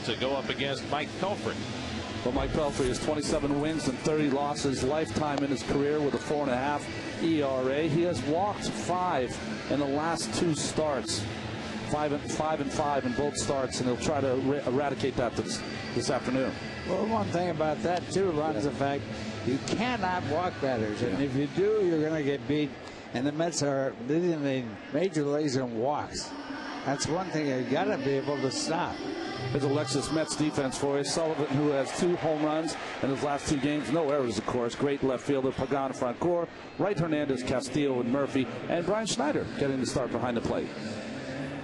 to go up against Mike Pelfrey. Well, Mike Pelfrey has 27 wins and 30 losses lifetime in his career with a 4.5 ERA. He has walked 5 in the last 2 starts. 5 and 5 in both starts, and he'll try to eradicate that this afternoon. Well, one thing about that too, Ron, is the fact you cannot walk batters, and if you do, you're going to get beat. And the Mets are leading the major leagues in walks. That's one thing you got to be able to stop. There's Alexis Mets defense for you. Sullivan, who has 2 home runs in his last 2 games. No errors, of course. Great left fielder, Pagan, front core. Right, Hernandez, Castillo, and Murphy. And Brian Schneider getting the start behind the plate.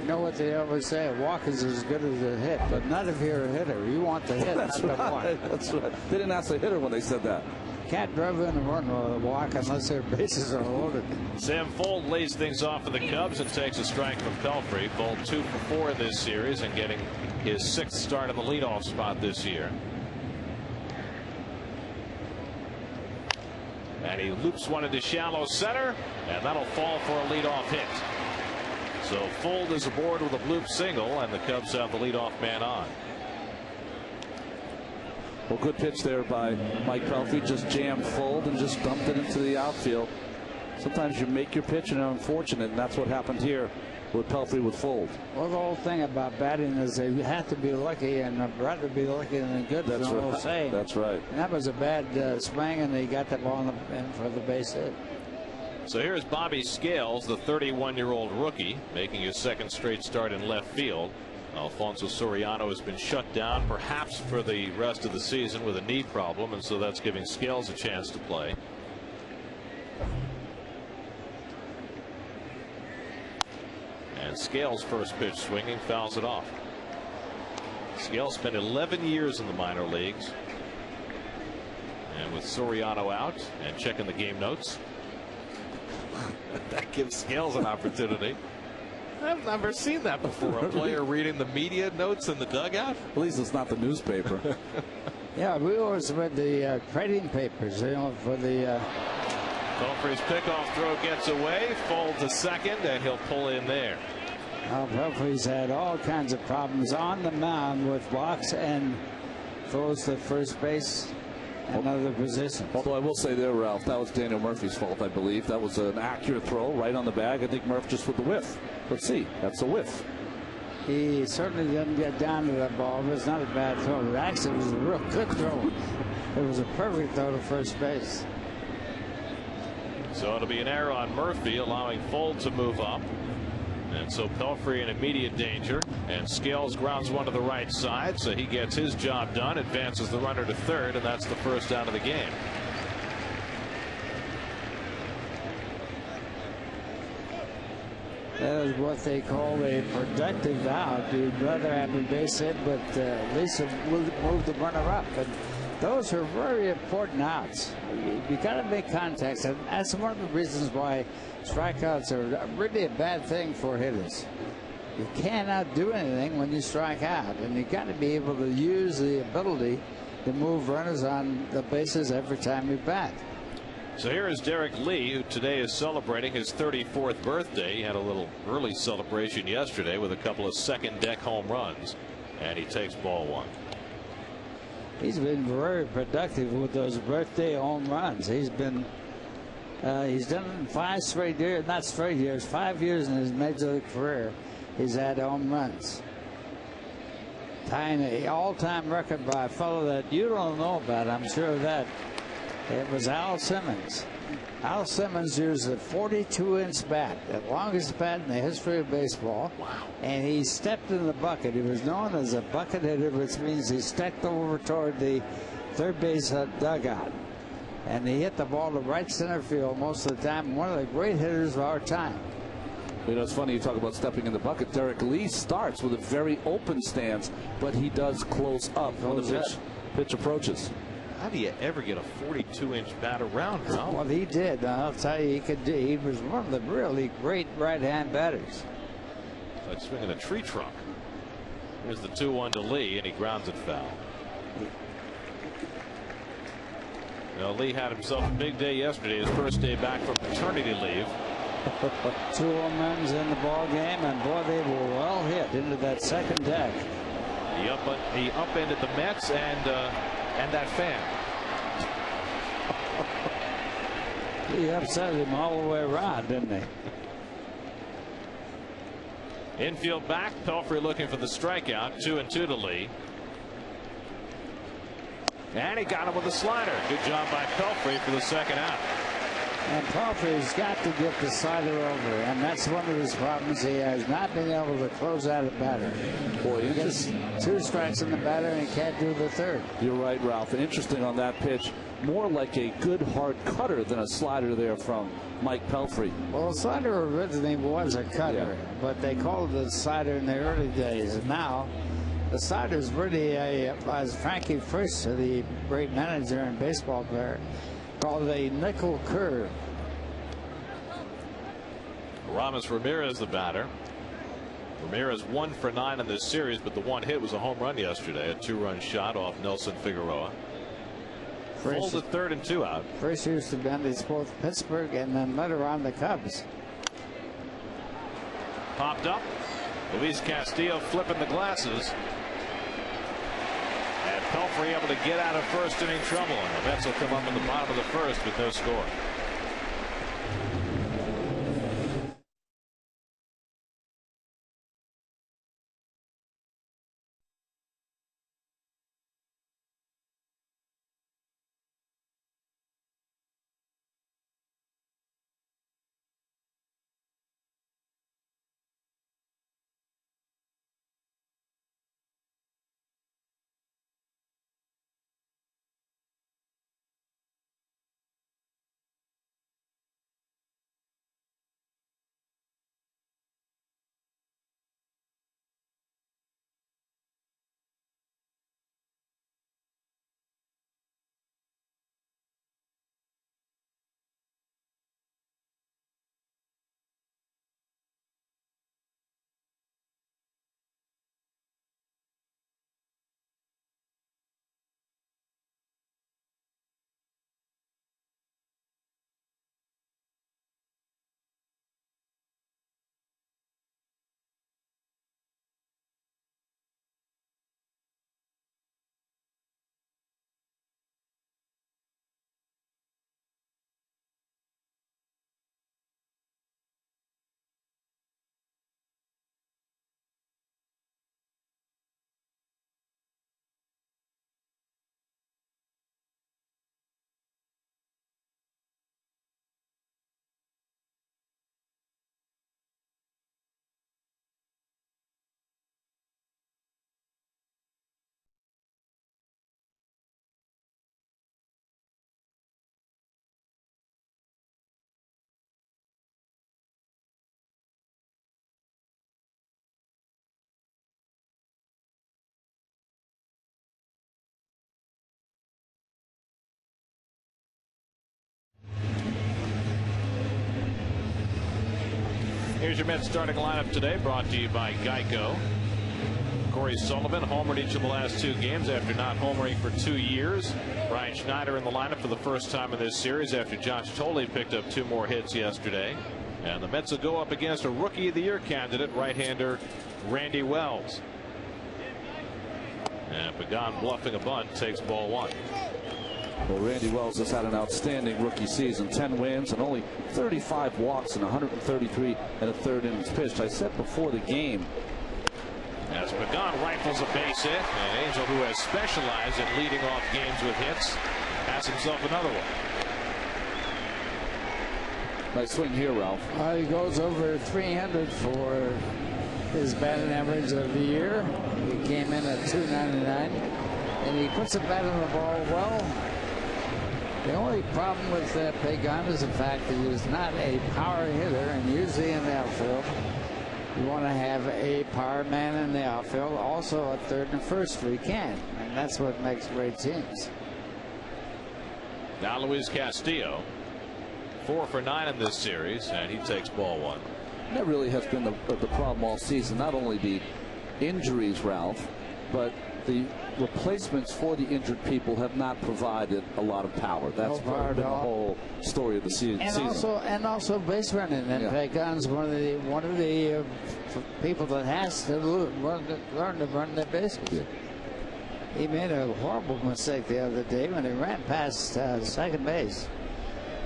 You know what they always say, a walk is as good as a hit, but not if you're a hitter. You want the hit, That's not right. the walk. That's right. They didn't ask the hitter when they said that. Can't drive in and run with a walk unless their bases are loaded. Sam Fuld lays things off for the Cubs and takes a strike from Pelfrey. Fuld 2 for 4 in this series and getting his 6th start in the leadoff spot this year. And he loops one into shallow center, and that'll fall for a leadoff hit. So Fuld is aboard with a bloop single, and the Cubs have the leadoff man on. Well, good pitch there by Mike Pelfrey. Just jammed Fuld and just dumped it into the outfield. Sometimes you make your pitch and are unfortunate, and that's what happened here with Pelfrey with Fuld. Well, the whole thing about batting is they have to be lucky, and I'd rather be lucky than good. That's right. Saying. That's right. And that was a bad swing, and they got the ball in for the base hit. So here's Bobby Scales, the 31-year-old rookie, making his 2nd straight start in left field. Alfonso Soriano has been shut down, perhaps for the rest of the season, with a knee problem, and so that's giving Scales a chance to play. And Scales' first pitch swinging fouls it off. Scales spent 11 years in the minor leagues. And with Soriano out and checking the game notes, that gives Scales an opportunity. I've never seen that before. A player reading the media notes in the dugout. At least it's not the newspaper. Yeah, we always read the trading papers, you know, for the. Pelfrey's pickoff throw gets away. Fuld to second, and he'll pull in there. Pelfrey's had all kinds of problems on the mound with walks and throws to first base and other positions. Although I will say there, Ralph, that was Daniel Murphy's fault, I believe. That was an accurate throw right on the bag. I think Murph just with the whiff. Let's see. That's a whiff. He certainly didn't get down to that ball. It was not a bad throw. It actually was a real good throw. It was a perfect throw to first base. So it'll be an error on Murphy, allowing Fuld to move up. And so Pelfrey in immediate danger, and Scales grounds one to the right side, so he gets his job done, advances the runner to third, and that's the first out of the game. That is what they call a productive out. You'd rather have a base hit, but at least move the runner up. And those are very important outs. You got to make contacts, and that's one of the reasons why strikeouts are really a bad thing for hitters. You cannot do anything when you strike out, and you got to be able to use the ability to move runners on the bases every time you bat. So here is Derek Lee, who today is celebrating his 34th birthday. He had a little early celebration yesterday with a couple of second deck home runs, and he takes ball 1. He's been very productive with those birthday home runs. He's been he's done it in 5 straight years, not straight years, 5 years in his major league career. He's had home runs, tying an all-time record by a fellow that you don't know about. I'm sure of that. It was Al Simmons. Al Simmons used a 42-inch bat, the longest bat in the history of baseball. Wow. And he stepped in the bucket. He was known as a bucket hitter, which means he stepped over toward the third base dugout. And he hit the ball to right center field most of the time. One of the great hitters of our time. You know, it's funny you talk about stepping in the bucket. Derek Lee starts with a very open stance, but he does close up when the pitch approaches. How do you ever get a 42-inch bat around, Ralph? Well, he did. I'll tell you, he was one of the really great right-hand batters. It's like swinging a tree trunk. Here's the 2-1 to Lee, and he grounds it foul. You know, Lee had himself a big day yesterday, his first day back from paternity leave. 2 home runs in the ball game, and boy, they were well hit into that second deck. He upended the Mets and that fan. He upset him all the way around, didn't he? Infield back. Pelfrey looking for the strikeout. 2-2 to Lee. And he got him with a slider. Good job by Pelfrey for the second out. And Pelfrey's got to get the slider over, and that's one of his problems. He has not been able to close out a batter. Boy, he gets 2 strikes in the batter and he can't do the third. You're right, Ralph. And interesting on that pitch, more like a good hard cutter than a slider there from Mike Pelfrey. Well, the slider originally was a cutter, but they called it a slider in the early days. And now the slider is really as Frankie Frisch, the great manager and baseball player, called a nickel curve. Ramos Ramirez the batter. Ramirez 1 for 9 in this series, but the one hit was a home run yesterday, a 2-run shot off Nelson Figueroa. Full to 3rd and 2 out. First used to manage both Pittsburgh and then later on the Cubs. Popped up. Luis Castillo flipping the glasses. And Pelfrey able to get out of first inning trouble. And the Mets will come up in the bottom of the first with no score. Here's your Mets starting lineup today, brought to you by Geico. Corey Sullivan homered each of the last 2 games after not homering for 2 years. Brian Schneider in the lineup for the first time in this series after Josh Tolley picked up 2 more hits yesterday. And the Mets will go up against a Rookie of the Year candidate, right-hander Randy Wells. And Pagan bluffing a bunt takes ball 1. Well, Randy Wells has had an outstanding rookie season. 10 wins and only 35 walks in 133 and a third innings pitched. I said before the game. As Pagan rifles a base hit, and Angel, who has specialized in leading off games with hits, has himself another one. Nice swing here, Ralph. He goes over 300 for his batting average of the year. He came in at 299, and he puts the bat on the ball well. The only problem with Pagan is the fact that he's not a power hitter, and usually in the outfield you want to have a power man in the outfield, also at third and first if he can, and that's what makes great teams. Now Luis Castillo, 4 for 9 in this series, and he takes ball 1. That really has been the problem all season. Not only the injuries, Ralph, but the replacements for the injured people have not provided a lot of power. That's part of the whole story of the season. And also base running. And Pagan's one of the people that has to learn to run the bases. Yeah. He made a horrible mistake the other day when he ran past second base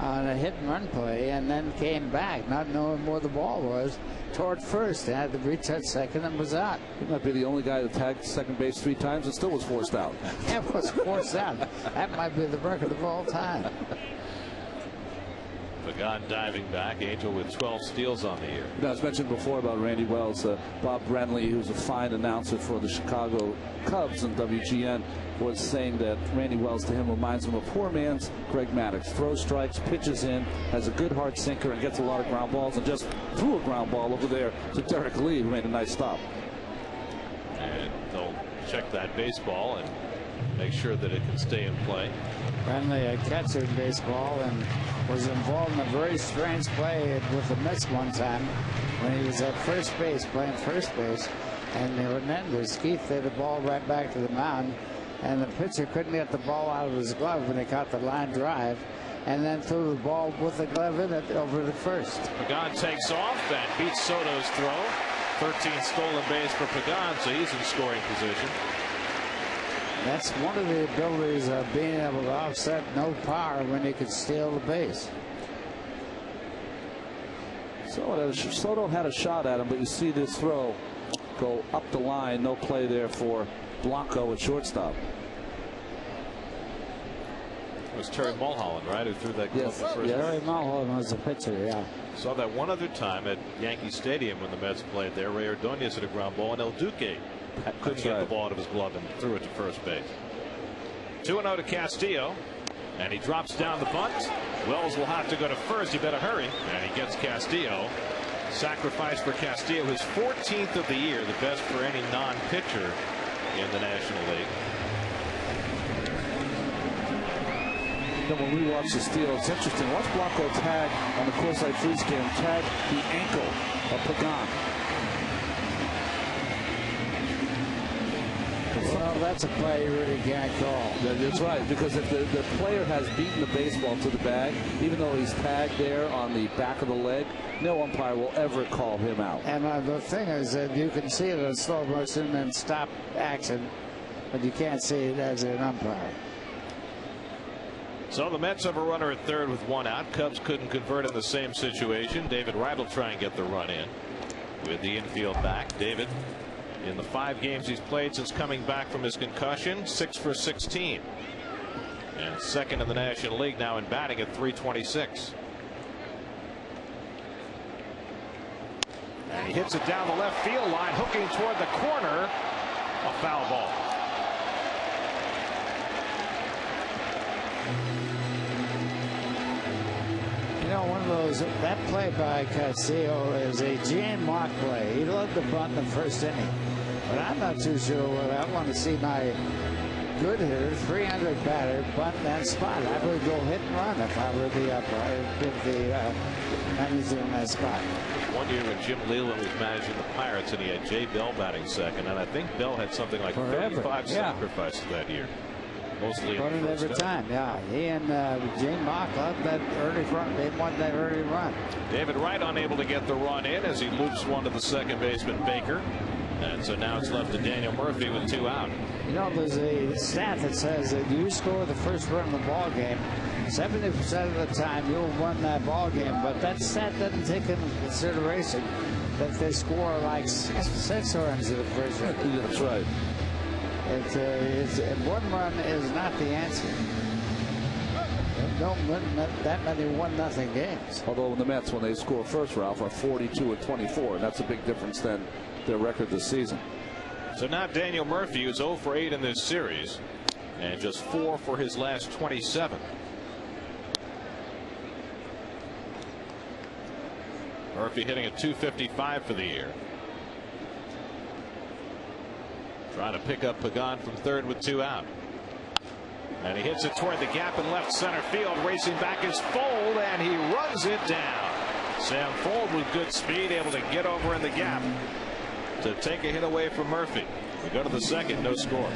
on a hit and run play, and then came back not knowing where the ball was toward first. Had to reach at second and was out. He might be the only guy that tagged second base 3 times and still was forced out. That was forced out. That might be the record of all time. Pagan diving back. Angel with 12 steals on the year. You know, as mentioned before about Randy Wells, Bob Brenly, who's a fine announcer for the Chicago Cubs and WGN, was saying that Randy Wells to him reminds him of poor man's Greg Maddux. Throws strikes, pitches in, has a good hard sinker, and gets a lot of ground balls, and just threw a ground ball over there to Derek Lee, who made a nice stop. And they'll check that baseball and make sure that it can stay in play. Brenly, a catcher in baseball, and was involved in a very strange play with the Mets one time when he was at first base, playing first base, and Hernandez, Keith, hit the ball right back to the mound, and the pitcher couldn't get the ball out of his glove when he caught the line drive, and then threw the ball with the glove in it over to first. Pagan takes off and beats Soto's throw. 13 stolen base for Pagan, so he's in scoring position. That's one of the abilities of being able to offset no power when you can steal the base. Soto had a shot at him, but you see this throw go up the line. No play there for Blanco at shortstop. It was Terry Mulholland, right, who threw that glove to first. Yes. Terry Mulholland was the pitcher, yeah. Saw that one other time at Yankee Stadium when the Mets played there. Ray Ordonez hit a ground ball, and El Duque couldn't get the ball out of his glove and threw it to first base. 2-0 to Castillo, and he drops down the bunt. Wells will have to go to first. He better hurry, and he gets Castillo. Sacrifice for Castillo, his 14th of the year, the best for any non-pitcher in the National League. You know, when we watch the steal, it's interesting. Watch Blanco tag on the Corsight freeze cam, tag the ankle of Pagan. Well, that's a play you really can't call. That's right, because if the player has beaten the baseball to the bag, even though he's tagged there on the back of the leg, no umpire will ever call him out. And the thing is that you can see it in slow motion and stop action, but you can't see it as an umpire. So the Mets have a runner at third with 1 out. Cubs couldn't convert in the same situation. David Wright will try and get the run in with the infield back. David, in the 5 games he's played since coming back from his concussion, 6 for 16. And second in the National League now in batting at .326. And he hits it down the left field line, hooking toward the corner. A foul ball. You know, one of those, that play by Castillo is a Gene Mock play. He loved the bunt in the first inning. But I'm not too sure whether I want to see my good hitter, 300 batter, bunt that spot. I would go hit and run if I were the manager in that spot. One year when Jim Leland was managing the Pirates and he had Jay Bell batting second, and I think Bell had something like 35 sacrifices that year. Mostly Run it every time, yeah. He and Gene Mock loved that early run. They won that early run. David Wright unable to get the run in as he loops one to the second baseman Baker. And so now it's left to Daniel Murphy with 2 out. You know, there's a stat that says that you score the first run of the ball game, 70% of the time you'll win that ball game. But that stat doesn't take into consideration that they score like six runs in the first run. That's right. One run is not the answer. Don't win that many 1-0 games. Although in the Mets, when they score first, Ralph, are 42-24, and that's a big difference than their record this season. So now Daniel Murphy is 0 for 8 in this series, and just 4 for his last 27. Murphy hitting at .255 for the year. Trying to pick up Pagan from third with 2 out. And he hits it toward the gap in left center field. Racing back is Fold, and he runs it down. Sam Fold with good speed, able to get over in the gap to take a hit away from Murphy. We go to the second, no score.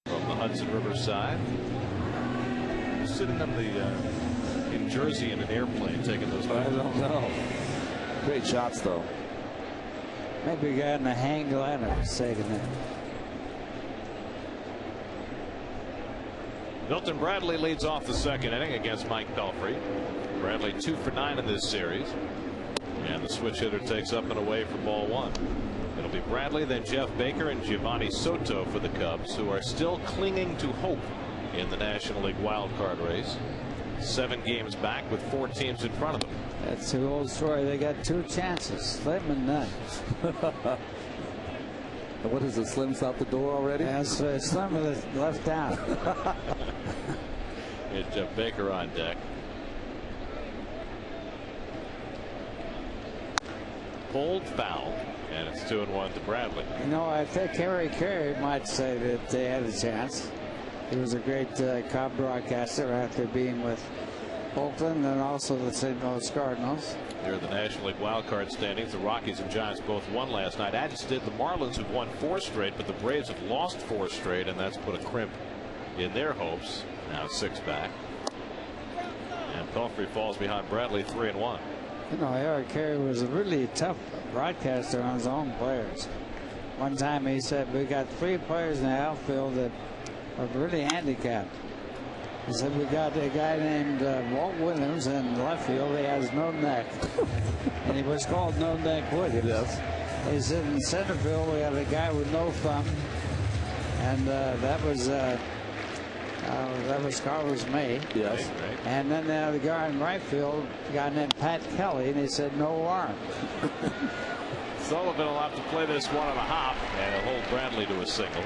From the Hudson River side, sitting on the in Jersey in an airplane taking those back. I don't know. Great shots though. Maybe a guy in the hang glider taking it. Milton Bradley leads off the second inning against Mike Pelfrey. Bradley 2 for 9 in this series, and the switch hitter takes up and away for ball 1. It'll be Bradley, then Jeff Baker and Giovanni Soto for the Cubs, who are still clinging to hope in the National League wild card race. 7 games back with 4 teams in front of them. That's the old story. They got 2 chances, slim and none. What is it? Slim's out the door already? That's slim is left out. It's Jeff Baker on deck. Pulled foul, and it's 2-1 to Bradley. You know, I think Harry Carey might say that they had a chance. He was a great Cobb broadcaster after being with Oakland and also the St. Louis Cardinals. Here are the National League wild card standings. The Rockies and Giants both won last night, as did the Marlins, who've won 4 straight, but the Braves have lost 4 straight, and that's put a crimp in their hopes. Now 6 back, and Pelfrey falls behind Bradley 3-1. You know, Harry Carey was a really tough broadcaster on his own players. One time he said, we got 3 players in the outfield that are really handicapped. He said, we got a guy named Walt Williams in left field. He has no neck. And he was called No Neck Williams. Yes. He said, in center field, we have a guy with no thumb. And that was Carlos May. Yes. Right. And then the guy in right field, a guy named Pat Kelly, and he said no arm. Sullivan will have to play this one on a hop and hold Bradley to a single.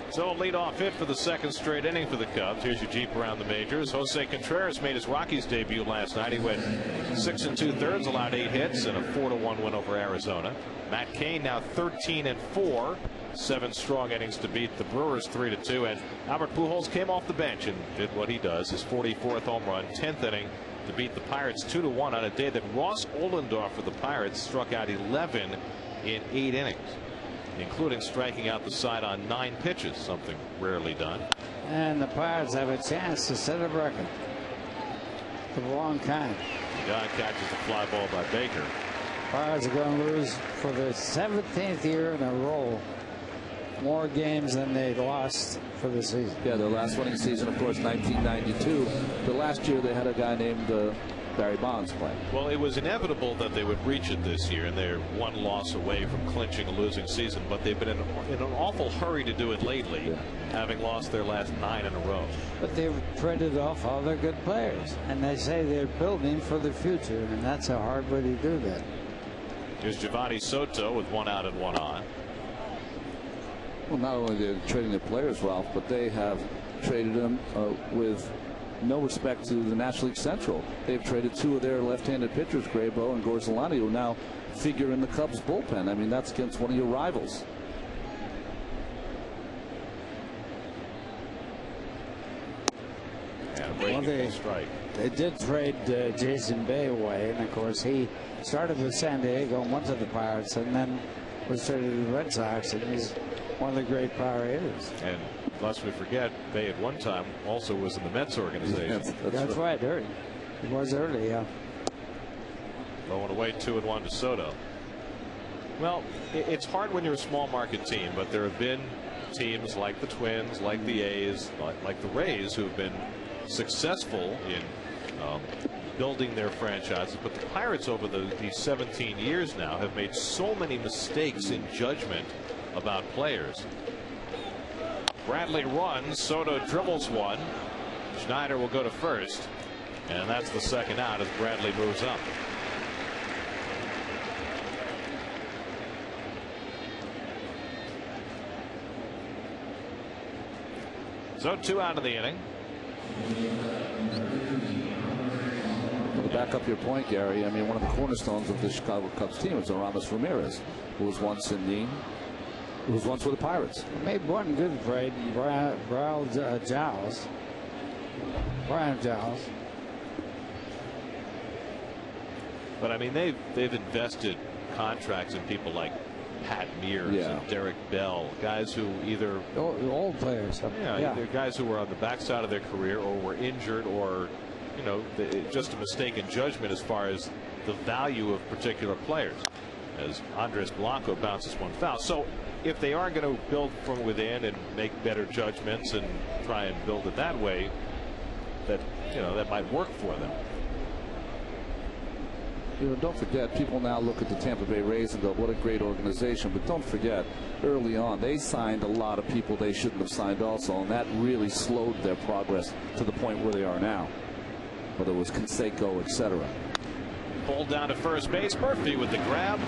So leadoff hit for the 2nd straight inning for the Cubs. Here's your Jeep around the majors. Jose Contreras made his Rockies debut last night. He went 6 2/3, allowed 8 hits, and a 4-1 win over Arizona. Matt Cain now 13-4, 7 strong innings to beat the Brewers 3-2. And Albert Pujols came off the bench and did what he does, his 44th home run, 10th inning to beat the Pirates 2-1 on a day that Ross Ollendorf for the Pirates struck out 11 in 8 innings, including striking out the side on 9 pitches, something rarely done. And the Pirates have a chance to set a record for a long time. John catches the fly ball by Baker. Pirates are going to lose for the 17th year in a row more games than they lost for the season. Yeah, their last winning season, of course, 1992. The last year they had a guy named Barry Bonds play. Well, it was inevitable that they would reach it this year, and they're one loss away from clinching a losing season, but they've been in an awful hurry to do it lately, having lost their last 9 in a row. But they've traded off all their good players, and they say they're building for the future, and that's a hard way to do that. Here's Giovanni Soto with 1 out and 1 on. Well, not only they're trading their players, Ralph, but they have traded them with no respect to the National League Central. They've traded 2 of their left-handed pitchers, Graybo and Gorzelani, who now figure in the Cubs bullpen. I mean, that's against one of your rivals. Well, they did trade Jason Bay away, and of course he started with San Diego and went to the Pirates, and then was traded to the Red Sox, and he's one of the great power hitters. And lest we forget, Bay at one time also was in the Mets organization. That's right. Early. He was early, yeah. Low away, 2-1 to Soto. Well, it's hard when you're a small market team, but there have been teams like the Twins, like the A's, like the Rays, who have been successful in building their franchises. But the Pirates over these 17 years now have made so many mistakes in judgment about players. Bradley runs, Soto dribbles one. Schneider will go to first, and that's the second out as Bradley moves up. So 2 out of the inning. To back up your point, Gary, I mean, one of the cornerstones of the Chicago Cubs team is Aramis Ramirez, who was once in the who was once with the Pirates. Made one good trade, Brian Giles. But I mean, they've invested contracts in people like Pat Mears and Derek Bell, guys who either old players, either guys who were on the backside of their career or were injured, or just a mistake in judgment as far as the value of particular players, as Andres Blanco bounces one foul. So if they are going to build from within and make better judgments and try and build it that way, that might work for them. Don't forget, people now look at the Tampa Bay Rays and go, what a great organization. But don't forget, early on, they signed a lot of people they shouldn't have signed also, and that really slowed their progress to the point where they are now, whether it was Canseco, etc. Pulled down to first base. Murphy with the grab,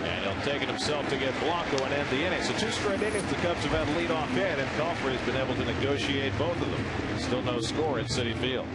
and he'll take it himself to get Blanco and end the inning. So 2 straight innings the Cubs have had lead off in, and Pelfrey has been able to negotiate both of them. Still no score at Citi Field.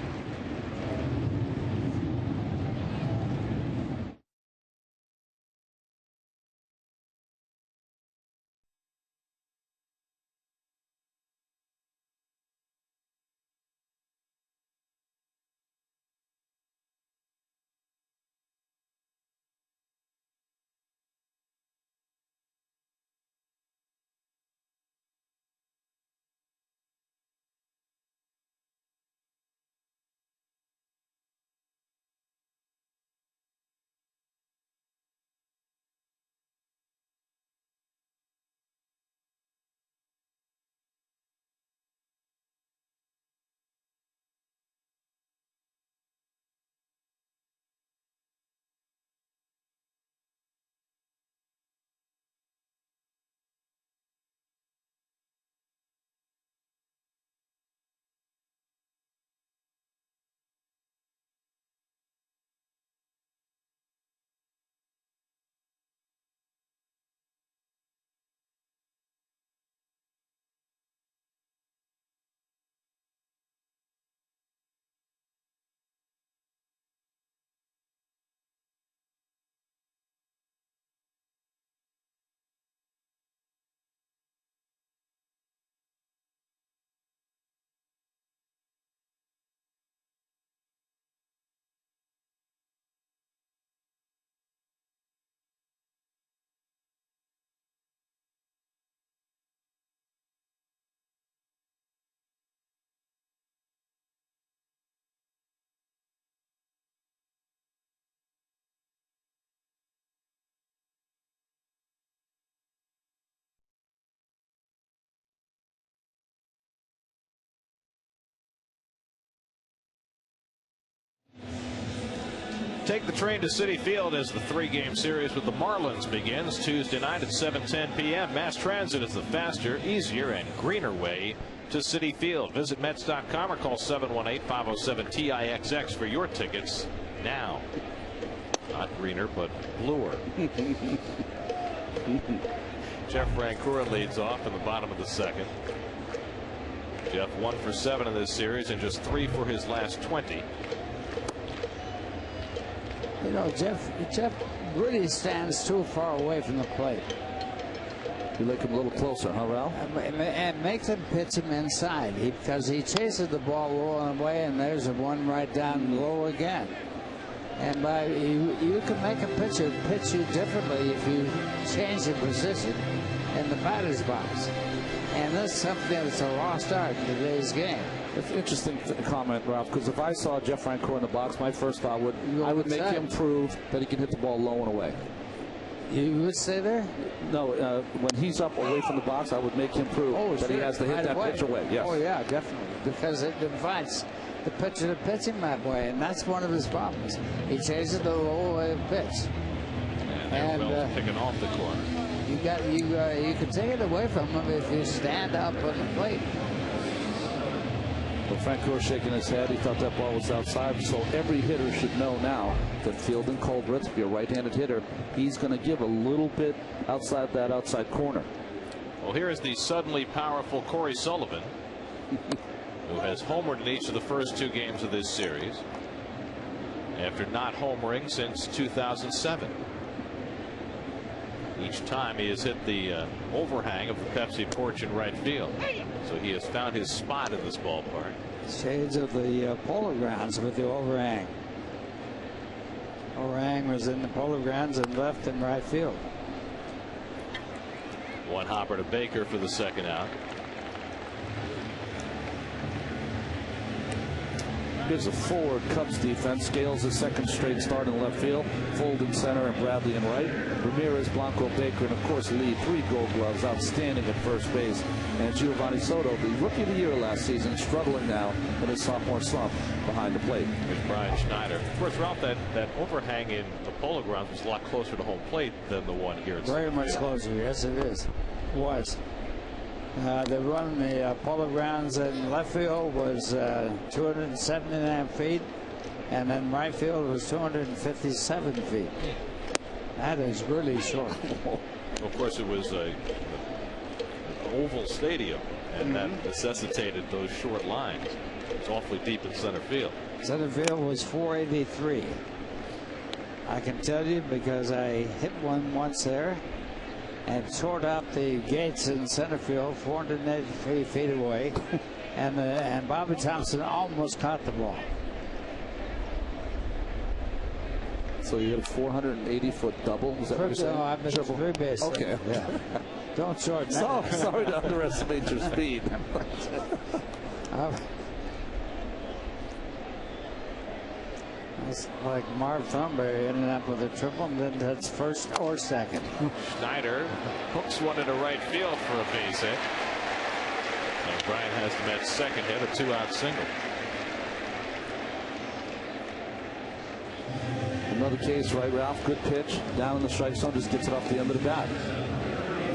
Take the train to Citi Field as the 3-game series with the Marlins begins Tuesday night at 7:10 p.m. Mass transit is the faster, easier, and greener way to Citi Field. Visit Mets.com or call 718-507-TIXX for your tickets now. Not greener, but bluer. Jeff Francoeur leads off in the bottom of the second. Jeff 1 for 7 in this series and just 3 for his last 20. You know, Jeff really stands too far away from the plate. You like him a little closer, huh, Ralph? And make them pitch him inside because he chases the ball low and away, and there's a one right down low again. And you can make a pitcher pitch you differently if you change the position in the batter's box. And that's something that's a lost art in today's game. It's an interesting comment, Ralph, because if I saw Jeff Francoeur in the box, my first thought I would make him prove that he can hit the ball low and away. You would say there? No, when he's up away from the box, I would make him prove that he has to hit that pitch away. Yes. Oh, yeah, definitely. Because it invites the pitcher to pitch him that way, and that's one of his problems. He chases the low away pitch. And Wells picking off the corner. You can take it away from him if you stand up on the plate. Well, Francoeur shaking his head. He thought that ball was outside. So every hitter should know now that Fielding Culbreth, if you're a right-handed hitter, he's going to give a little bit outside that outside corner. Well, here is the suddenly powerful Corey Sullivan, who has homered in each of the first 2 games of this series after not homering since 2007. Each time he has hit the overhang of the Pepsi porch in right field. So he has found his spot in this ballpark. Shades of the Polo Grounds with the overhang. Overhang was in the Polo Grounds and left in right field. One hopper to Baker for the second out. Gives a forward Cubs defense. Scales his second straight start in left field. Fold in center and Bradley in right. Ramirez, Blanco, Baker, and of course Lee, 3 Gold Gloves, outstanding at first base. And Giovanni Soto, the Rookie of the Year last season, struggling now in his sophomore slump behind the plate. Here's Brian Schneider. Of course, Ralph, that overhang in the Polo Grounds was a lot closer to home plate than the one here. Very much closer. Yes, it is. Was. The one in the Polo Grounds in left field was 279 feet, and then right field was 257 feet. That is really short. Of course, it was an oval stadium, and that necessitated those short lines. It's awfully deep in center field. Center field was 483. I can tell you because I hit one once there and tore out the gates in center field 483 feet away, and Bobby Thompson almost caught the ball. So you hit a 480-foot double? Is that what you're saying? No, I've been third base. Okay. Yeah. Don't short. Sorry to underestimate your speed. It's like Marv Thornberry ended up with a triple and then that's first or second. Schneider hooks one into right field for a base hit. And Brian has the Mets' second hit, a 2-out single. Another case, right, Ralph? Good pitch. Down in the strike zone, just gets it off the end of the bat.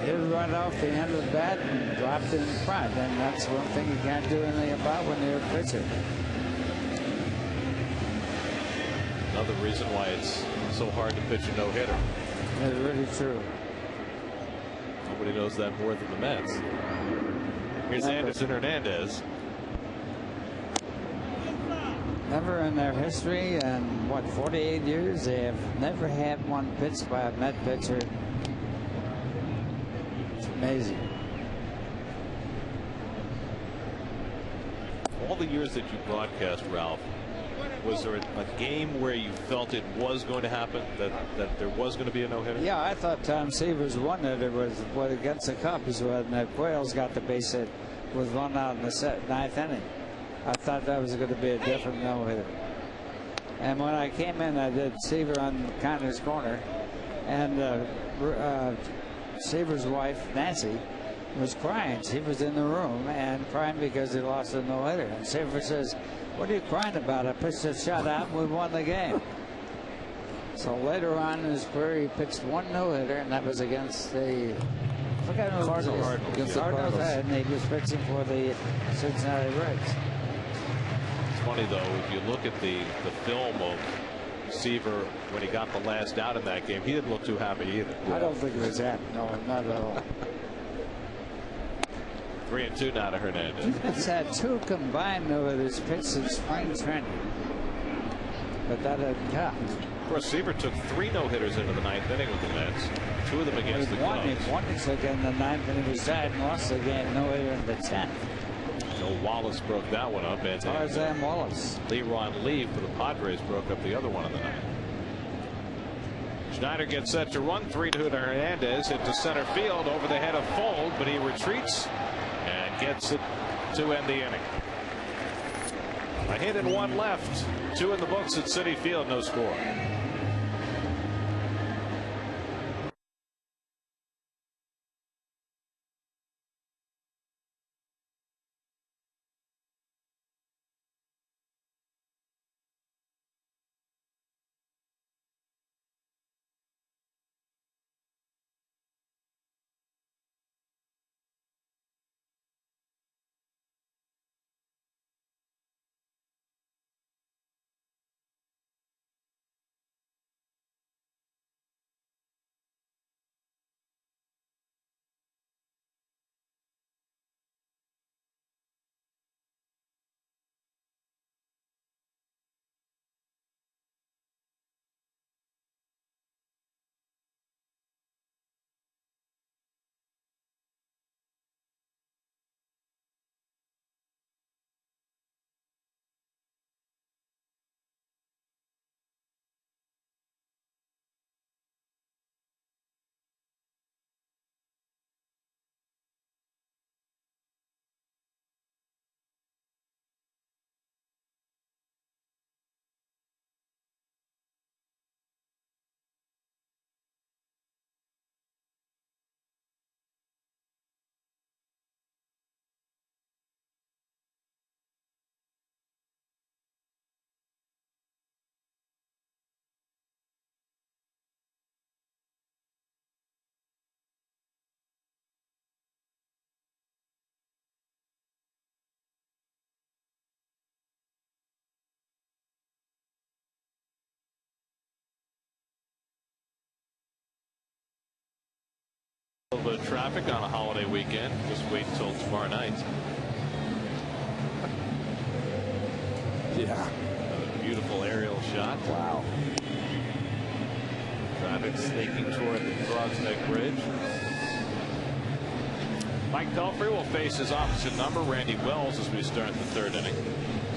Hit it right off the end of the bat and dropped it in front. And that's one thing you can't do anything about when you're a pitcher. Another reason why it's so hard to pitch a no-hitter. It's really true. Nobody knows that more than the Mets. Here's Anderson Hernandez. Never in their history, and what, 48 years, they have never had one pitched by a Met pitcher. It's amazing. All the years that you broadcast, Ralph, was there a game where you felt it was going to happen, that there was going to be a no-hitter? Yeah, I thought Tom Seaver's one it was against the Cubs when the Quails got the base hit with 1 out in the 9th inning. I thought that was going to be a different no-hitter. And when I came in, I did Seaver on Connor's corner, and Seaver's wife, Nancy, was crying. She was in the room and crying because he lost a no-hitter. And Seaver says, "What are you crying about? I pitched a shutout and we won the game." So later on in his career, he pitched one no-hitter, and that was against the Cardinals. Against the Cardinals, and he was pitching for the Cincinnati Reds. It's funny though, if you look at the film of Seaver when he got the last out in that game, he didn't look too happy either. I don't think it was that. No, not at all. 3-2 now to Hernandez. It's had 2 combined no-hitters pitched in spring training, but that doesn't count. Of course, Seaver took 3 no-hitters into the 9th inning with the Mets, 2 of them against the Cubs. One he took in the 9th, and he was tied and lost the game no-hitter in the 10th. So Wallace broke that one up, and Tarzan Wallace. Leron Lee for the Padres broke up the other one in the 9th. Schneider gets set to run, 3-2 to Hernandez, hit to center field over the head of Fold, but he retreats and gets it to end the inning. A hit and 1 left, 2 in the books at Citi Field, no score. A little bit of traffic on a holiday weekend. Just wait until tomorrow night. Yeah. A beautiful aerial shot. Wow. Traffic snaking toward the Broads Neck Bridge. Mike Pelfrey will face his opposite number, Randy Wells, as we start the 3rd inning.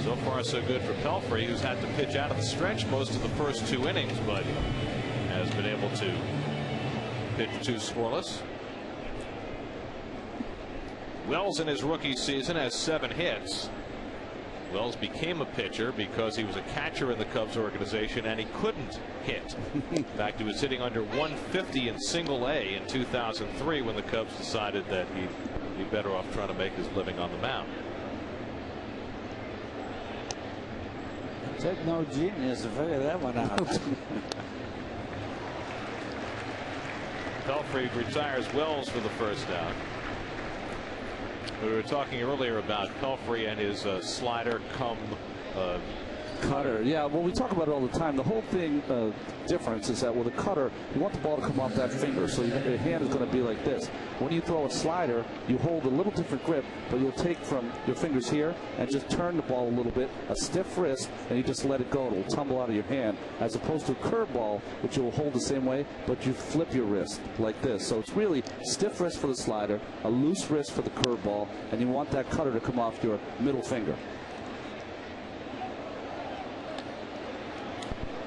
So far, so good for Pelfrey, who's had to pitch out of the stretch most of the first 2 innings, but has been able to pitch 2 scoreless. Wells in his rookie season has 7 hits. Wells became a pitcher because he was a catcher in the Cubs organization and he couldn't hit. In fact, he was hitting under 150 in Single A in 2003 when the Cubs decided that he'd be better off trying to make his living on the mound. It took no genius to figure that one out. Pelfrey retires Wells for the first out. We were talking earlier about Pelfrey and his slider come Cutter. Yeah, well, we talk about it all the time. The whole thing difference is that with a cutter, you want the ball to come off that finger, so your hand is going to be like this. When you throw a slider, you hold a little different grip, but you'll take from your fingers here and just turn the ball a little bit, a stiff wrist, and you just let it go. It will tumble out of your hand, as opposed to a curveball, which you will hold the same way, but you flip your wrist like this. So it's really stiff wrist for the slider, a loose wrist for the curveball, and you want that cutter to come off your middle finger.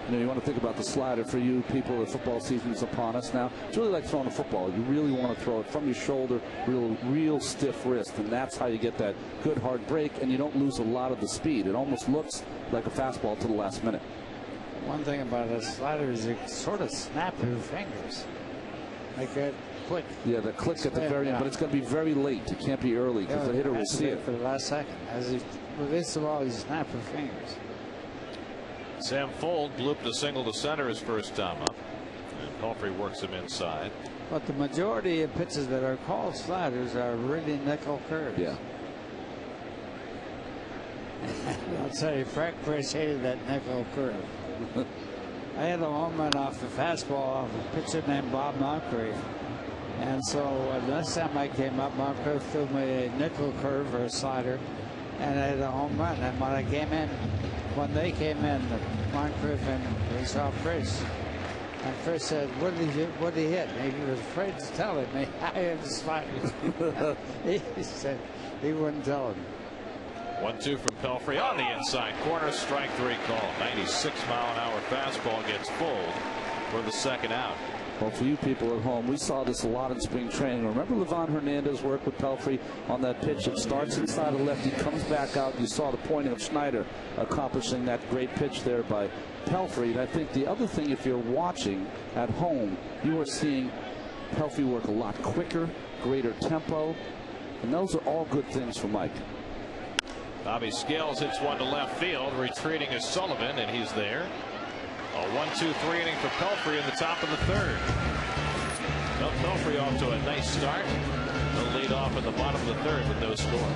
You know, you want to think about the slider for you people. The football season is upon us now. It's really like throwing a football. You really want to throw it from your shoulder, real stiff wrist, and that's how you get that good hard break, and you don't lose a lot of the speed. It almost looks like a fastball to the last minute. One thing about a slider is you sort of snap your fingers, like a click. Yeah, the click at the very end, but it's going to be very late. It can't be early because the hitter will see it for the last second. As he releases the ball, you snap your fingers. Sam Fold looped a single to center his first time up, and Pelfrey works him inside. But the majority of pitches that are called sliders are really nickel curves. Yeah. I'll tell you, Frank Chris hated that nickel curve. I had a home run off the fastball off a pitcher named Bob Moncrief. And so last time I came up, Moncrief threw me a nickel curve or a slider, and I had a home run. And when I came in, when they came in, Moncrief and he saw Chris. And Chris said, what did he hit? And he was afraid to tell him. I had the sliders. He said he wouldn't tell him. 1-2 from Pelfrey on the inside corner. Strike 3 call. 96-mile-an-hour fastball gets Fold for the second out. Well, for you people at home, we saw this a lot in spring training. Remember Livan Hernandez worked with Pelfrey on that pitch. It starts inside the lefty, comes back out. You saw the pointing of Schneider accomplishing that great pitch there by Pelfrey. And I think the other thing, if you're watching at home, you are seeing Pelfrey work a lot quicker, greater tempo, and those are all good things for Mike. Bobby Scales hits one to left field. Retreating is Sullivan, and he's there. A 1-2-3 inning for Pelfrey in the top of the third. Well, Pelfrey off to a nice start. He'll lead off at the bottom of the third with no score.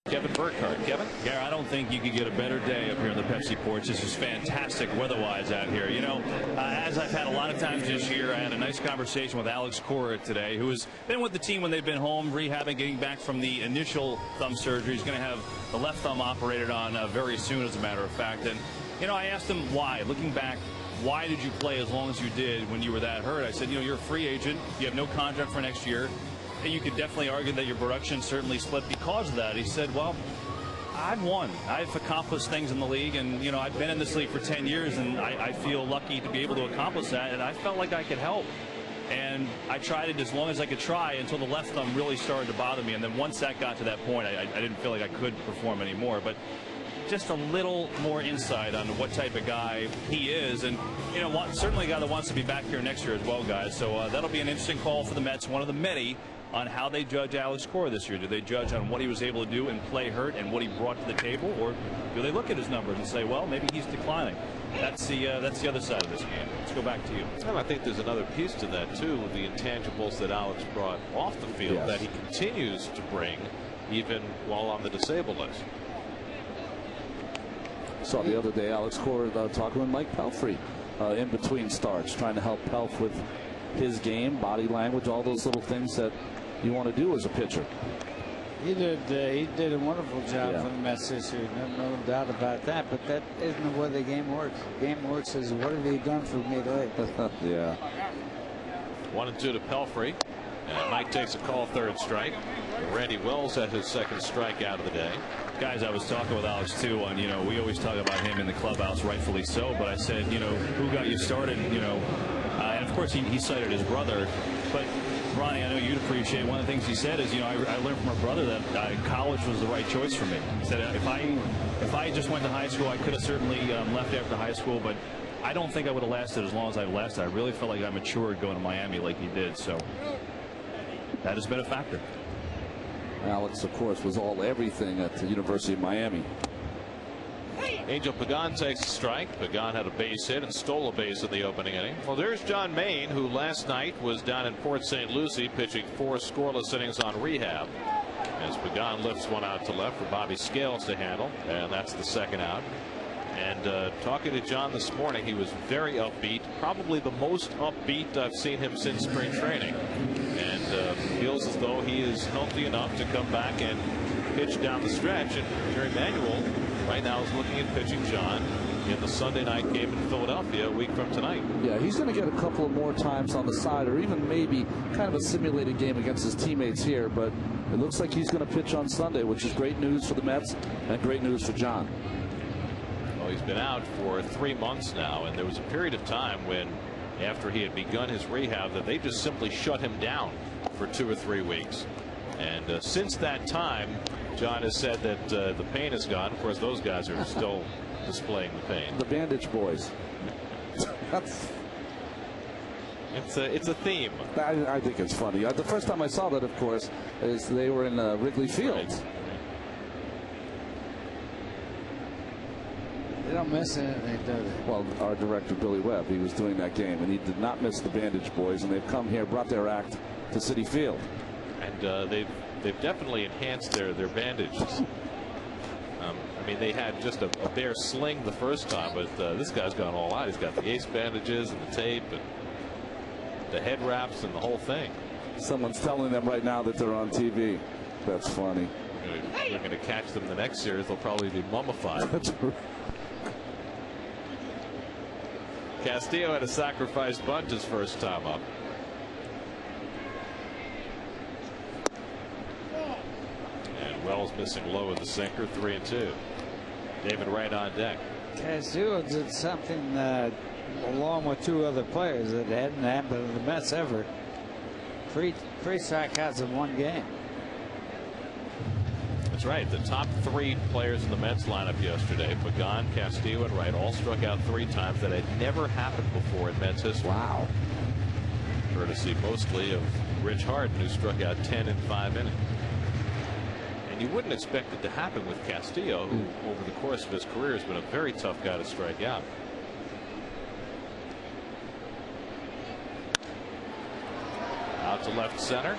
Kevin Burkhardt. Kevin? Yeah, I don't think you could get a better day up here in the Pepsi porch. This is fantastic weather-wise out here. You know, as I've had a lot of times this year, I had a nice conversation with Alex Cora today, who has been with the team when they've been home, rehabbing, getting back from the initial thumb surgery. He's going to have the left thumb operated on very soon, as a matter of fact. And, you know, I asked him why. Looking back, why did you play as long as you did when you were that hurt? I said, you know, you're a free agent. You have no contract for next year. And you could definitely argue that your production certainly split because of that. He said, well, I've won. I've accomplished things in the league, and, you know, I've been in this league for 10 years, and I feel lucky to be able to accomplish that, and I felt like I could help. And I tried it as long as I could try until the left thumb really started to bother me. And then once that got to that point, I didn't feel like I could perform anymore. But just a little more insight on what type of guy he is. And, you know, certainly a guy that wants to be back here next year as well, guys. So that'll be an interesting call for the Mets, one of the many, on how they judge Alex Cora this year. Do they judge on what he was able to do and play hurt and what he brought to the table, or do they look at his numbers and say, well, maybe he's declining? That's the other side of this game. Let's go back to you. And I think there's another piece to that too, the intangibles that Alex brought off the field, yes, that he continues to bring even while on the disabled list. Saw the other day Alex Cora talking with Mike Pelfrey in between starts, trying to help Pelf with his game, body language, all those little things that you want to do as a pitcher. He did a wonderful job for the Mets this year, no doubt about that. But that isn't the way the game works. The game works is, what have you done for me today? Yeah. 1-2 to Pelfrey. And Mike takes a call, third strike. Randy Wells had his second strikeout of the day. Guys, I was talking with Alex too on, you know, we always talk about him in the clubhouse, rightfully so, but I said, you know, who got you started, you know, and of course he cited his brother. But Ronnie, I know you'd appreciate one of the things he said is, you know, I learned from my brother that college was the right choice for me. He said if I just went to high school, I could have certainly left after high school, but I don't think I would have lasted as long as I've lasted. I really felt like I matured going to Miami like he did, so that has been a factor. Alex, of course, was all everything at the University of Miami. Angel Pagan takes a strike. Pagan had a base hit and stole a base in the opening inning. Well, there's John Maine, who last night was down in Port St. Lucie pitching 4 scoreless innings on rehab. As Pagan lifts one out to left for Bobby Scales to handle, and that's the second out. And talking to John this morning, he was very upbeat, probably the most upbeat I've seen him since spring training, and feels as though he is healthy enough to come back and pitch down the stretch. And Jerry Manuel right now is looking at pitching John in the Sunday night game in Philadelphia a week from tonight. Yeah, he's going to get a couple of more times on the side, or even maybe kind of a simulated game against his teammates here, but it looks like he's going to pitch on Sunday, which is great news for the Mets and great news for John. Well, he's been out for 3 months now, and there was a period of time when, after he had begun his rehab, that they just simply shut him down for 2 or 3 weeks. And since that time, John has said that the pain is gone. Of course, those guys are still displaying the pain. The Bandage Boys. It's a theme. I think it's funny. The first time I saw that, of course, is they were in Wrigley Field. Right. They don't miss anything, do they? Well, our director, Billy Webb, he was doing that game, and he did not miss the Bandage Boys, and they've come here, brought their act to Citi Field. And they've definitely enhanced their bandages. I mean, they had just a bare sling the first time, but this guy's gone all out. He's got the ace bandages and the tape and the head wraps and the whole thing. Someone's telling them right now that they're on TV. That's funny. We're going to catch them the next series. They'll probably be mummified. That's right. Castillo had a sacrifice bunt his first time up. And Wells missing low with the sinker, 3-2. David Wright on deck. Castillo did something along with 2 other players that hadn't happened to the Mets ever. 3 strikeouts in 1 game. That's right. The top 3 players in the Mets lineup yesterday, Pagan, Castillo, and Wright, all struck out 3 times. That had never happened before in Mets history. Wow. Courtesy mostly of Rich Harden, who struck out 10 in 5 innings. And you wouldn't expect it to happen with Castillo, who over the course of his career has been a very tough guy to strike out. Out to left center,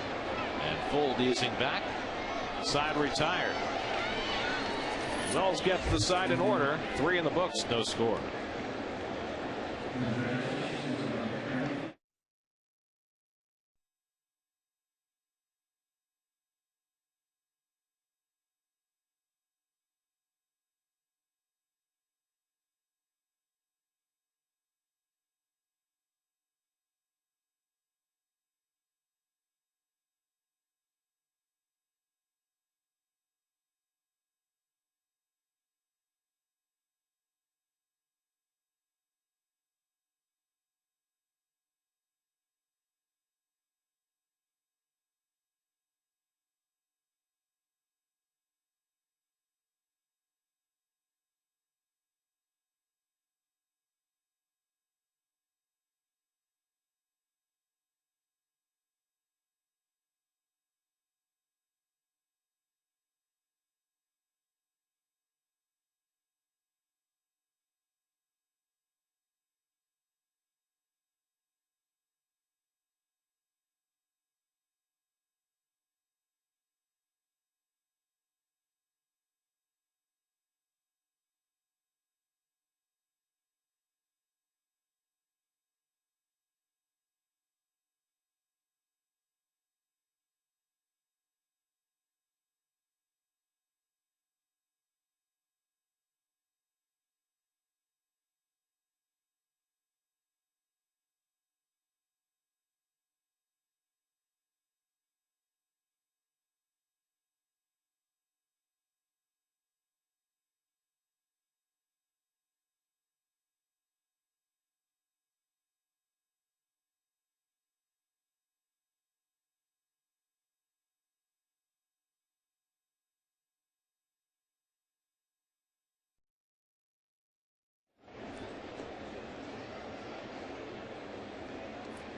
and Full easing back. Side retired. Wells gets the side in order. 3 in the books, no score.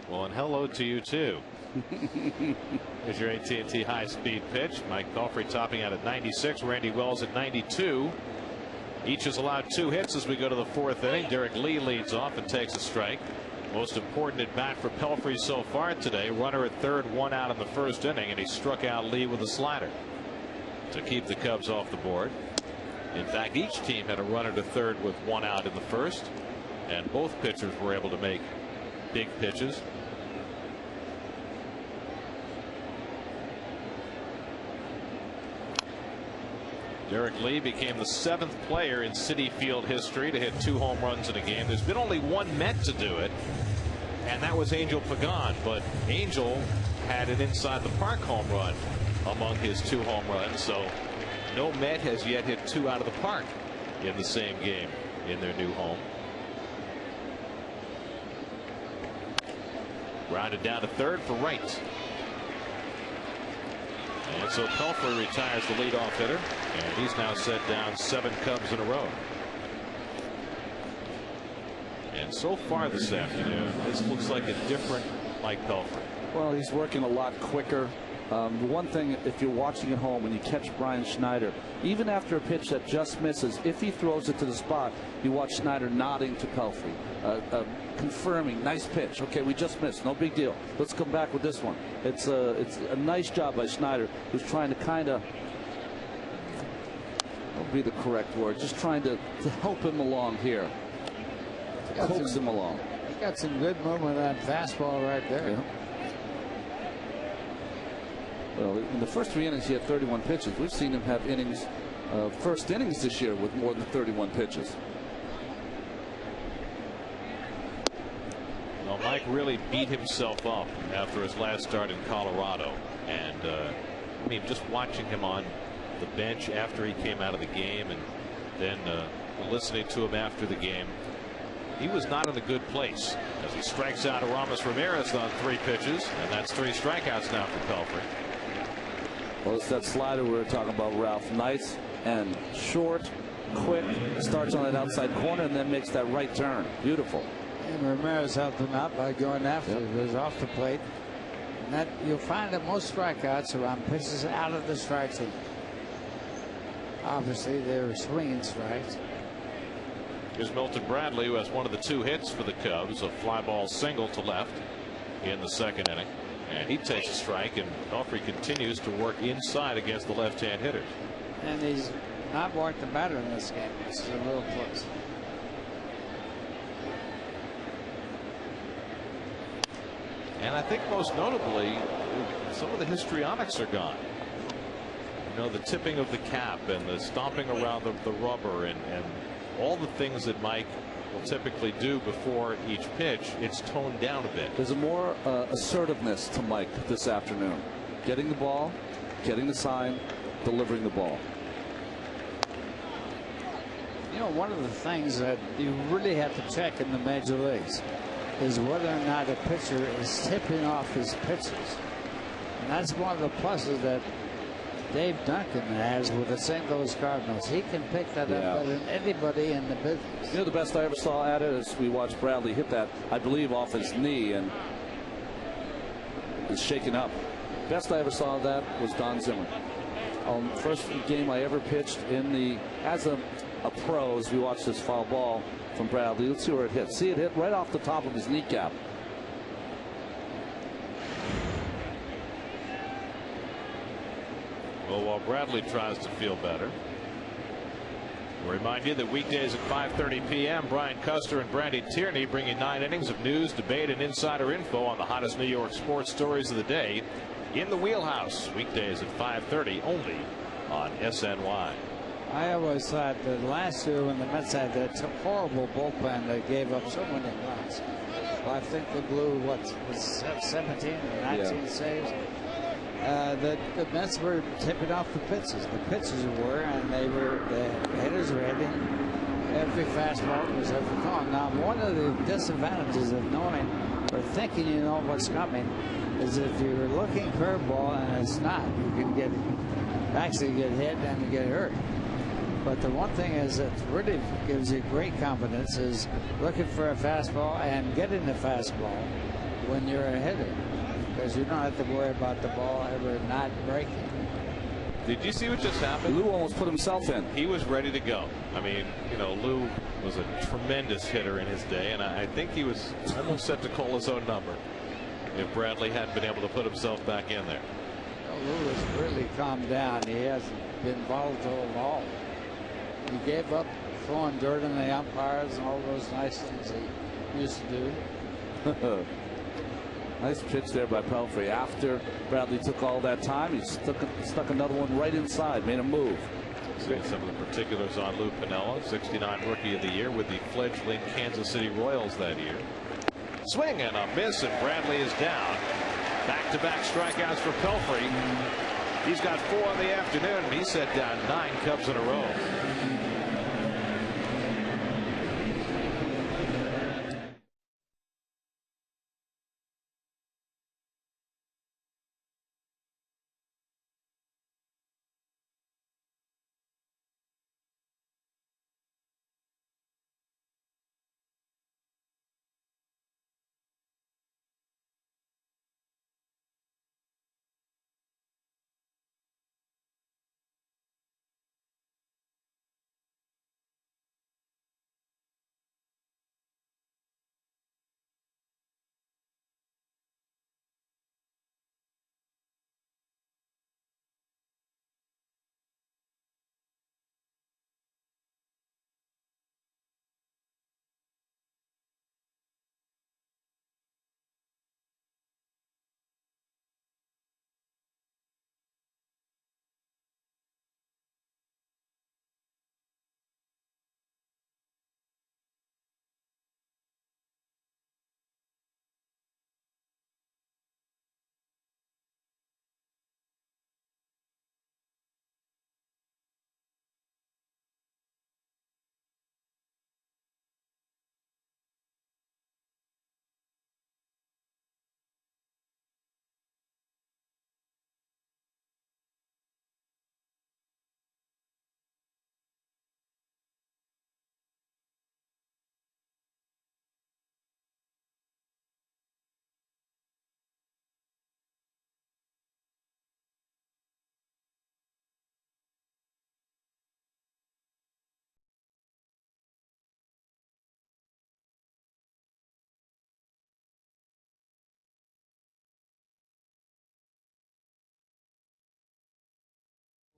Well, and hello to you too. Here's your AT&T high-speed pitch. Mike Pelfrey topping out at 96. Randy Wells at 92. Each has allowed 2 hits as we go to the 4th inning. Derek Lee leads off and takes a strike. Most important at bat for Pelfrey so far today. Runner at third, 1 out in the 1st inning, and he struck out Lee with a slider to keep the Cubs off the board. In fact, each team had a runner to third with 1 out in the 1st, and both pitchers were able to make big pitches. Derek Lee became the 7th player in Citi Field history to hit 2 home runs in a game. There's been only 1 Met to do it, and that was Angel Pagan. But Angel had an inside the park home run among his 2 home runs, so no Met has yet hit 2 out of the park in the same game in their new home. Grounded down to third for Wright. And so Pelfrey retires the leadoff hitter, and he's now set down 7 Cubs in a row. And so far this afternoon, this looks like a different Mike Pelfrey. Well, he's working a lot quicker. The one thing, if you're watching at home and you catch Brian Schneider, even after a pitch that just misses, if he throws it to the spot, you watch Schneider nodding to Pelfrey, confirming, nice pitch. Okay, we just missed, no big deal. Let's come back with this one. It's a nice job by Schneider, who's trying to kind of, what would be the correct word, just trying to help him along here, to coax him along. He got some good movement on fastball right there. Yeah. Well, in the first 3 innings, he had 31 pitches. We've seen him have innings, first innings this year with more than 31 pitches. Well, Mike really beat himself up after his last start in Colorado. And, I mean, just watching him on the bench after he came out of the game and then listening to him after the game, he was not in a good place as he strikes out Aramis Ramirez on 3 pitches, and that's 3 strikeouts now for Pelfrey. Well, it's that slider we were talking about, Ralph. Nice and short, quick, starts on that outside corner and then makes that right turn. Beautiful. And Ramirez helped him out by going after it. It was off the plate. And that you'll find that most strikeouts are on pitches out of the strike zone. Obviously, they were swinging strikes. Here's Milton Bradley, who has one of the 2 hits for the Cubs, a fly ball single to left in the 2nd inning. And he takes a strike, and Pelfrey continues to work inside against the left-hand hitters. And he's not worked the batter in this game. This is a real plus. And I think most notably, some of the histrionics are gone. You know, the tipping of the cap and the stomping around the rubber and all the things that Mike will typically do before each pitch, it's toned down a bit. There's a more assertiveness to Mike this afternoon. Getting the ball, getting the sign, delivering the ball. You know, one of the things that you really have to check in the major leagues is whether or not a pitcher is tipping off his pitches. And that's one of the pluses that Dave Duncan has with the St. Louis Cardinals. He can pick that up better than anybody in the business. You know, the best I ever saw at it is we watched Bradley hit that, I believe, off his knee and is shaken up. Best I ever saw of that was Don Zimmer. First game I ever pitched as a pro, as we watched this foul ball from Bradley. Let's see where it hit. See, it hit right off the top of his kneecap. Well, while Bradley tries to feel better, we'll remind you that weekdays at 5:30 p.m. Brian Custer and Brandy Tierney bring you 9 innings of news, debate, and insider info on the hottest New York sports stories of the day in the Wheelhouse. Weekdays at 5:30 only on SNY. I always thought that last year when the Mets had that horrible bullpen, they gave up so many runs. Well, I think they blew, what, was 17 or 19 saves? The Mets were tipping off the pitches. The pitches were, and the hitters were hitting every fastball was every call. Now, one of the disadvantages of knowing or thinking you know what's coming is if you're looking curveball and it's not, you can actually get hit and you get hurt. But the one thing is that really gives you great confidence is looking for a fastball and getting the fastball when you're a hitter, because you don't have to worry about the ball ever not breaking. Did you see what just happened? Lou almost put himself in. He was ready to go. I mean, you know, Lou was a tremendous hitter in his day, and I think he was almost set to call his own number if Bradley hadn't been able to put himself back in there. Well, Lou has really calmed down. He hasn't been volatile at all. He gave up throwing dirt on the umpires and all those nice things he used to do. Nice pitch there by Pelfrey. After Bradley took all that time, he stuck another one right inside, made a move. See some of the particulars on Lou Piniella, 69 Rookie of the Year with the fledgling Kansas City Royals that year. Swing and a miss, and Bradley is down. Back-to-back strikeouts for Pelfrey. He's got 4 in the afternoon, and he set down 9 Cubs in a row.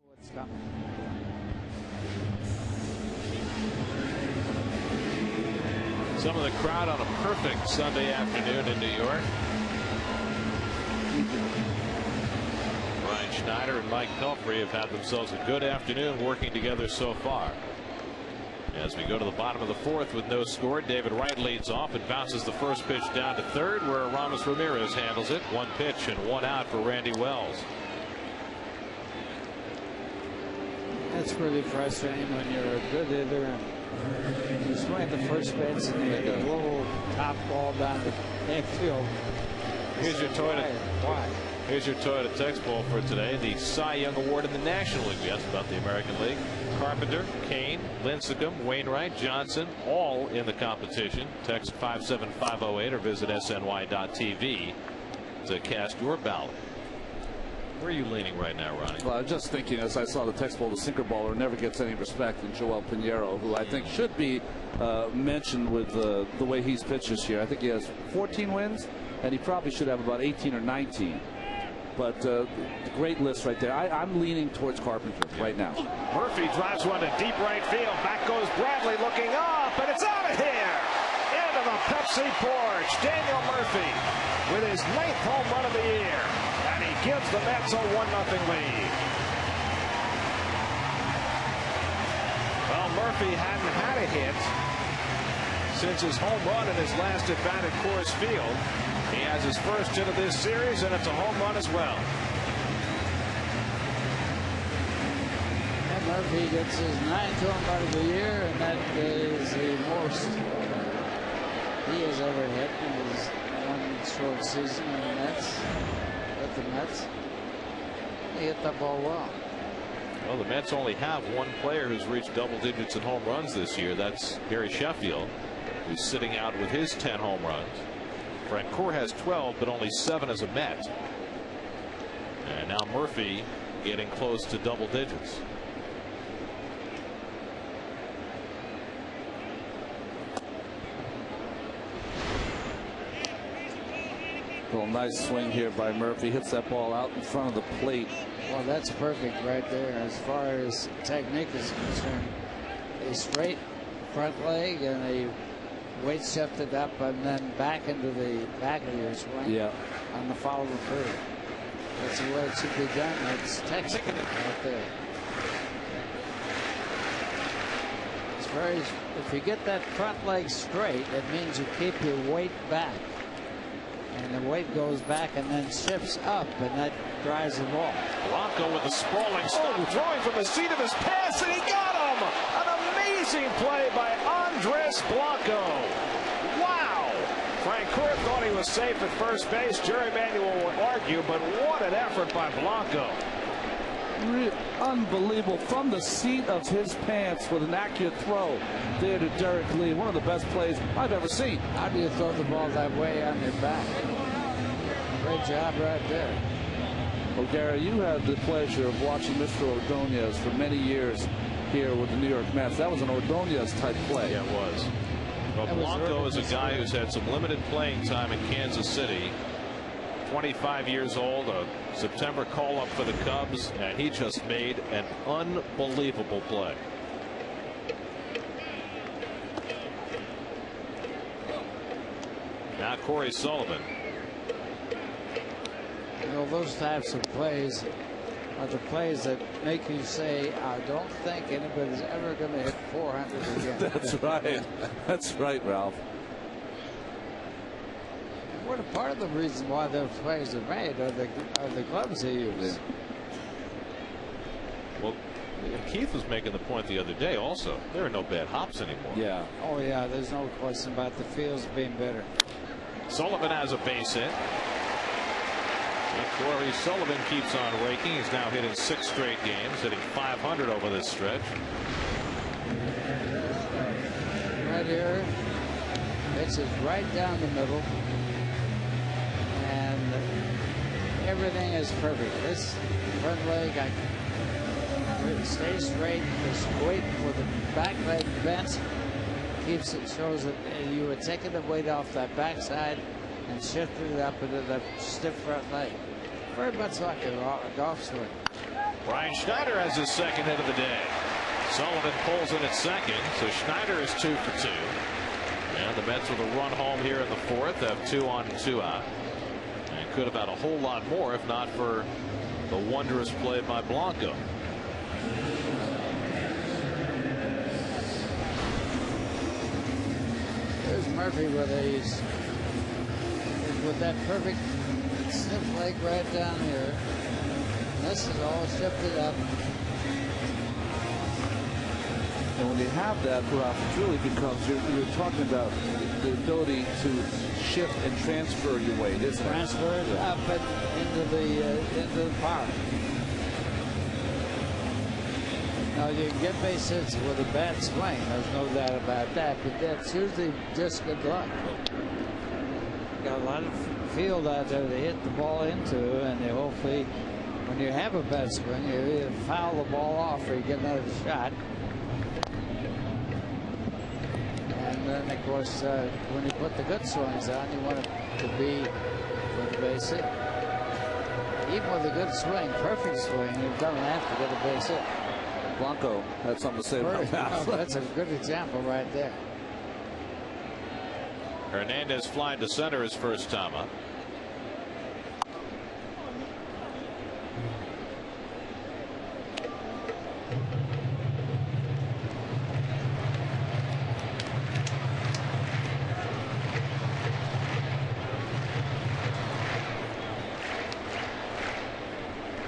What's coming? Some of the crowd on a perfect Sunday afternoon in New York. Ryan Schneider and Mike Pelfrey have had themselves a good afternoon working together so far. As we go to the bottom of the 4th with no score, David Wright leads off and bounces the first pitch down to third, where Ramos Ramirez handles it. 1 pitch and 1 out for Randy Wells. That's really frustrating when you're a good hitter and you swing the first pitch and you hit a little top ball down the backfield. Here's your Toyota. Why? Here's your Toyota text poll for today. The Cy Young Award in the National League. We asked about the American League. Carpenter, Kane, Lincecum, Wainwright, Johnson, all in the competition. Text 57508 or visit sny.tv to cast your ballot. Where are you leaning right now, Ronnie? Well, I was just thinking as I saw the text poll, the sinker baller never gets any respect in Joel Pinheiro, who I think should be mentioned with the way he's pitched this year. I think he has 14 wins, and he probably should have about 18 or 19. But great list right there. I'm leaning towards Carpenter right now. Murphy drives one to deep right field. Back goes Bradley looking up, and it's out of here. Into the Pepsi porch. Daniel Murphy with his 9th home run of the year. And he gives the Mets a 1-0 lead. Well, Murphy hadn't had a hit since his home run in his last at bat at Coors Field. He has his first hit of this series, and it's a home run as well. And Murphy gets his 9th home run of the year, and that is the most he has ever hit in his one short season in the Mets. With the Mets, he hit that ball well. Well, the Mets only have one player who's reached double digits in home runs this year. That's Gary Sheffield, who's sitting out with his 10 home runs. Francoeur has 12, but only 7 as a Met. And now Murphy getting close to double digits. Well, nice swing here by Murphy. Hits that ball out in front of the plate. Well, that's perfect right there as far as technique is concerned. A straight front leg and a weight shifted up and then back into the back of your swing. Yeah. On the follow through. That's the way it should be done. That's technical right there. It's very. If you get that front leg straight, it means you keep your weight back. And the weight goes back and then shifts up, and that drives the ball. Blanco with a sprawling stop, throwing from the seat of his pants, and he got him! An amazing play by Andres Blanco. Wow! Frank Court thought he was safe at first base. Jerry Manuel would argue, but what an effort by Blanco. Unbelievable. From the seat of his pants with an accurate throw there to Derek Lee. One of the best plays I've ever seen. How do you throw the ball that way on your back? Great job right there. Well, Gary, you had the pleasure of watching Mr. Ordonez for many years here with the New York Mets. That was an Ordonez type play. Yeah, it was. Well, Blanco is a guy who's had some limited playing time in Kansas City. 25 years old, a September call-up for the Cubs, and he just made an unbelievable play. Now Corey Sullivan. You know, those types of plays are the plays that make you say, I don't think anybody's ever going to hit 400 again. That's right. That's right, Ralph. What a part of the reason why those plays are made are the gloves they use. Well, Keith was making the point the other day also. There are no bad hops anymore. Yeah. Oh, yeah, there's no question about the fields being better. Sullivan has a base hit. And Corey Sullivan keeps on raking. He's now hit in 6 straight games, hitting .500 over this stretch. Right here, pitches right down the middle. And everything is perfect. This front leg, stays straight. This weight with the back leg bent keeps it, shows that you were taking the weight off that backside and shifted it up into the stiff front leg. Very much like a golf swing. Brian Schneider has his second hit of the day. Sullivan pulls in at second, so Schneider is 2 for 2. And the Mets with a run home here in the 4th have 2 on, 2 out. And could have had a whole lot more if not for the wondrous play by Blanco. There's Murphy with that perfect stiff leg right down here. This is all shifted up. And when you have that, Ralph, it really becomes, you're talking about the ability to shift and transfer your weight, isn't it? Transfer it up and into the power. Now you can get base hits with a bad swing. There's no doubt about that. But that's usually just good luck. Got a lot of field out there to hit the ball into, and they hopefully, when you have a bad swing, you either foul the ball off or you get another shot. And then, of course, when you put the good swings on, you want it to be with the base hit. Even with a good swing, perfect swing, you don't have to get a base hit. Blanco had something to say about that. That's a good example right there. Hernandez flying to center his first time up.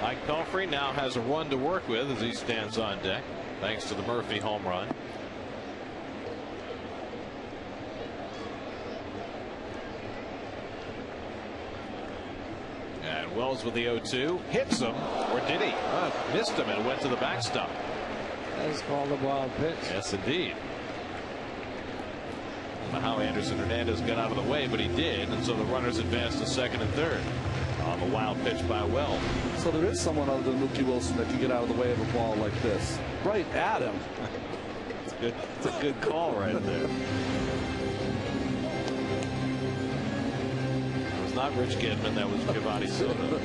Mike Pelfrey now has a run to work with as he stands on deck, thanks to the Murphy home run. And Wells with the 0-2 hits him, or did he? Missed him and went to the backstop. That is called a wild pitch. Yes, indeed. I don't know how Anderson Hernandez got out of the way, but he did, and so the runners advanced to second and third on the wild pitch by Wells. So there is someone other than Mookie Wilson that can get out of the way of a ball like this. Right at him. It's a good call right there. It was not Rich Kidman, that was Giovanni Soto.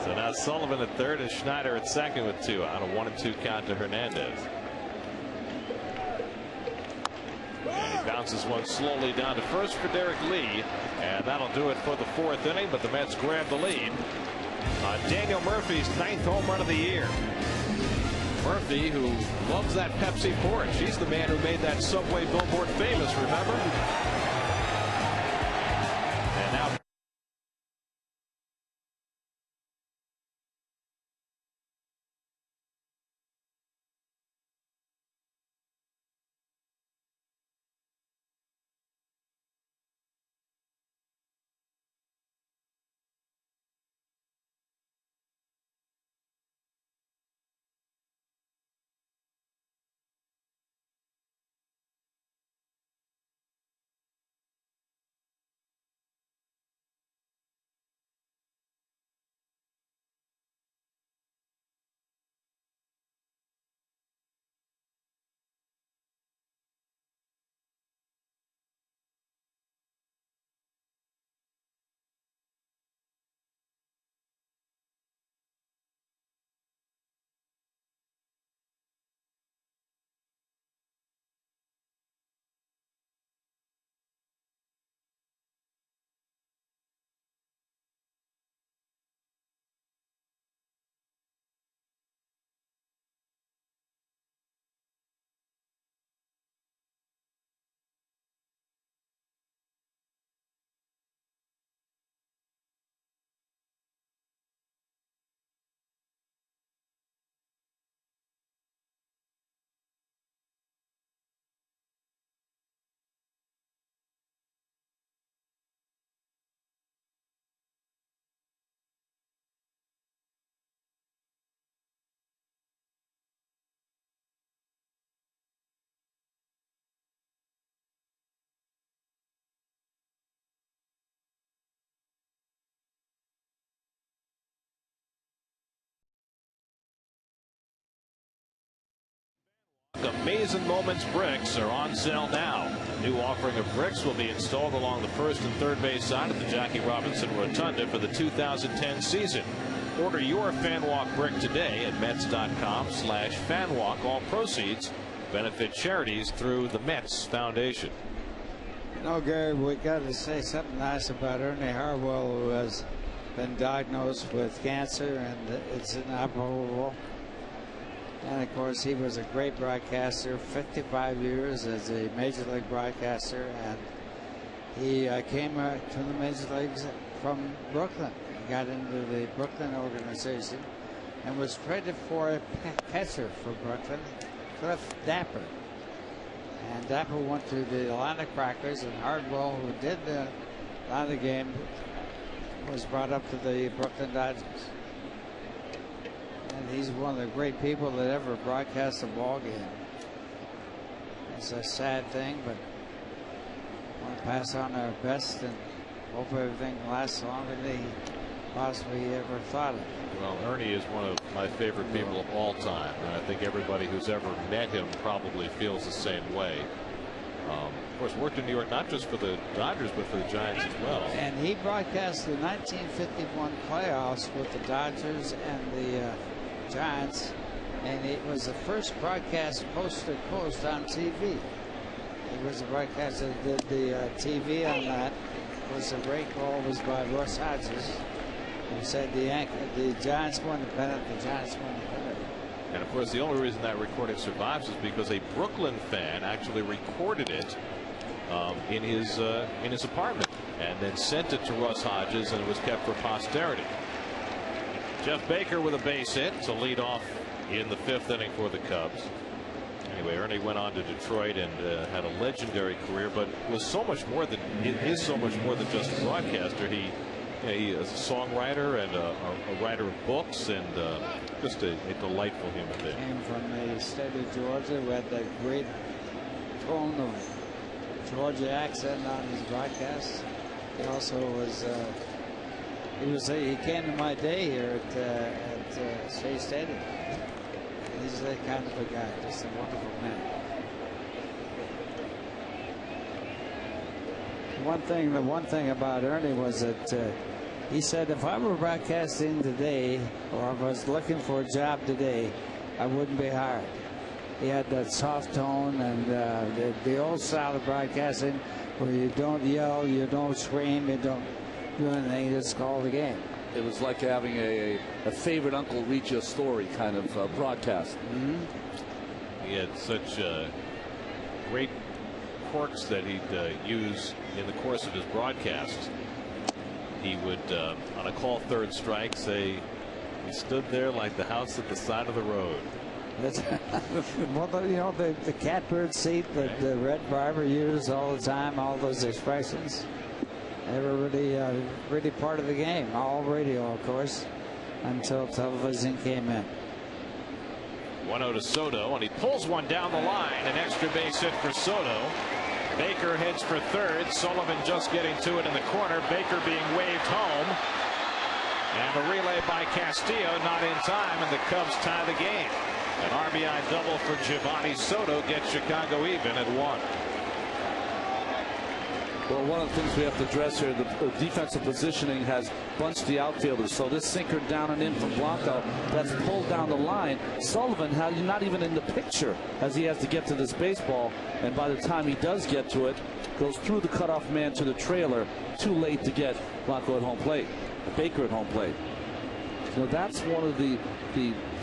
So now Sullivan at third and Schneider at second with 2 out. A 1-2 count to Hernandez. And he bounces one slowly down to first for Derek Lee, and that'll do it for the 4th inning. But the Mets grab the lead on Daniel Murphy's 9th home run of the year. Murphy, who loves that Pepsi porch. He's the man who made that subway billboard famous, remember? And now Amazing Moments bricks are on sale now. New offering of bricks will be installed along the first and third base side of the Jackie Robinson Rotunda for the 2010 season. Order your FanWalk brick today at Mets.com/FanWalk. All proceeds benefit charities through the Mets Foundation. You know, Gary, we got to say something nice about Ernie Harwell, who has been diagnosed with cancer, and it's inoperable. And of course, he was a great broadcaster, 55 years as a major league broadcaster, and he came to the major leagues from Brooklyn. He got into the Brooklyn organization and was traded for a catcher for Brooklyn, Cliff Dapper. And Dapper went to the Atlanta Crackers, and Hardwell, who did the Atlanta game, was brought up to the Brooklyn Dodgers. And he's one of the great people that ever broadcast a ball game. It's a sad thing, but I want to pass on our best and hope everything lasts longer than he possibly ever thought of. Well, Ernie is one of my favorite people of all time, and I think everybody who's ever met him probably feels the same way. Of course, worked in New York not just for the Dodgers but for the Giants as well. And he broadcast the 1951 playoffs with the Dodgers and the Giants, and it was the first broadcast coast to coast on TV. He was the broadcaster that did the TV on that. Was a great call was by Russ Hodges, who said the Giants won the pennant, the Giants won the pennant. And of course, the only reason that recording survives is because a Brooklyn fan actually recorded it in his apartment and then sent it to Russ Hodges, and it was kept for posterity. Jeff Baker with a base hit to lead off in the 5th inning for the Cubs. Anyway, Ernie went on to Detroit and had a legendary career, but was so much more than so much more than just a broadcaster. He is a songwriter and a writer of books, and just a delightful human being. Came from the state of Georgia, who had that great tone of Georgia accent on his broadcasts. He also was He came to my day here at Shea Stadium. He's that kind of a guy, just a wonderful man. The one thing about Ernie was that he said if I were broadcasting today, or if I was looking for a job today, I wouldn't be hired. He had that soft tone and the old style of broadcasting where you don't yell, you don't scream, you don't do anything, you just call the game. It was like having a favorite uncle read you a story kind of broadcast. He had such great quirks that he'd use in the course of his broadcasts. He would, on a call third strike, say he stood there like the house at the side of the road. Well, you know, the catbird seat that the Red Barber used all the time, all those expressions, they were really part of the game. All radio, of course, until television came in. 1-0 to Soto, and he pulls one down the line. An extra base hit for Soto. Baker heads for third. Sullivan just getting to it in the corner. Baker being waved home. And the relay by Castillo not in time, and the Cubs tie the game. An RBI double for Giovanni Soto gets Chicago even at 1. Well, one of the things we have to address here, the defensive positioning has bunched the outfielders. So this sinker down and in from Blanco, that's pulled down the line. Sullivan, not even in the picture as he has to get to this baseball. And by the time he does get to it, goes through the cutoff man to the trailer. Too late to get Blanco at home plate. Baker at home plate. So that's one of the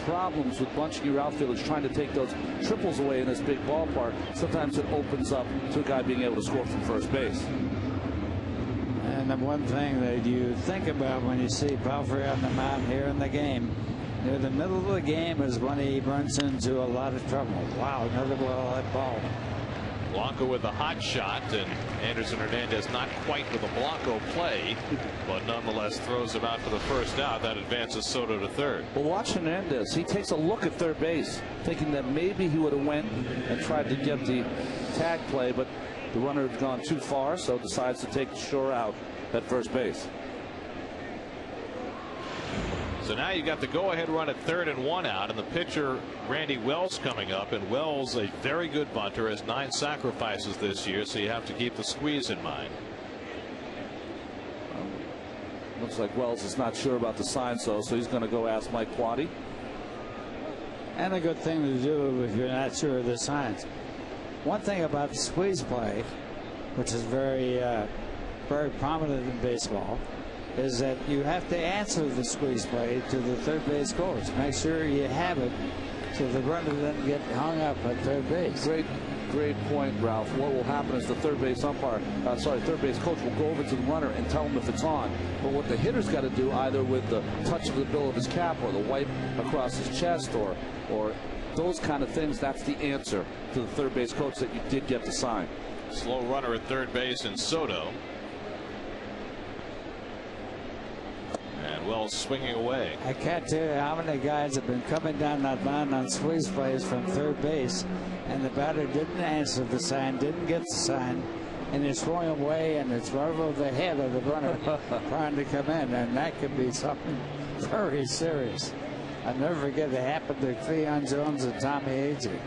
problems with bunching your outfielders, trying to take those triples away in this big ballpark. Sometimes it opens up to a guy being able to score from first base. And the one thing that you think about when you see Palfrey on the mound here in the game, near the middle of the game is when he runs into a lot of trouble. Wow, another well-hit ball. Blanco with a hot shot, and Anderson Hernandez not quite with a Blanco play, but nonetheless throws him out for the first out. That advances Soto to third. Well, watch Hernandez. He takes a look at third base, thinking that maybe he would have went and tried to get the tag play, but the runner had gone too far, so decides to take the sure out at first base. So now you got the go-ahead run at third and 1 out, and the pitcher Randy Wells coming up, and Wells, a very good bunter, has 9 sacrifices this year, so you have to keep the squeeze in mind. Looks like Wells is not sure about the signs, though, so he's going to go ask Mike Quaddy. And a good thing to do if you're not sure of the signs. One thing about the squeeze play, which is very prominent in baseball, is that you have to answer the squeeze play to the third base coach. Make sure you have it so the runner doesn't get hung up at third base. Great point, Ralph. What will happen is the third base coach will go over to the runner and tell him if it's on. But what the hitter's got to do, either with the touch of the bill of his cap or the wipe across his chest or those kind of things, that's the answer to the third base coach that you did get the sign. Slow runner at third base in Soto. And Wells swinging away. I can't tell you how many guys have been coming down that line on squeeze plays from third base, and the batter didn't answer the sign, didn't get the sign, and it's swung away, and it's right over the head of the runner trying to come in, and that could be something very serious. I'll never forget it happened to Cleon Jones and Tommy Agee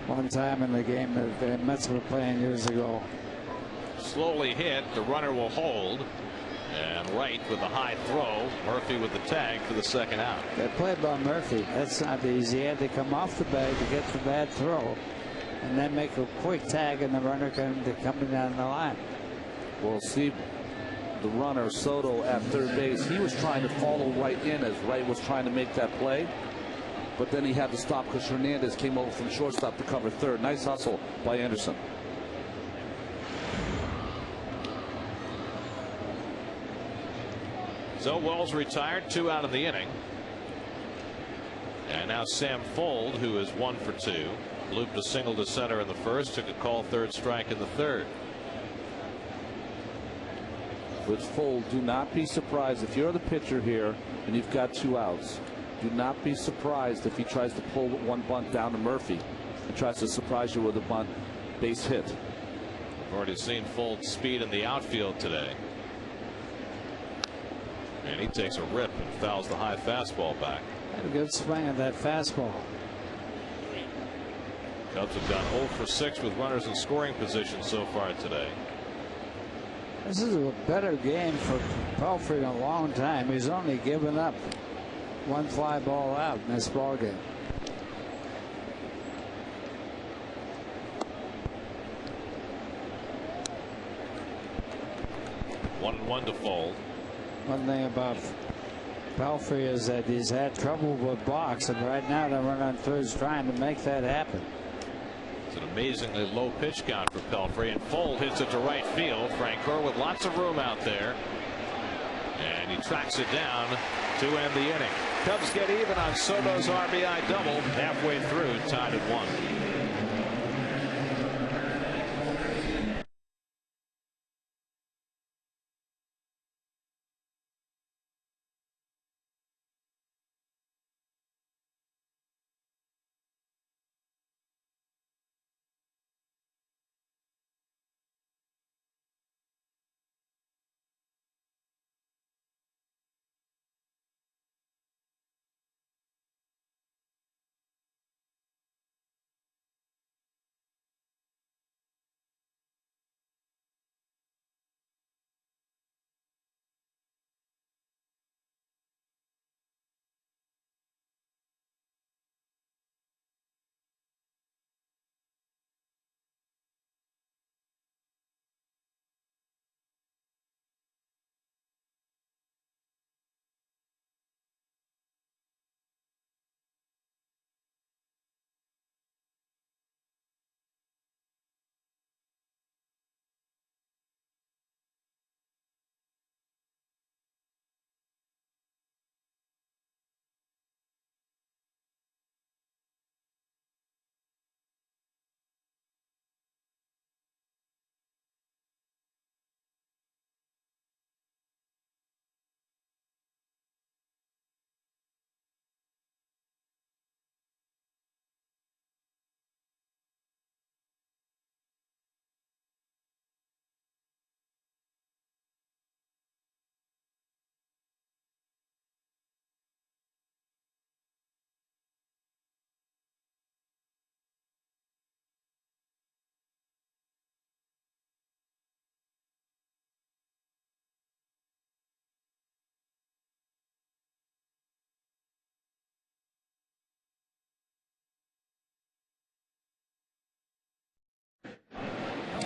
one time in the game that the Mets were playing years ago. Slowly hit, the runner will hold. And right with a high throw, Murphy with the tag for the second out. That play by Murphy, that's not easy. He had to come off the bag to get the bad throw and then make a quick tag, and the runner coming down the line. Well, see, the runner Soto at third base, he was trying to follow Wright in as Wright was trying to make that play, but then he had to stop because Hernandez came over from shortstop to cover third. Nice hustle by Anderson. So Wells retired, 2 out of the inning. And now Sam Fuld, who is 1 for 2, looped a single to center in the first, took a call third strike in the third. With Fuld, do not be surprised if you're the pitcher here and you've got 2 outs. Do not be surprised if he tries to pull one bunt down to Murphy and tries to surprise you with a bunt base hit. We've already seen Fuld's speed in the outfield today. And he takes a rip and fouls the high fastball back. Had a good swing of that fastball. Cubs have gone 0 for 6 with runners in scoring position so far today. This is a better game for Pelfrey in a long time. He's only given up one fly ball out in this ball game. One to fold. One thing about Pelfrey is that he's had trouble with blocks, and right now the run on third is trying to make that happen. It's an amazingly low pitch count for Pelfrey, and Fold hits it to right field. Francoeur with lots of room out there, and he tracks it down to end the inning. Cubs get even on Soto's RBI double halfway through, tied at 1.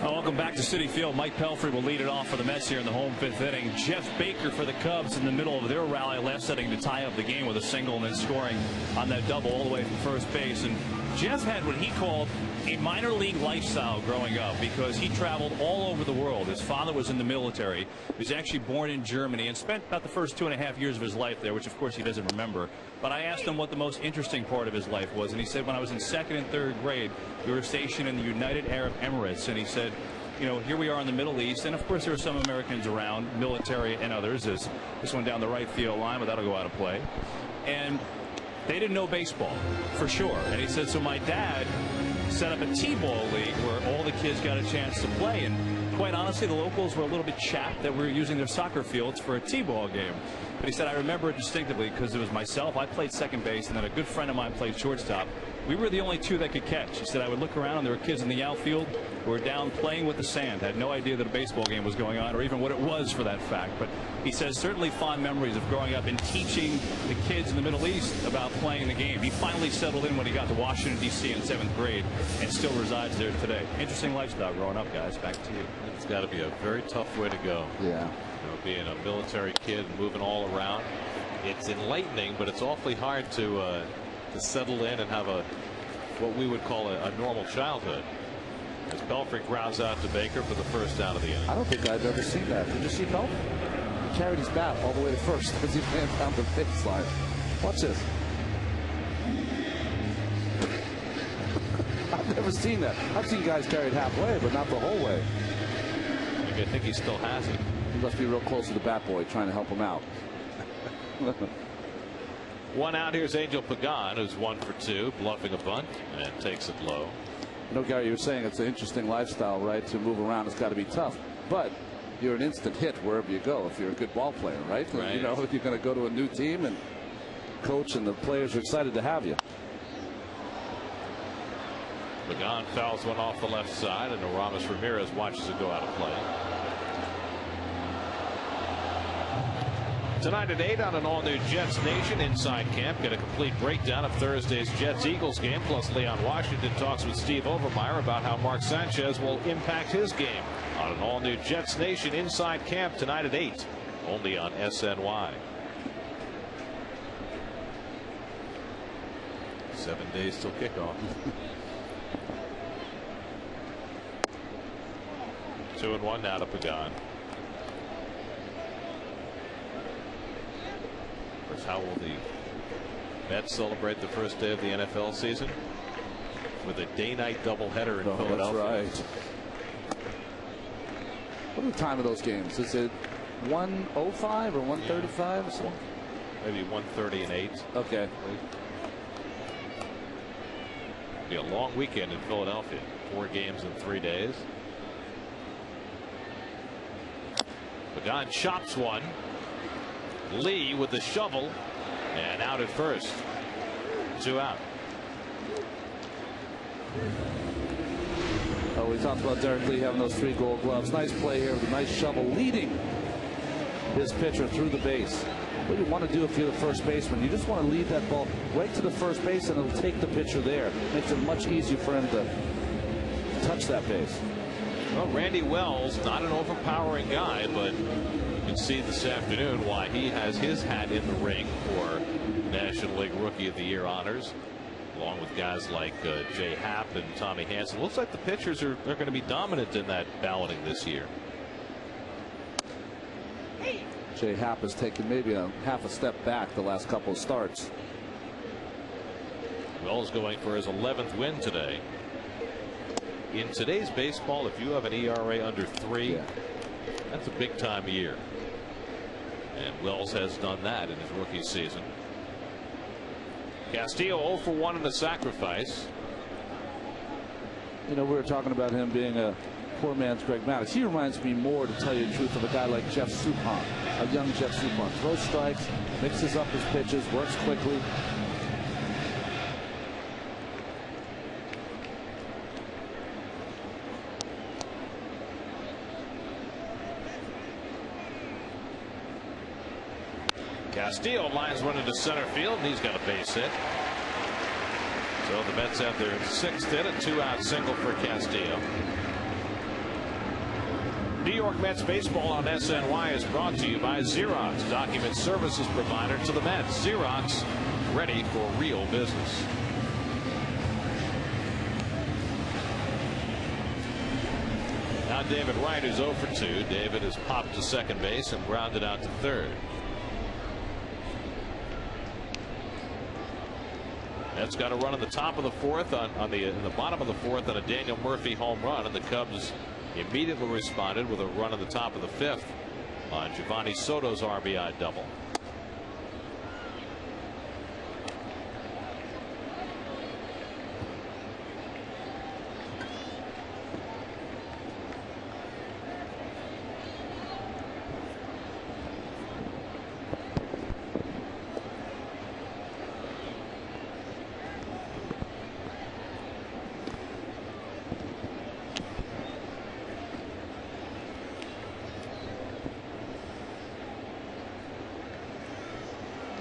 Welcome back to Citi Field. Mike Pelfrey will lead it off for the Mets here in the home 5th inning. Jeff Baker for the Cubs in the middle of their rally last inning to tie up the game with a single and then scoring on that double all the way from first base. And Jeff had what he called a minor league lifestyle growing up because he traveled all over the world. His father was in the military. He was actually born in Germany and spent about the first 2.5 years of his life there, which of course he doesn't remember. But I asked him what the most interesting part of his life was, and he said when I was in 2nd and 3rd grade, we were stationed in the United Arab Emirates, and he said, you know, here we are in the Middle East, and of course there are some Americans around, military and others, as this one down the right field line, but that'll go out of play. And they didn't know baseball, for sure. And he said, so my dad set up a T-ball league where all the kids got a chance to play. And quite honestly, the locals were a little bit chapped that we were using their soccer fields for a T-ball game. But he said, I remember it distinctively because it was myself. I played second base, and then a good friend of mine played shortstop. We were the only two that could catch. He said, I would look around, and there were kids in the outfield who were down playing with the sand, had no idea that a baseball game was going on or even what it was for that fact. But he says certainly fond memories of growing up and teaching the kids in the Middle East about playing the game. He finally settled in when he got to Washington, D.C. in 7th grade and still resides there today. Interesting lifestyle growing up, guys. Back to you. It's got to be a very tough way to go. Yeah. You know, being a military kid and moving all around. It's enlightening, but it's awfully hard to settle in and have what we would call a normal childhood. As Pelfrey grounds out to Baker for the first out of the inning. I don't think I've ever seen that. Did you see Pelfrey? He carried his bat all the way to first as he ran down the baseline. Watch this. I've never seen that. I've seen guys carried halfway, but not the whole way. I think he still has it. He must be real close to the bat boy trying to help him out. One out. Here's Angel Pagan, who's 1 for 2, bluffing a bunt and takes it low. You know, Gary, you were saying it's an interesting lifestyle, right? To move around, it's got to be tough. But you're an instant hit wherever you go if you're a good ball player, right? Right. You know, if you're going to go to a new team and coach and the players are excited to have you. Pagan fouls one off the left side, and Aramis Ramirez watches it go out of play. Tonight at 8 on an all-new Jets Nation Inside Camp. Get a complete breakdown of Thursday's Jets-Eagles game. Plus, Leon Washington talks with Steve Overmeyer about how Mark Sanchez will impact his game on an all-new Jets Nation Inside Camp tonight at 8. Only on SNY. 7 days till kickoff. 2-1 now to Pagan. How will the Mets celebrate the first day of the NFL season? With a day-night doubleheader in Philadelphia. That's right. What are the time of those games? Is it 1:05 or 1:35 or something? Maybe 1:30 and 8. Okay. Be a long weekend in Philadelphia. 4 games in 3 days. Pagan chops one. Lee with the shovel and out at first. 2 out. Oh, we talked about Derek Lee having those 3 Gold Gloves. Nice play here with a nice shovel leading his pitcher through the base. What you want to do if you're the first baseman, you just want to lead that ball right to the first base and it'll take the pitcher there. Makes it much easier for him to touch that base. Well, Randy Wells, not an overpowering guy, but you can see this afternoon why he has his hat in the ring for National League Rookie of the Year honors, along with guys like Jay Happ and Tommy Hanson. Looks like the pitchers are going to be dominant in that balloting this year. Jay Happ has taken maybe a half a step back the last couple of starts. Wells going for his 11th win today. In today's baseball, if you have an ERA under 3, that's a big time year. And Wells has done that in his rookie season. Castillo 0 for 1 in the sacrifice. You know, we were talking about him being a poor man's Greg Maddux. He reminds me more, to tell you the truth, of a guy like Jeff Suppan, a young Jeff Suppan. Throws strikes, mixes up his pitches, works quickly. Castillo lines one into center field, and he's got a base hit. So the Mets have their 6th hit, a 2-out single for Castillo. New York Mets baseball on SNY is brought to you by Xerox, document services provider to the Mets. Xerox, ready for real business. Now David Wright is 0 for 2. David has popped to second base and grounded out to third. Mets got a run in the top of the 4th in the bottom of the 4th on a Daniel Murphy home run, and the Cubs immediately responded with a run in the top of the 5th on Giovanni Soto's RBI double.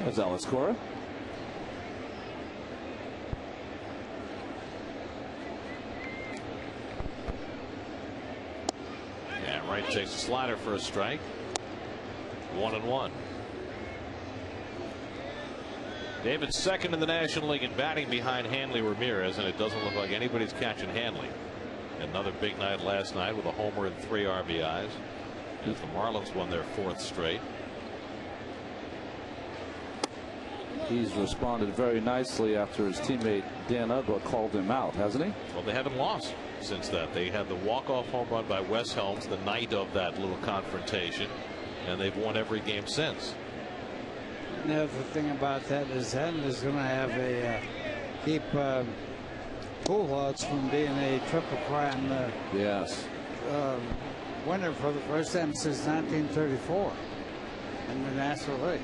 There's Alex Cora. And Wright takes a slider for a strike. 1-1. David's second in the National League in batting behind Hanley Ramirez, and it doesn't look like anybody's catching Hanley. Another big night last night with a homer and 3 RBIs as the Marlins won their 4th straight. He's responded very nicely after his teammate Dan Uggla called him out, hasn't he? Well, they haven't lost since that. They had the walk-off home run by Wes Helms the night of that little confrontation, and they've won every game since. The other thing about that is Hender's going to have a keep Pujols from being a triple crime Yes. winner for the first time since 1934 in the National League.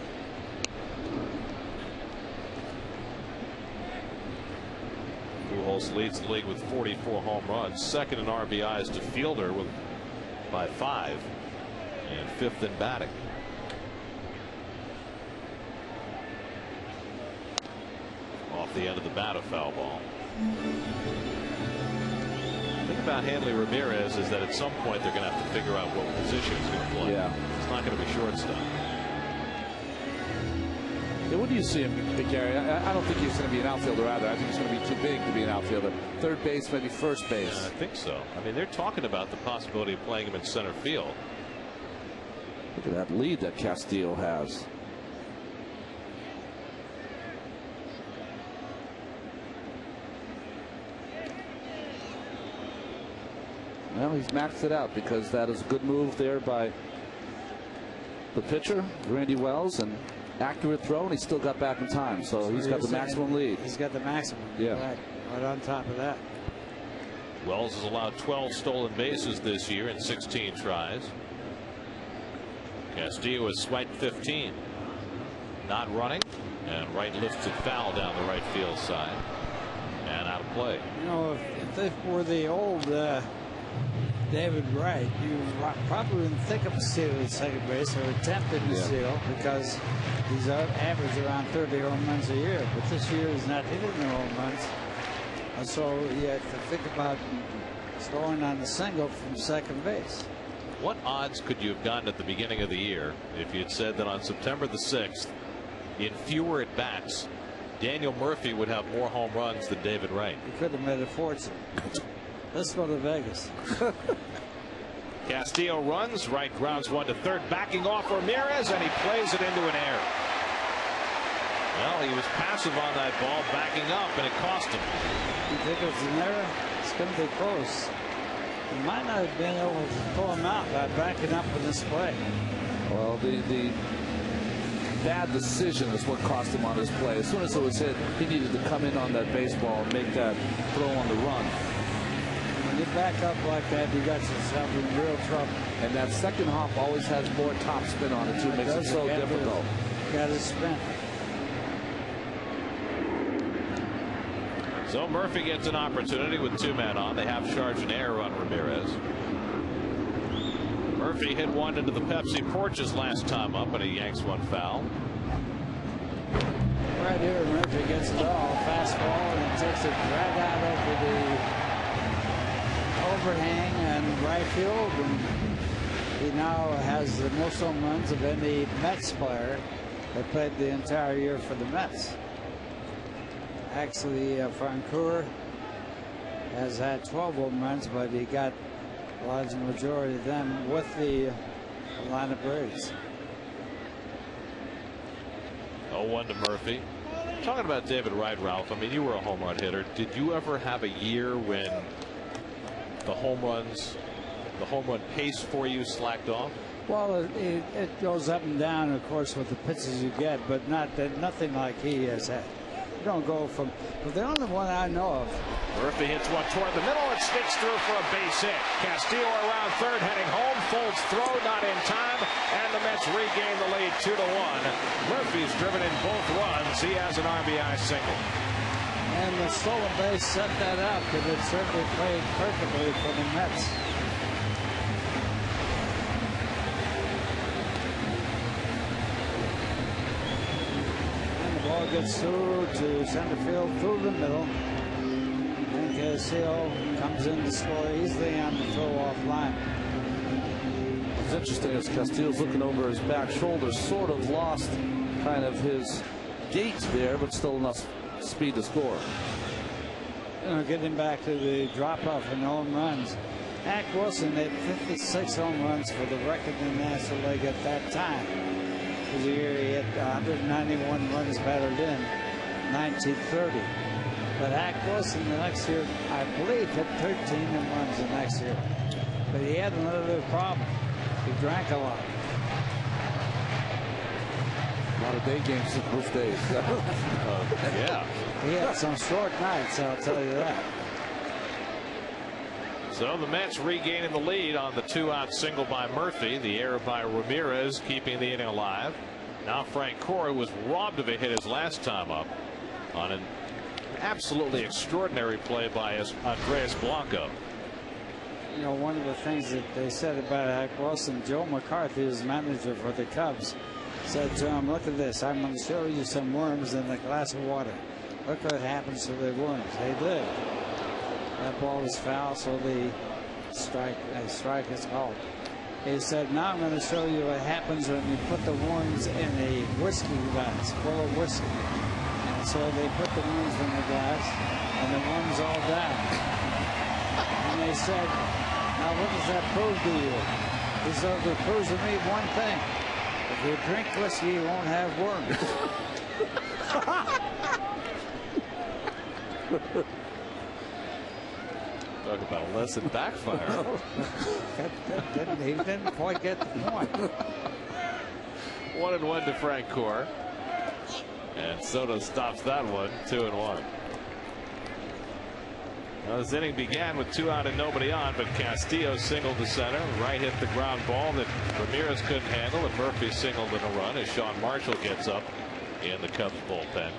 Pujols leads the league with 44 home runs, second in RBIs to Fielder by 5, and 5th in batting. Off the end of the bat, a foul ball. The thing about Hanley Ramirez is that at some point they're going to have to figure out what position he's going to play. Yeah. It's not going to be shortstop. Yeah, what do you see him, Gary? I don't think he's going to be an outfielder either. I think he's going to be too big to be an outfielder. Third base, maybe first base. I think so. I mean, they're talking about the possibility of playing him in center field. Look at that lead that Castillo has. Well, he's maxed it out because that is a good move there by the pitcher, Randy Wells, and accurate throw, and he still got back in time. So he's got the maximum lead. He's got the maximum. Yeah. Right on top of that. Wells has allowed 12 stolen bases this year in 16 tries. Castillo has swiped 15. Not running, and right lifts it foul down the right field side, and out of play. You know, if this were the old David Wright, you probably wouldn't think of stealing at second base or attempting to steal, because he's average around 30 home runs a year. But this year he's not hitting the home runs, and so you have to think about scoring on the single from second base. What odds could you have gotten at the beginning of the year if you had said that on September the 6th, in fewer at bats, Daniel Murphy would have more home runs than David Wright? He could have made a fortune. Let's go to Vegas. Castillo runs, right grounds one to third, backing off Ramirez, and he plays it into an error. Well, he was passive on that ball, backing up, and it cost him. You think it's an error? It's going to be close. He might not have been able to pull him out by backing up with this play. Well, the bad decision is what cost him on his play. As soon as it was hit, he needed to come in on that baseball and make that throw on the run. When you back up like that, you got yourself in real trouble. And that second hop always has more top spin on it, too. Makes it so difficult. Got to spin. So Murphy gets an opportunity with 2 men on. They have charged an error on Ramirez. Murphy hit one into the Pepsi porches last time up, and he yanks one foul. Right here, Murphy gets it all. Fastball, and takes a drag out over the overhang and right field. And he now has the most home runs of any Mets player that played the entire year for the Mets. Actually, Francoeur has had 12 home runs, but he got a large majority of them with the Atlanta Braves. 0-1 to Murphy. Talking about David Wright, Ralph, I mean, you were a home run hitter. Did you ever have a year when the home run pace for you slacked off? Well, it goes up and down, of course, with the pitches you get, but nothing like he has had. You don't go from, but the only one I know of. Murphy hits one toward the middle and sticks through for a base hit. Castillo around third, heading home. Folds throw, not in time, and the Mets regain the lead 2-1. Murphy's driven in both runs. He has an RBI single. And the stolen base set that up, because it certainly played perfectly for the Mets. Ball gets through to center field through the middle, and Castillo comes in to score easily on the throw-off line. It's interesting as Castillo's looking over his back shoulder, sort of lost kind of his gait there, but still enough speed to score. Getting back to the drop-off in home runs, Hack Wilson had 56 home runs for the record in the National League at that time. The year he had 191 runs batted in 1930. But Hack Wilson the next year, I believe, hit 13 runs the next year. But he had another problem. He drank a lot. A lot of day games in those days. Yeah. He had some short nights, I'll tell you that. So the Mets regaining the lead on the 2-out single by Murphy. The error by Ramirez keeping the inning alive. Now Frank Cora was robbed of a hit his last time up on an absolutely extraordinary play by Andres Blanco. You know, one of the things that they said about Hack Wilson, Joe McCarthy, who's manager for the Cubs, said to him, look at this, I'm going to show you some worms in a glass of water. Look what happens to the worms. They live. That ball is foul, so the strike is called. He said, now I'm going to show you what happens when you put the worms in a whiskey glass full of whiskey. And so they put the worms in the glass, and the worms all died. And they said, now what does that prove to you? He said, it proves to me one thing. If you drink whiskey, you won't have worms. Talk about a lesson backfire. He didn't quite get the point. 1-1 to Frank Cora. And Soto stops that one. 2-1. Well, this inning began with 2 out and nobody on, but Castillo singled to center. Right hit the ground ball that Ramirez couldn't handle, and Murphy singled in a run as Sean Marshall gets up in the Cubs bullpen.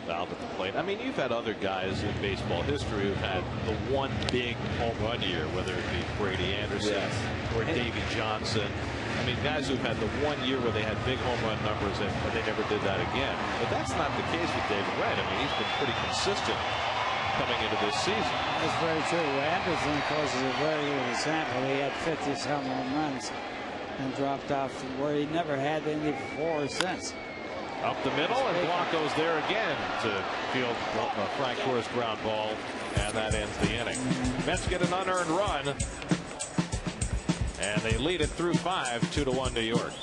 Valve at the plate. I mean, you've had other guys in baseball history who've had the one big home run year, whether it be Brady Anderson or Davey Johnson. I mean, guys who've had the one year where they had big home run numbers and they never did that again. But that's not the case with David Wright. I mean, he's been pretty consistent coming into this season. That's very true. Anderson, of course, is a very good example. He had 50-some home runs and dropped off to where he never had any before or since. Up the middle, and Blanco's there again to field Frank Cora's ground ball, and that ends the inning. Mets get an unearned run, and they lead it through 5, 2-1 New York.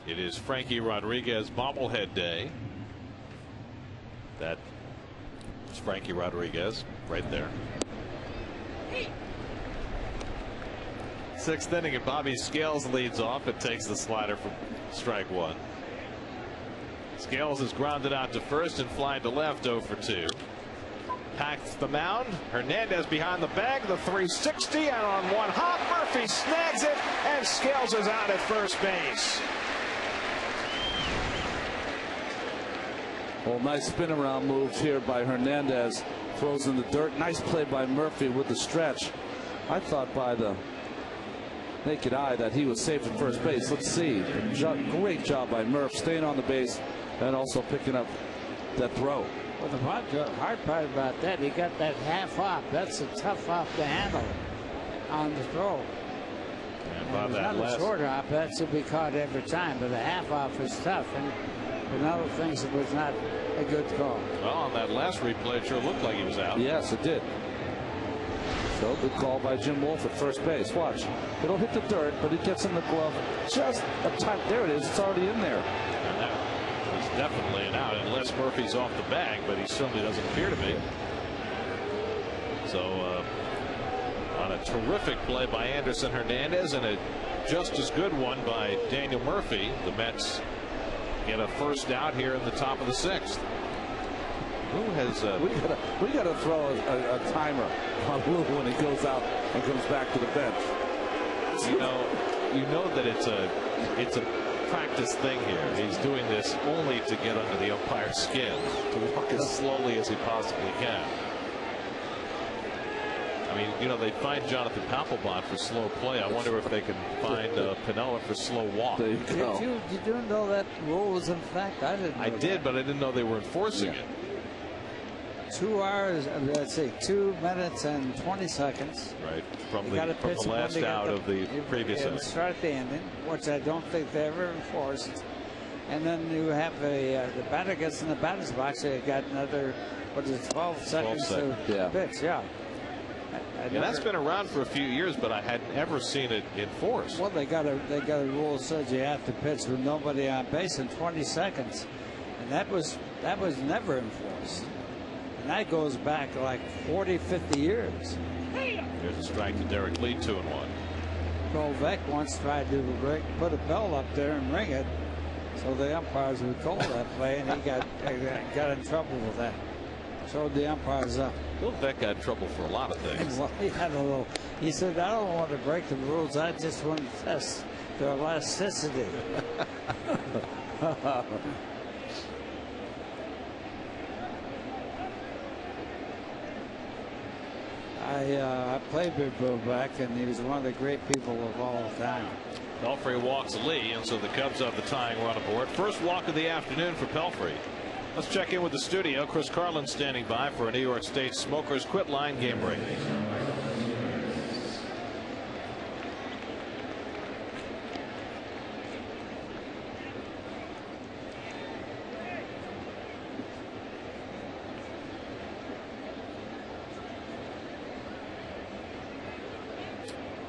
It is Frankie Rodriguez bobblehead day. That is Frankie Rodriguez right there. 6th inning, and Bobby Scales leads off. It takes the slider for strike 1. Scales is grounded out to first and flying to left, 0 for 2. Packs the mound. Hernandez behind the bag, the 360, and on one hop, Murphy snags it, and Scales is out at first base. Well, nice spin around move here by Hernandez. throws in the dirt. Nice play by Murphy with the stretch. I thought by the naked eye that he was safe at first base. Let's see. Great job by Murph staying on the base and also picking up that throw. Well, the hard part about that, he got that half hop. That's a tough hop to handle on the throw. And it was not a short hop. That should be caught every time, but the half hop is tough. And another thing, it was not a good call. Well, on that last replay, it sure looked like he was out. Yes, it did. So good call by Jim Wolf at first base. Watch. It'll hit the dirt, but it gets in the glove just a touch. There it is. It's already in there. And that was definitely an out, unless Murphy's off the bag, but he certainly doesn't appear to be. So on a terrific play by Anderson Hernandez and a just as good one by Daniel Murphy, the Mets get a first out here in the top of the 6th. Who has we got to throw a timer on Lou when he goes out and comes back to the bench. You know that it's a practice thing here. He's doing this only to get under the umpire's skin, to walk as slowly as he possibly can. I mean, they find Jonathan Papelbon for slow play. I wonder if they can find Piniella for slow walk. There you go. Did you know that rule was in fact? I didn't know. I did, but I didn't know they were enforcing it. 2 hours, let's see, 2 minutes and 20 seconds. Right, from the last out of the previous inning. Start the ending, which I don't think they ever enforced. And then you have the batter gets in the batter's box. They got another, 12 seconds to pitch. Yeah. That's been around for a few years, but I hadn't ever seen it enforced. Well, they got a rule that says you have to pitch with nobody on base in 20 seconds, and that was never enforced. And that goes back like 40, 50 years. There's a strike to Derek Lee, 2-1. Novak once tried to put a bell up there and ring it, so the umpires would call that play, and he got in trouble with that. Showed the umpires up. Novak got in trouble for a lot of things. Well, he said, I don't want to break the rules. I just want to test their elasticity. I played with Novak, and he was one of the great people of all time. Pelfrey walks Lee, and so the Cubs have the tying run aboard. First walk of the afternoon for Pelfrey. Let's check in with the studio. Chris Carlin standing by for a New York State Smokers Quit Line game break.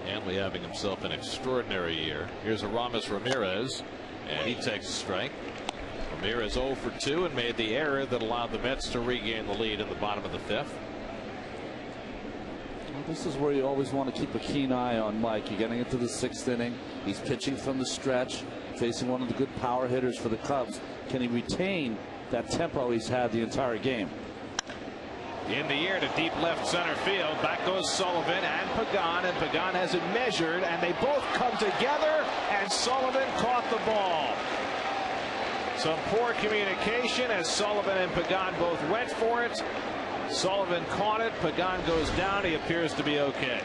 Hanley having himself an extraordinary year. Here's Aramis Ramirez, and he takes a strike. Ramirez 0 for 2 and made the error that allowed the Mets to regain the lead in the bottom of the 5th. Well, this is where you always want to keep a keen eye on Mike. You're getting into the 6th inning. He's pitching from the stretch, facing one of the good power hitters for the Cubs. Can he retain that tempo he's had the entire game? In the air to deep left center field. Back goes Sullivan and Pagan has it measured, and they both come together, and Sullivan caught the ball. Some poor communication as Sullivan and Pagan both went for it. Sullivan caught it. Pagan goes down. He appears to be okay.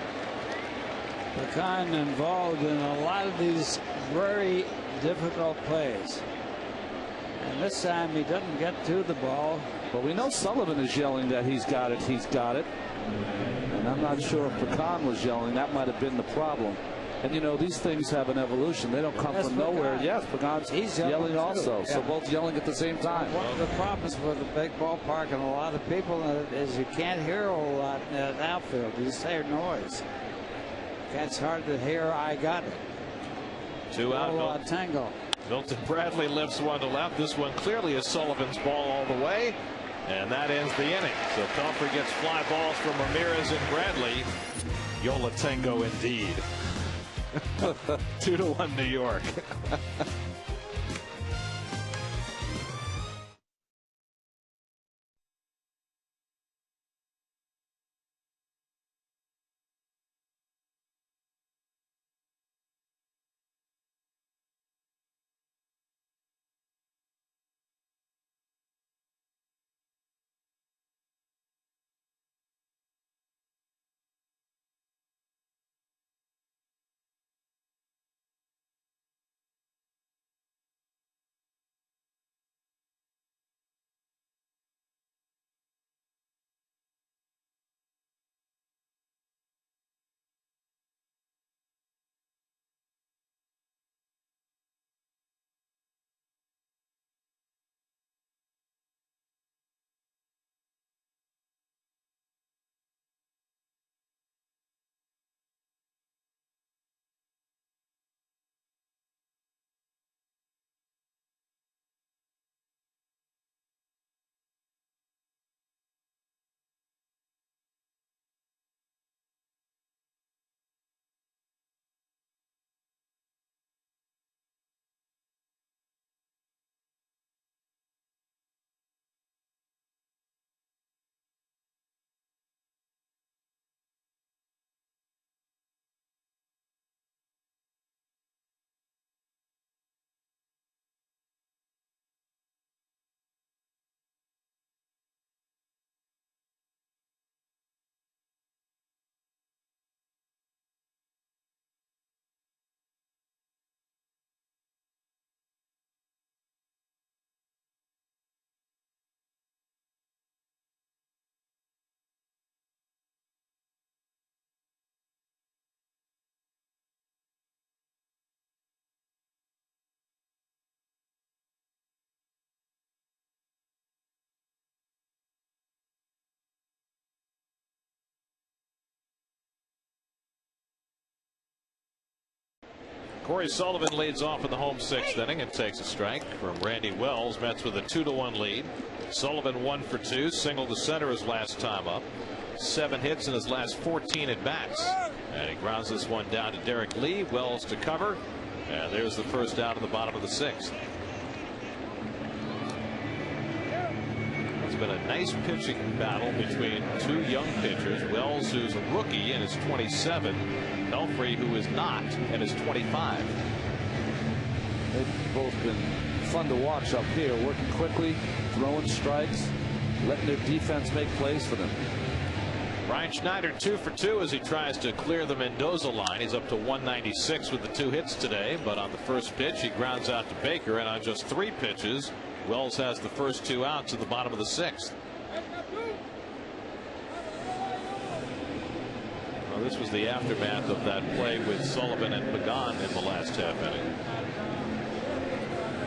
Pagan involved in a lot of these very difficult plays. And this time he doesn't get to the ball. But we know Sullivan is yelling that he's got it. He's got it. And I'm not sure if Pagan was yelling. That might have been the problem. And these things have an evolution. They don't come from nowhere. Yes, Pagan's yelling also. So both yelling at the same time. One of the problems with the big ballpark and a lot of people is you can't hear a whole lot in the outfield. You just hear noise. It's hard to hear. I got it. 2 out. Tango. Milton Bradley lifts one to left. This one clearly is Sullivan's ball all the way. And that ends the inning. So Pelfrey gets fly balls from Ramirez and Bradley. Yola Tango indeed. 2-1 New York. Corey Sullivan leads off in the home sixth inning and takes a strike from Randy Wells. Mets with a 2-1 lead. Sullivan 1 for 2, single to center his last time up. 7 hits in his last 14 at bats. And he grounds this one down to Derek Lee. Wells to cover. And there's the first out in the bottom of the sixth. It's been a nice pitching battle between two young pitchers. Wells, who's a rookie and is 27. Pelfrey, who is not and is 25. They've both been fun to watch up here, working quickly, throwing strikes, letting their defense make plays for them. Brian Schneider 2 for 2 as he tries to clear the Mendoza line. He's up to 196 with the 2 hits today, but on the first pitch he grounds out to Baker, and on just 3 pitches Wells has the first 2 outs in the bottom of the sixth. Well, this was the aftermath of that play with Sullivan and Pagan in the last half inning.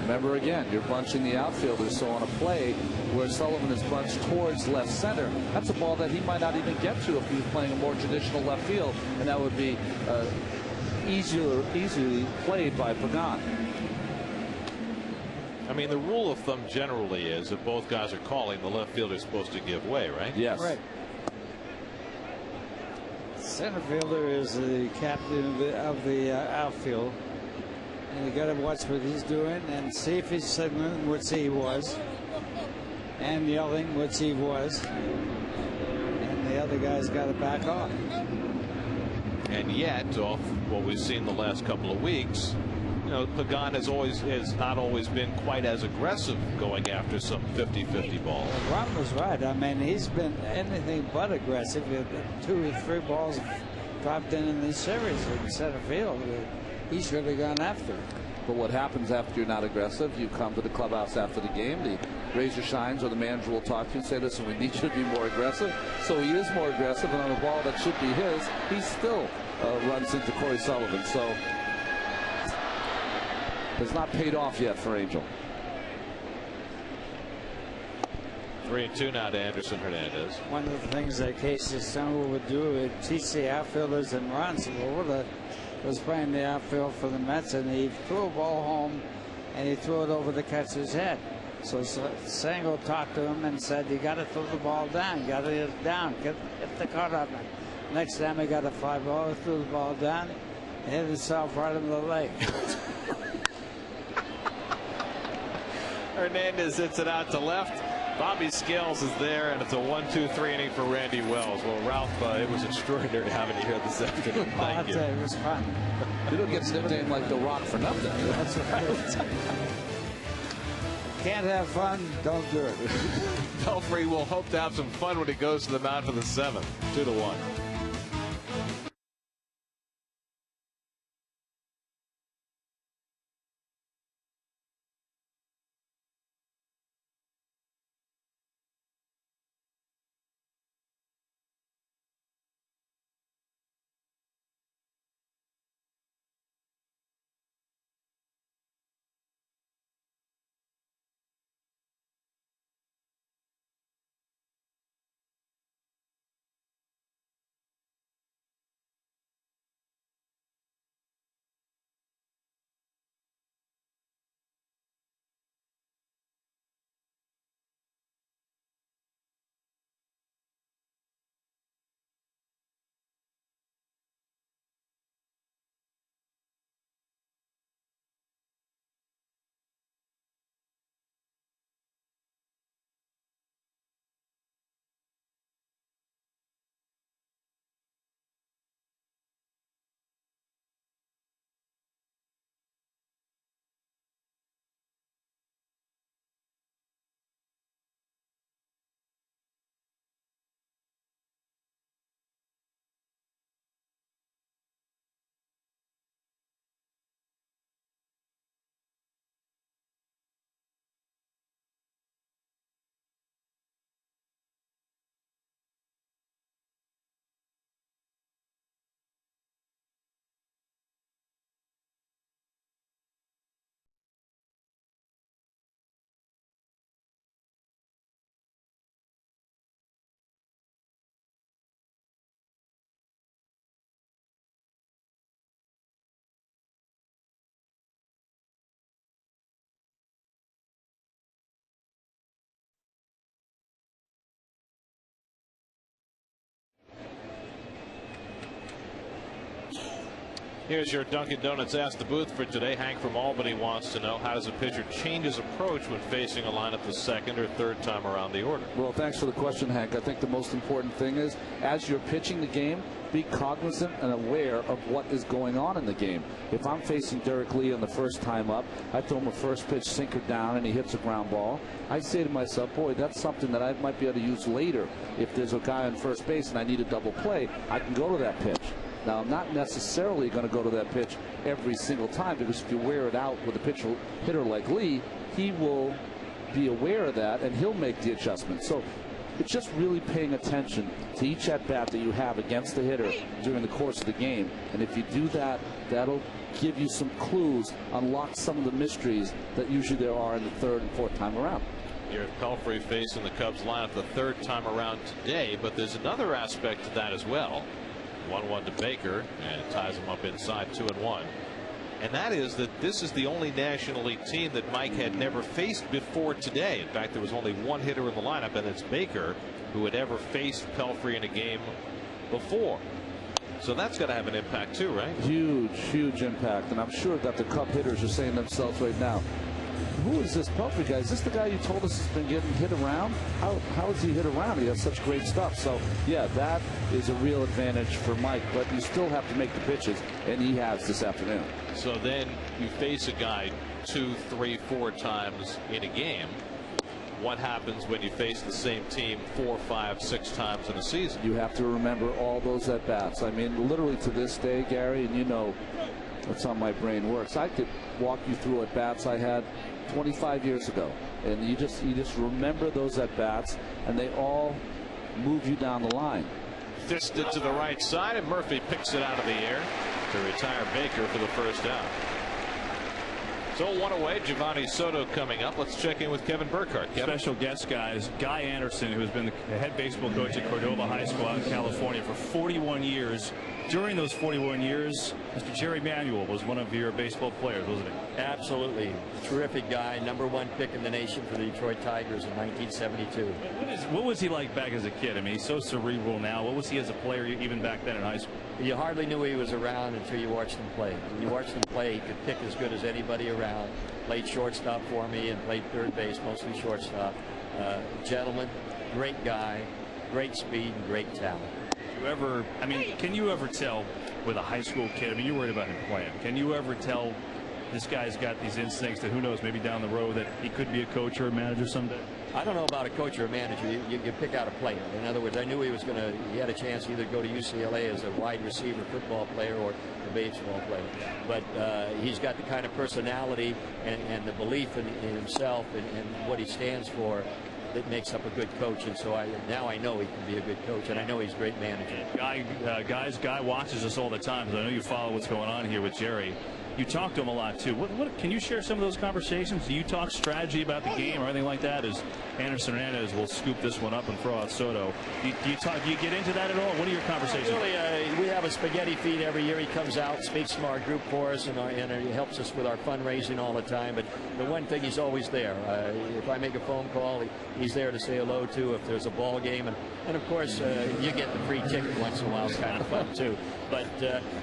Remember, again, you're bunching the outfielders, so on a play where Sullivan is bunched towards left center, that's a ball that he might not even get to if he was playing a more traditional left field, and that would be easily played by Pagan. I mean, the rule of thumb generally is if both guys are calling, the left fielder is supposed to give way, right? Yes. Right. Center fielder is the captain of the outfield. And you got to watch what he's doing and see if he's signaling, which he was, and yelling, which he was, and the other guy's got to back off. And yet, off what we've seen the last couple of weeks, you know, Pagan has not always been quite as aggressive going after some 50-50 balls. Ron was right. I mean, he's been anything but aggressive. 2 or 3 balls dropped in this series in center field. He should have gone after it. But what happens after you're not aggressive? You come to the clubhouse after the game. The razor shines, or the manager will talk to you and say, listen, we need you to be more aggressive. So he is more aggressive, and on a ball that should be his, he still runs into Corey Sullivan. So it's not paid off yet for Angel. 3-2 now to Anderson Hernandez. One of the things that Casey Stone would do is teach the outfielders and runs. Well, was playing the outfield for the Mets, and he threw a ball home and he threw it over the catcher's head. So Sango talked to him and said, you got to throw the ball down, you got to get it down, hit the cut up. Next time he got a fly ball, threw the ball down, and hit himself right in the leg. Hernandez hits it out to left. Bobby Scales is there, and it's a 1-2-3 inning for Randy Wells. Well, Ralph, it was extraordinary having you here this afternoon. Thank you. It was fun. You don't get nicknamed like The Rock for nothing. That's right. Can't have fun, don't do it. Pelfrey will hope to have some fun when he goes to the mound for the 7th. 2-1. Here's your Dunkin' Donuts Ask the Booth for today. Hank from Albany wants to know, how does a pitcher change his approach when facing a lineup the second or third time around the order? Well, thanks for the question, Hank. I think the most important thing is, as you're pitching the game, be cognizant and aware of what is going on in the game. If I'm facing Derek Lee on the first time up, I throw him a first pitch sinker down and he hits a ground ball, I say to myself, boy, that's something that I might be able to use later. If there's a guy on first base and I need a double play, I can go to that pitch. Now, I'm not necessarily going to go to that pitch every single time, because if you wear it out with a hitter like Lee, he will be aware of that and he'll make the adjustment. So it's just really paying attention to each at-bat that you have against the hitter during the course of the game. And if you do that, that'll give you some clues, unlock some of the mysteries that usually there are in the third and fourth time around. Here's Pelfrey facing the Cubs lineup the third time around today, but there's another aspect to that as well. 1-1 to Baker, and it ties him up inside 2-1. And that is that this is the only National League team that Mike had never faced before today. In fact, there was only one hitter in the lineup, and it's Baker, who had ever faced Pelfrey in a game before. So that's got to have an impact too, right? Huge, huge impact. And I'm sure that the Cub hitters are saying to themselves right now, who is this Pelfrey guy? Is this the guy you told us has been getting hit around? How is he hit around? He has such great stuff. So, yeah, that is a real advantage for Mike. But you still have to make the pitches, and he has this afternoon. So then you face a guy 2, 3, 4 times in a game. What happens when you face the same team 4, 5, 6 times in a season? You have to remember all those at-bats. I mean, literally to this day, Gary, and you know that's how my brain works. I could walk you through at-bats I had 25 years ago, and you just remember those at-bats, and they all move you down the line. Fisted to the right side, and Murphy picks it out of the air to retire Baker for the first out. So 1 away. Giovanni Soto coming up. Let's check in with Kevin Burkhardt. Kevin? Special guest guys, Guy Anderson, who has been the head baseball coach at Cordova High School out in California for 41 years. During those 41 years, Mr. Jerry Manuel was one of your baseball players, wasn't he? Absolutely. Terrific guy. #1 pick in the nation for the Detroit Tigers in 1972. What was he like back as a kid? I mean, he's so cerebral now. What was he as a player even back then in high school? You hardly knew he was around until you watched him play. When you watched him play, he could pick as good as anybody around. Played shortstop for me and played third base, mostly shortstop. Gentleman, great guy, great speed, and great talent. Can you ever tell with a high school kid? I mean, you're worried about him playing. Can you ever tell this guy's got these instincts that, who knows, maybe down the road that he could be a coach or a manager someday? I don't know about a coach or a manager. You pick out a player. In other words, I knew he had a chance to either go to UCLA as a wide receiver football player or a baseball player. But he's got the kind of personality and the belief in himself and what he stands for that makes up a good coach. And so now I know he can be a good coach, and I know he's a great manager. Guy watches us all the time, because I know you follow what's going on here with Jerry. You talk to him a lot too. What can you share some of those conversations? Do you talk strategy about the game or anything like that? As Anderson Hernandez will scoop this one up and throw out Soto. Do you get into that at all? What are your conversations? Really, we have a spaghetti feed every year. He comes out, speaks to our group for us, and he helps us with our fundraising all the time. But the one thing, he's always there. If I make a phone call, he's there to say hello to. If there's a ball game, and of course you get the free ticket once in a while. It's kind of fun too. But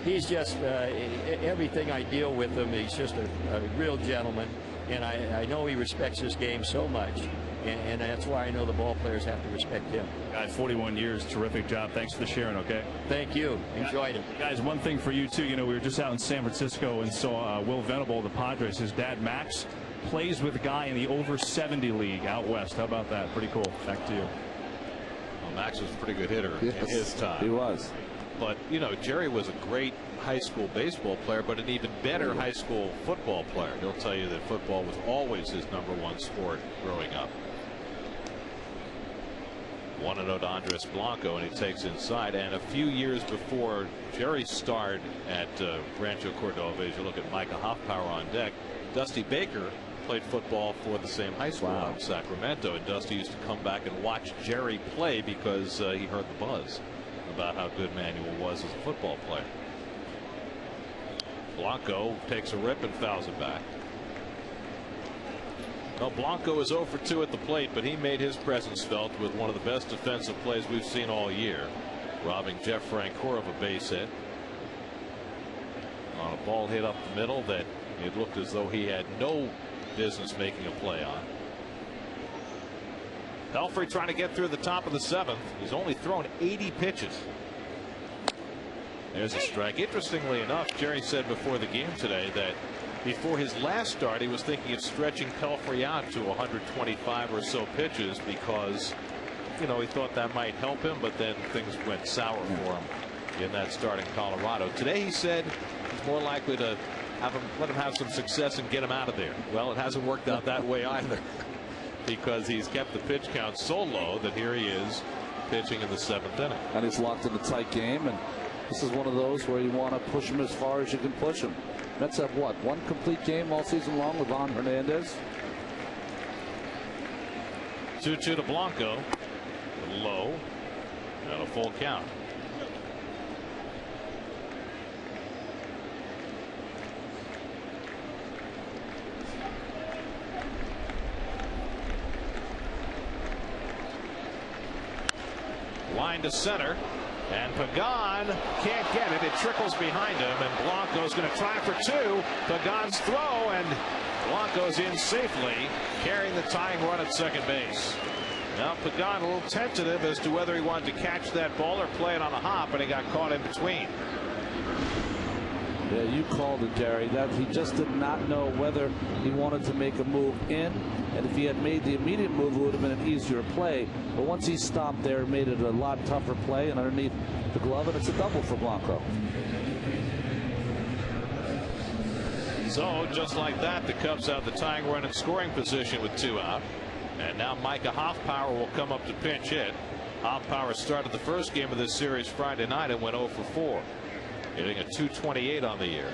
he's just everything I deal with him. He's just a real gentleman, and I know he respects his game so much, and that's why I know the ball players have to respect him. Guy, 41 years, terrific job. Thanks for the sharing. Okay. Thank you. Enjoyed it, guys. One thing for you too. You know, we were just out in San Francisco and saw Will Venable, the Padres. His dad Max plays with a guy in the over 70 league out west. How about that? Pretty cool. Back to you. Well, Max was a pretty good hitter in his time. He was. But, you know, Jerry was a great high school baseball player, but an even better high school football player. He'll tell you that football was always his #1 sport growing up. 1-0 to Andres Blanco, and he takes inside. And a few years before Jerry started at Rancho Cordova, as you look at Micah Hoffpower on deck, Dusty Baker played football for the same high school out in Sacramento. And Dusty used to come back and watch Jerry play because he heard the buzz about how good Manuel was as a football player. Blanco takes a rip and fouls it back. Well, Blanco is 0 for 2 at the plate, but he made his presence felt with one of the best defensive plays we've seen all year, robbing Jeff Francoeur of a base hit A ball hit up the middle that it looked as though he had no business making a play on. Pelfrey trying to get through the top of the 7th. He's only thrown 80 pitches. There's a strike. Interestingly enough, Jerry said before the game today that before his last start, he was thinking of stretching Pelfrey out to 125 or so pitches because, you know, he thought that might help him, but then things went sour for him in that start in Colorado. Today he said he's more likely to let him have some success and get him out of there. Well, it hasn't worked out that way either because he's kept the pitch count so low that here he is pitching in the 7th inning. And he's locked in a tight game, and this is one of those where you want to push him as far as you can push him. Mets have what, one complete game all season long with Juan Hernandez? 2-2 to Blanco. Low and a full count. Line to center, and Pagan can't get it. It trickles behind him, and Blanco's going to try for 2. Pagan's throw, and Blanco's in safely, carrying the tying run at second base. Now Pagan a little tentative as to whether he wanted to catch that ball or play it on a hop, and he got caught in between. Yeah, you called it, Gary. That he just did not know whether he wanted to make a move in, and if he had made the immediate move, it would have been an easier play. But once he stopped there, it made it a lot tougher play, and underneath the glove, and it's a double for Blanco. So just like that, the Cubs have the tying run in scoring position with 2 out. And now Micah Hoffpower will come up to pinch hit. Hoffpower started the first game of this series Friday night and went 0 for 4. Hitting a .228 on the year.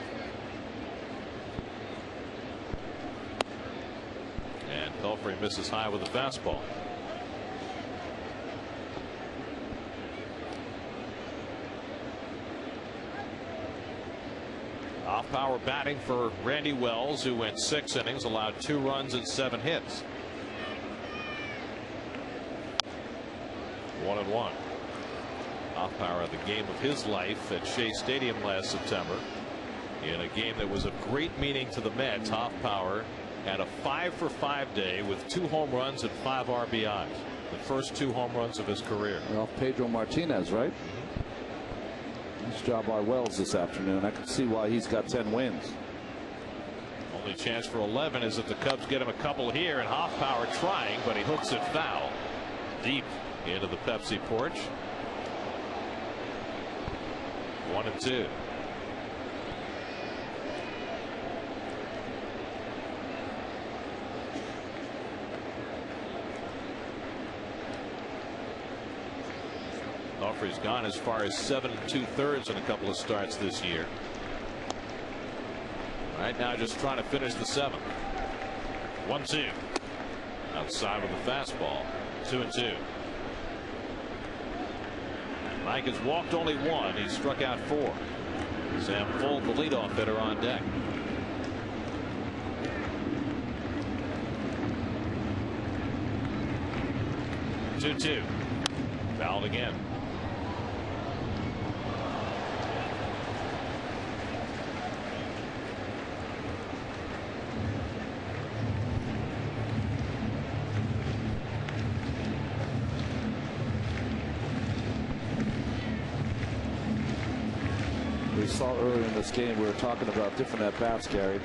And Pelfrey misses high with a fastball. Hoffpower batting for Randy Wells, who went 6 innings, allowed 2 runs and 7 hits. 1-1. Hoffpower had the game of his life at Shea Stadium last September in a game that was of great meaning to the Mets. Hoffpower had a 5-for-5 day with 2 home runs and 5 RBIs, the first 2 home runs of his career. Well, Pedro Martinez, right? Nice job by Wells this afternoon. I can see why he's got 10 wins. Only chance for 11 is if the Cubs get him a couple here, and Hoffpower trying, but he hooks it foul deep into the Pepsi porch. 1-2. Pelfrey's gone as far as 7 2/3 in a couple of starts this year. Right now just trying to finish the 7th. 1-2. Outside with the fastball. 2-2. Mike has walked only 1. He struck out 4. Sam Fuld, the leadoff hitter, on deck. Two. Fouled again. We saw earlier in this game, we were talking about different at-bats, Gary.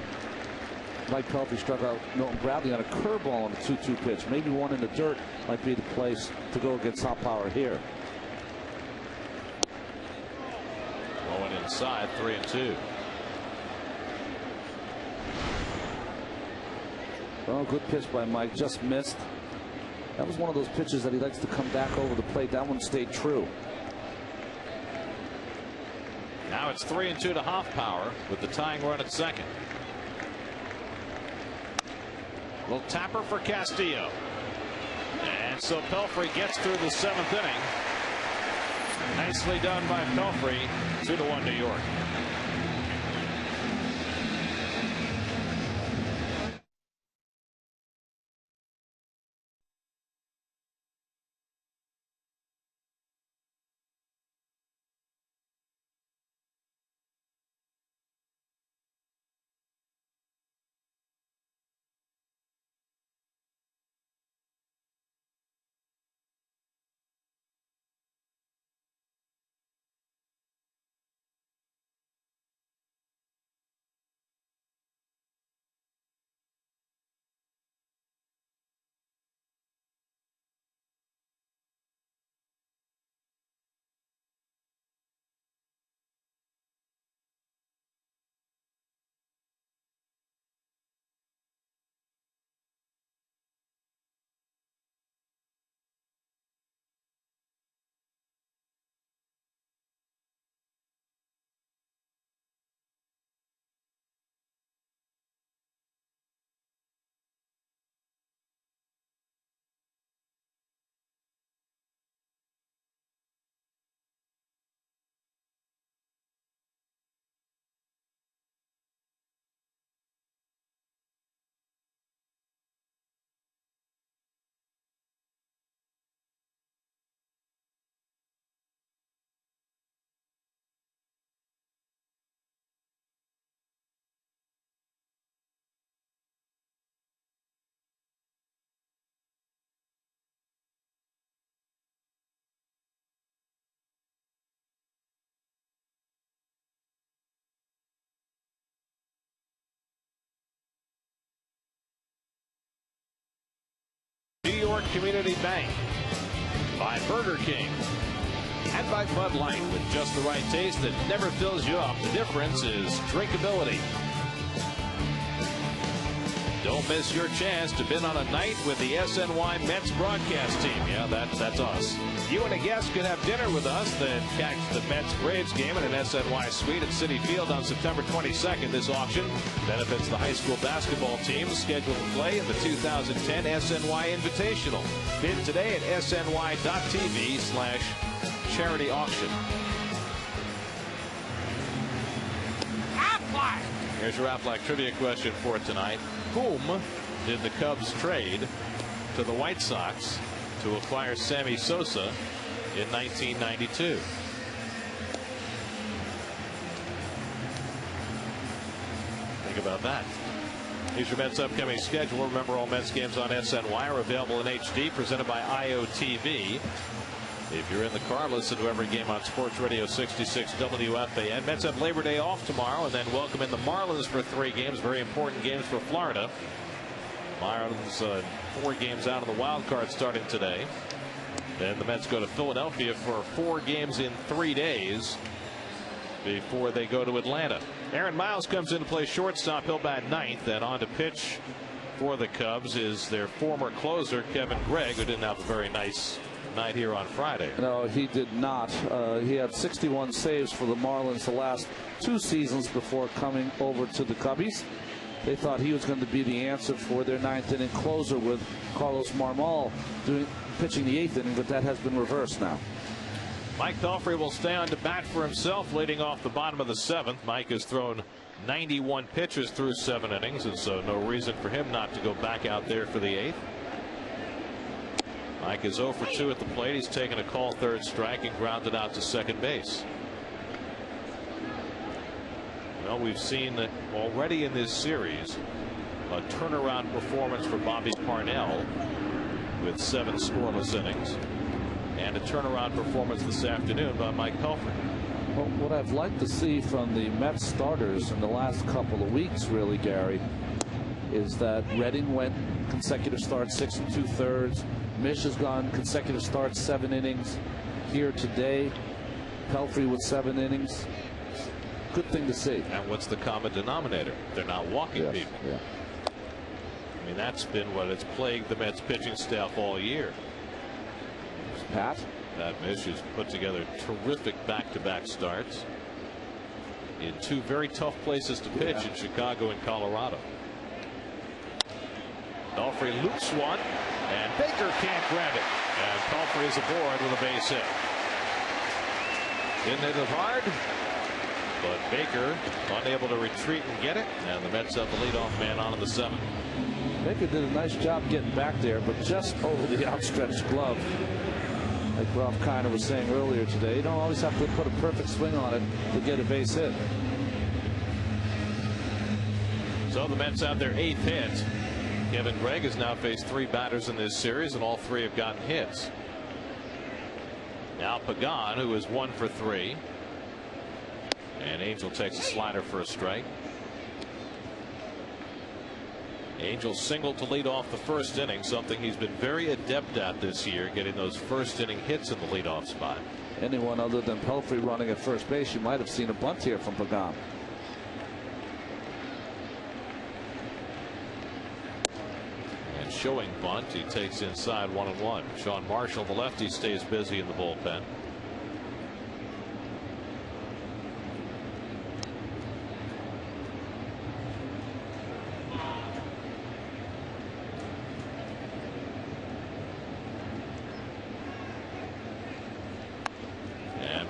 Mike Pelfrey struck out Milton Bradley on a curveball on a 2-2 pitch. Maybe one in the dirt might be the place to go against Hoffpower here. Going inside, 3-2. Oh, good pitch by Mike. Just missed. That was one of those pitches that he likes to come back over the plate. That one stayed true. Now it's 3-2 to Hoffpower with the tying run at second. Little tapper for Castillo. And so Pelfrey gets through the 7th inning. Nicely done by Pelfrey. 2-1 New York. New York Community Bank, by Burger King, and by Bud Light. With just the right taste that never fills you up, the difference is drinkability. Don't miss your chance to bid on a night with the SNY Mets broadcast team. Yeah, that's us. You and a guest could have dinner with us, then catch the Mets-Braves game in an SNY suite at Citi Field on September 22nd. This auction benefits the high school basketball teams scheduled to play in the 2010 SNY Invitational. Bid today at sny.tv/charity auction. Here's your Aflac trivia question for tonight. Whom did the Cubs trade to the White Sox to acquire Sammy Sosa in 1992? Think about that. Here's your Mets upcoming schedule. Remember, all Mets games on SNY are available in HD, presented by IOTV. If you're in the car, listen to every game on Sports Radio 66 WFAN. Mets have Labor Day off tomorrow, and then welcome in the Marlins for 3 games. Very important games for Florida. Marlins 4 games out of the wild card starting today. Then the Mets go to Philadelphia for 4 games in 3 days before they go to Atlanta. Aaron Miles comes in to play shortstop. He'll bat 9th, and on to pitch for the Cubs is their former closer, Kevin Gregg, who didn't have a very nice night here on Friday. No, he did not. He had 61 saves for the Marlins the last 2 seasons before coming over to the Cubbies. They thought he was going to be the answer for their 9th inning closer with Carlos Marmol pitching the 8th inning, but that has been reversed now. Mike Pelfrey will stay on to bat for himself, leading off the bottom of the 7th. Mike has thrown 91 pitches through 7 innings, and so no reason for him not to go back out there for the 8th. Mike is 0 for 2 at the plate. He's taken a call 3rd strike and grounded out to 2nd base. Well, we've seen already in this series a turnaround performance for Bobby Parnell with 7 scoreless innings, and a turnaround performance this afternoon by Mike Pelfrey. Well, what I've liked to see from the Mets starters in the last couple of weeks, really, Gary, is that Redding went consecutive starts 6 2/3. Mish has gone consecutive starts 7 innings. Here today, Pelfrey with 7 innings. Good thing to see. And what's the common denominator? They're not walking people. Yeah. I mean, that's been what has plagued the Mets pitching staff all year. Pat Mish has put together terrific back-to-back starts in 2 very tough places to pitch in Chicago and Colorado. Pelfrey loops one, and Baker can't grab it. And Pelfrey is aboard with a base hit. Didn't hit it hard, but Baker unable to retreat and get it. And the Mets have the leadoff man on in the 7th. Baker did a nice job getting back there, but just over the outstretched glove. Like Ralph Kiner was saying earlier today, you don't always have to put a perfect swing on it to get a base hit. So the Mets have their 8th hit. Kevin Gregg has now faced 3 batters in this series, and all 3 have gotten hits. Now Pagan, who is 1 for 3. And Angel takes a slider for a strike. Angel singled to lead off the 1st inning, something he's been very adept at this year, getting those 1st inning hits in the leadoff spot. Anyone other than Pelfrey running at first base, you might have seen a bunt here from Pagan. And showing bunt, he takes inside 1-1. Sean Marshall, the lefty, stays busy in the bullpen.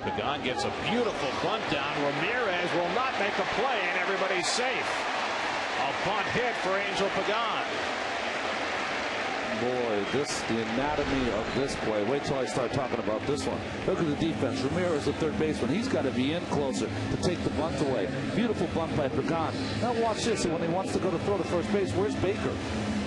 Pagan gets a beautiful bunt down. Ramirez will not make a play, and everybody's safe. A bunt hit for Angel Pagan. Boy, the anatomy of this play. Wait till I start talking about this one. Look at the defense. Ramirez, the 3rd baseman. He's got to be in closer to take the bunt away. Beautiful bunt by Pagan. Now watch this. When he wants to go to throw to first base, where's Baker?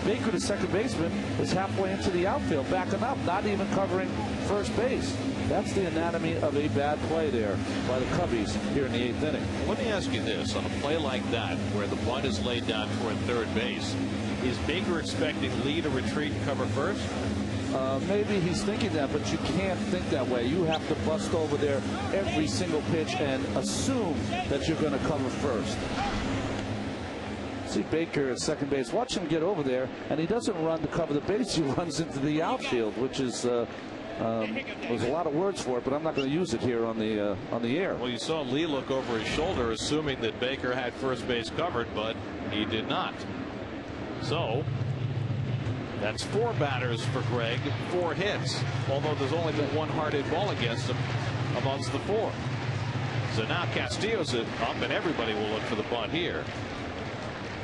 Baker, the 2nd baseman, is halfway into the outfield, backing up, not even covering first base. That's the anatomy of a bad play there by the Cubbies here in the 8th inning. Let me ask you this. On a play like that, where the bunt is laid down toward 3rd base, Is Baker expecting Lee to retreat and cover first? Maybe he's thinking that, but you can't think that way. You have to bust over there every single pitch and assume that you're going to cover first. See Baker at second base. Watch him get over there, and he doesn't run to cover the base. He runs into the outfield, which is there's a lot of words for it, but I'm not going to use it here on the air. Well, you saw Lee look over his shoulder, assuming that Baker had first base covered, but he did not. So that's 4 batters for Greg, 4 hits, although there's only been 1 hard hit ball against him amongst the 4. So now Castillo's up, and everybody will look for the bunt here.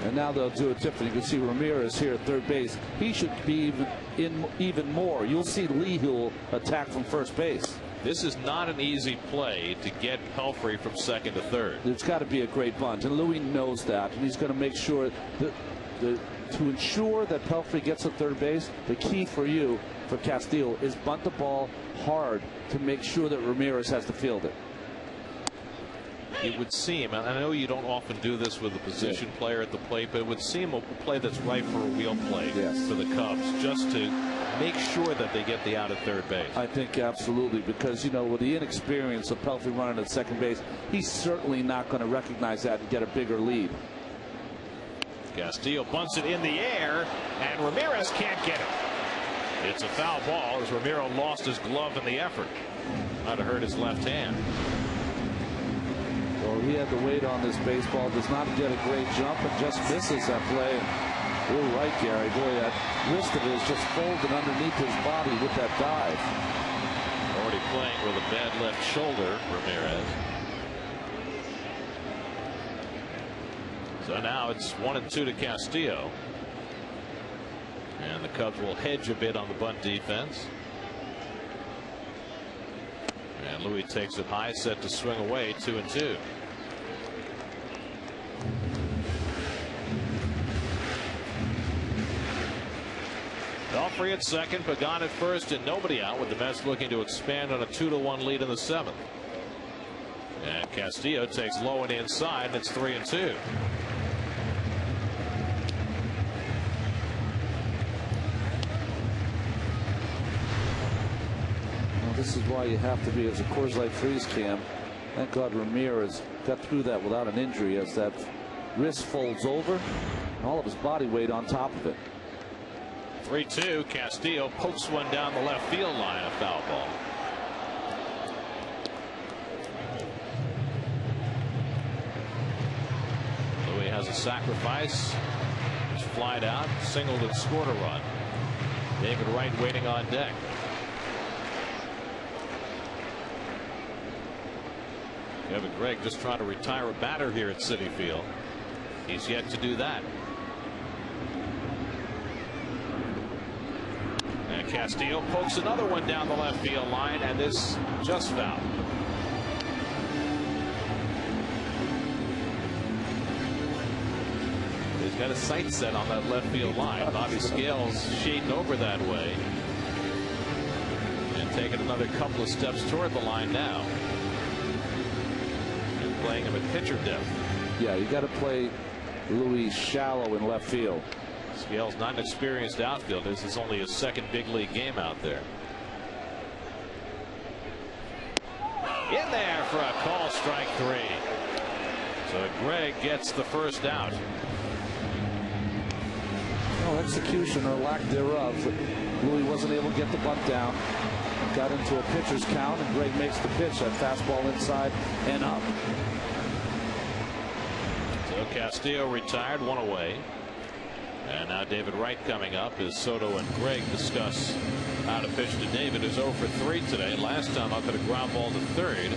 And now they'll do it different. You can see Ramirez here at third base. He should be even more. You'll see Lee who'll attack from first base. This is not an easy play to get Pelfrey from second to third. It's got to be a great bunt, and Louis knows that, and he's going to make sure that to ensure that Pelfrey gets to third base, the key for you, for Castillo, is bunt the ball hard to make sure that Ramirez has to field it. It would seem, and I know you don't often do this with a position player at the plate, but it would seem a play that's right for a wheel play for the Cubs, just to make sure that they get the out at third base. I think absolutely, because, you know, with the inexperience of Pelfrey running at second base, he's certainly not going to recognize that and get a bigger lead. Castillo bunts it in the air, and Ramirez can't get it. It's a foul ball as Ramiro lost his glove in the effort. Might have hurt his left hand. Well, he had the weight on this baseball, does not get a great jump, and just misses that play. You're right, Gary. Boy, that wrist of his just folded underneath his body with that dive. Already playing with a bad left shoulder, Ramirez. So now it's 1-2 to Castillo. And the Cubs will hedge a bit on the bunt defense. And Louis takes it high, set to swing away, 2-2. Pelfrey at second, Pagan at first, and nobody out, with the Mets looking to expand on a 2-1 lead in the 7th. And Castillo takes low and inside, and it's 3-2. This is why you have to be as a Coors Light freeze cam. Thank God Ramirez got through that without an injury, as that wrist folds over and all of his body weight on top of it. 3-2. Castillo pokes one down the left field line, a foul ball. Louis has a sacrifice. He's flied out, singled and scored a run. David Wright waiting on deck. Kevin Gregg just trying to retire a batter here at Citi Field. He's yet to do that. And Castillo pokes another one down the left field line, and this just foul. He's got a sight set on that left field line. Bobby Scales shading over that way and taking another couple of steps toward the line now. Playing him at pitcher depth. Yeah, you got to play Louis shallow in left field. Scales not an experienced outfielder. This is only his second big league game out there. In there for a call, strike 3. So Gregg gets the first out. No execution or lack thereof. Louis wasn't able to get the bunt down. Got into a pitcher's count, and Gregg makes the pitch. That fastball inside and up. So Castillo retired, 1 away. And now David Wright coming up as Soto and Gregg discuss how to pitch to David, who's 0 for 3 today. Last time up at a ground ball to third.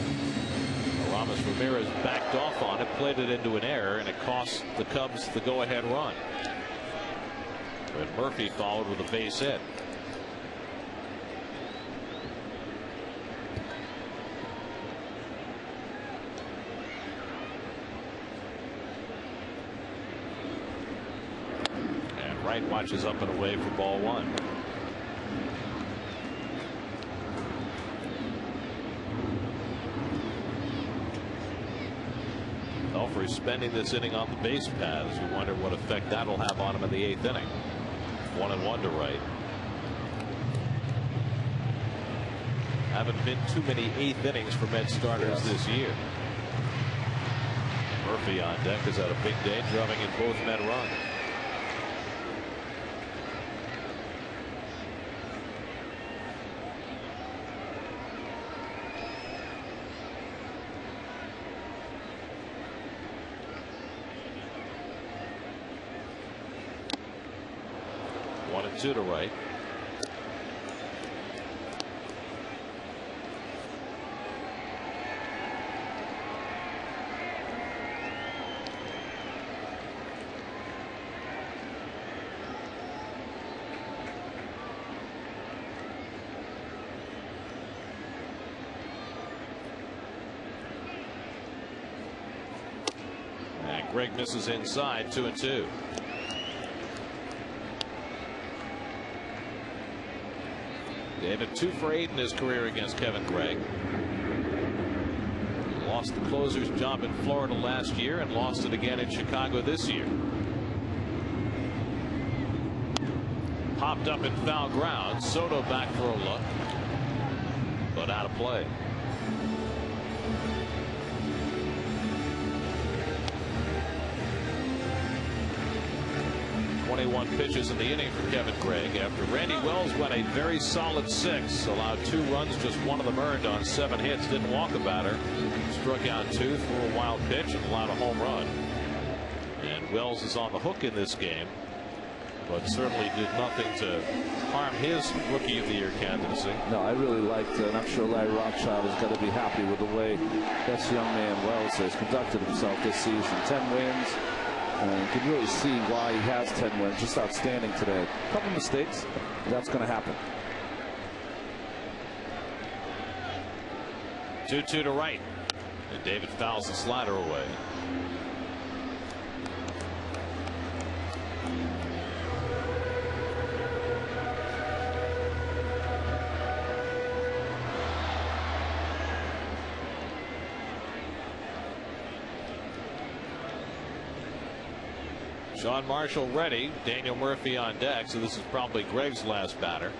Ramos Ramirez backed off on it, played it into an error, and it cost the Cubs the go-ahead run. But Murphy followed with a base hit. Wright watches up and away for ball 1. Pelfrey spending this inning on the base paths. We wonder what effect that'll have on him in the 8th inning. 1-1 to right. Haven't been too many 8th innings for Met starters this year. Murphy on deck has had a big day, drumming in both Met runs. One and two to right. And Greg misses inside. 2-2. David 2 for 8 in his career against Kevin Gregg. He lost the closer's job in Florida last year and lost it again in Chicago this year. Popped up in foul ground. Soto back for a look, but out of play. Pitches in the inning for Kevin Gregg after Randy Wells went a very solid 6, allowed 2 runs, just one of them earned on 7 hits, didn't walk a batter, struck out 2, threw a wild pitch and allowed a home run. And Wells is on the hook in this game, but certainly did nothing to harm his Rookie of the Year candidacy. No, I really liked it, and I'm sure Larry Rothschild is going to be happy with the way this young man Wells has conducted himself this season. 10 wins. You can really see why he has 10 wins. Just outstanding today. A couple mistakes. That's going to happen. 2-2 to right. And David fouls the slider away. Sean Marshall ready. Daniel Murphy on deck. So this is probably Gregg's last batter.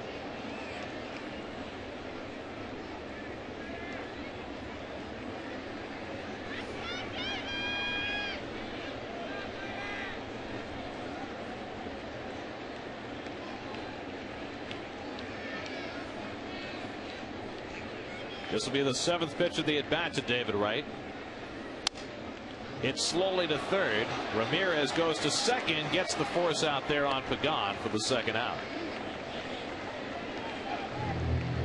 This will be the 7th pitch of the at bat to David Wright. It's slowly to third. Ramirez goes to second, gets the force out there on Pagan for the 2nd out.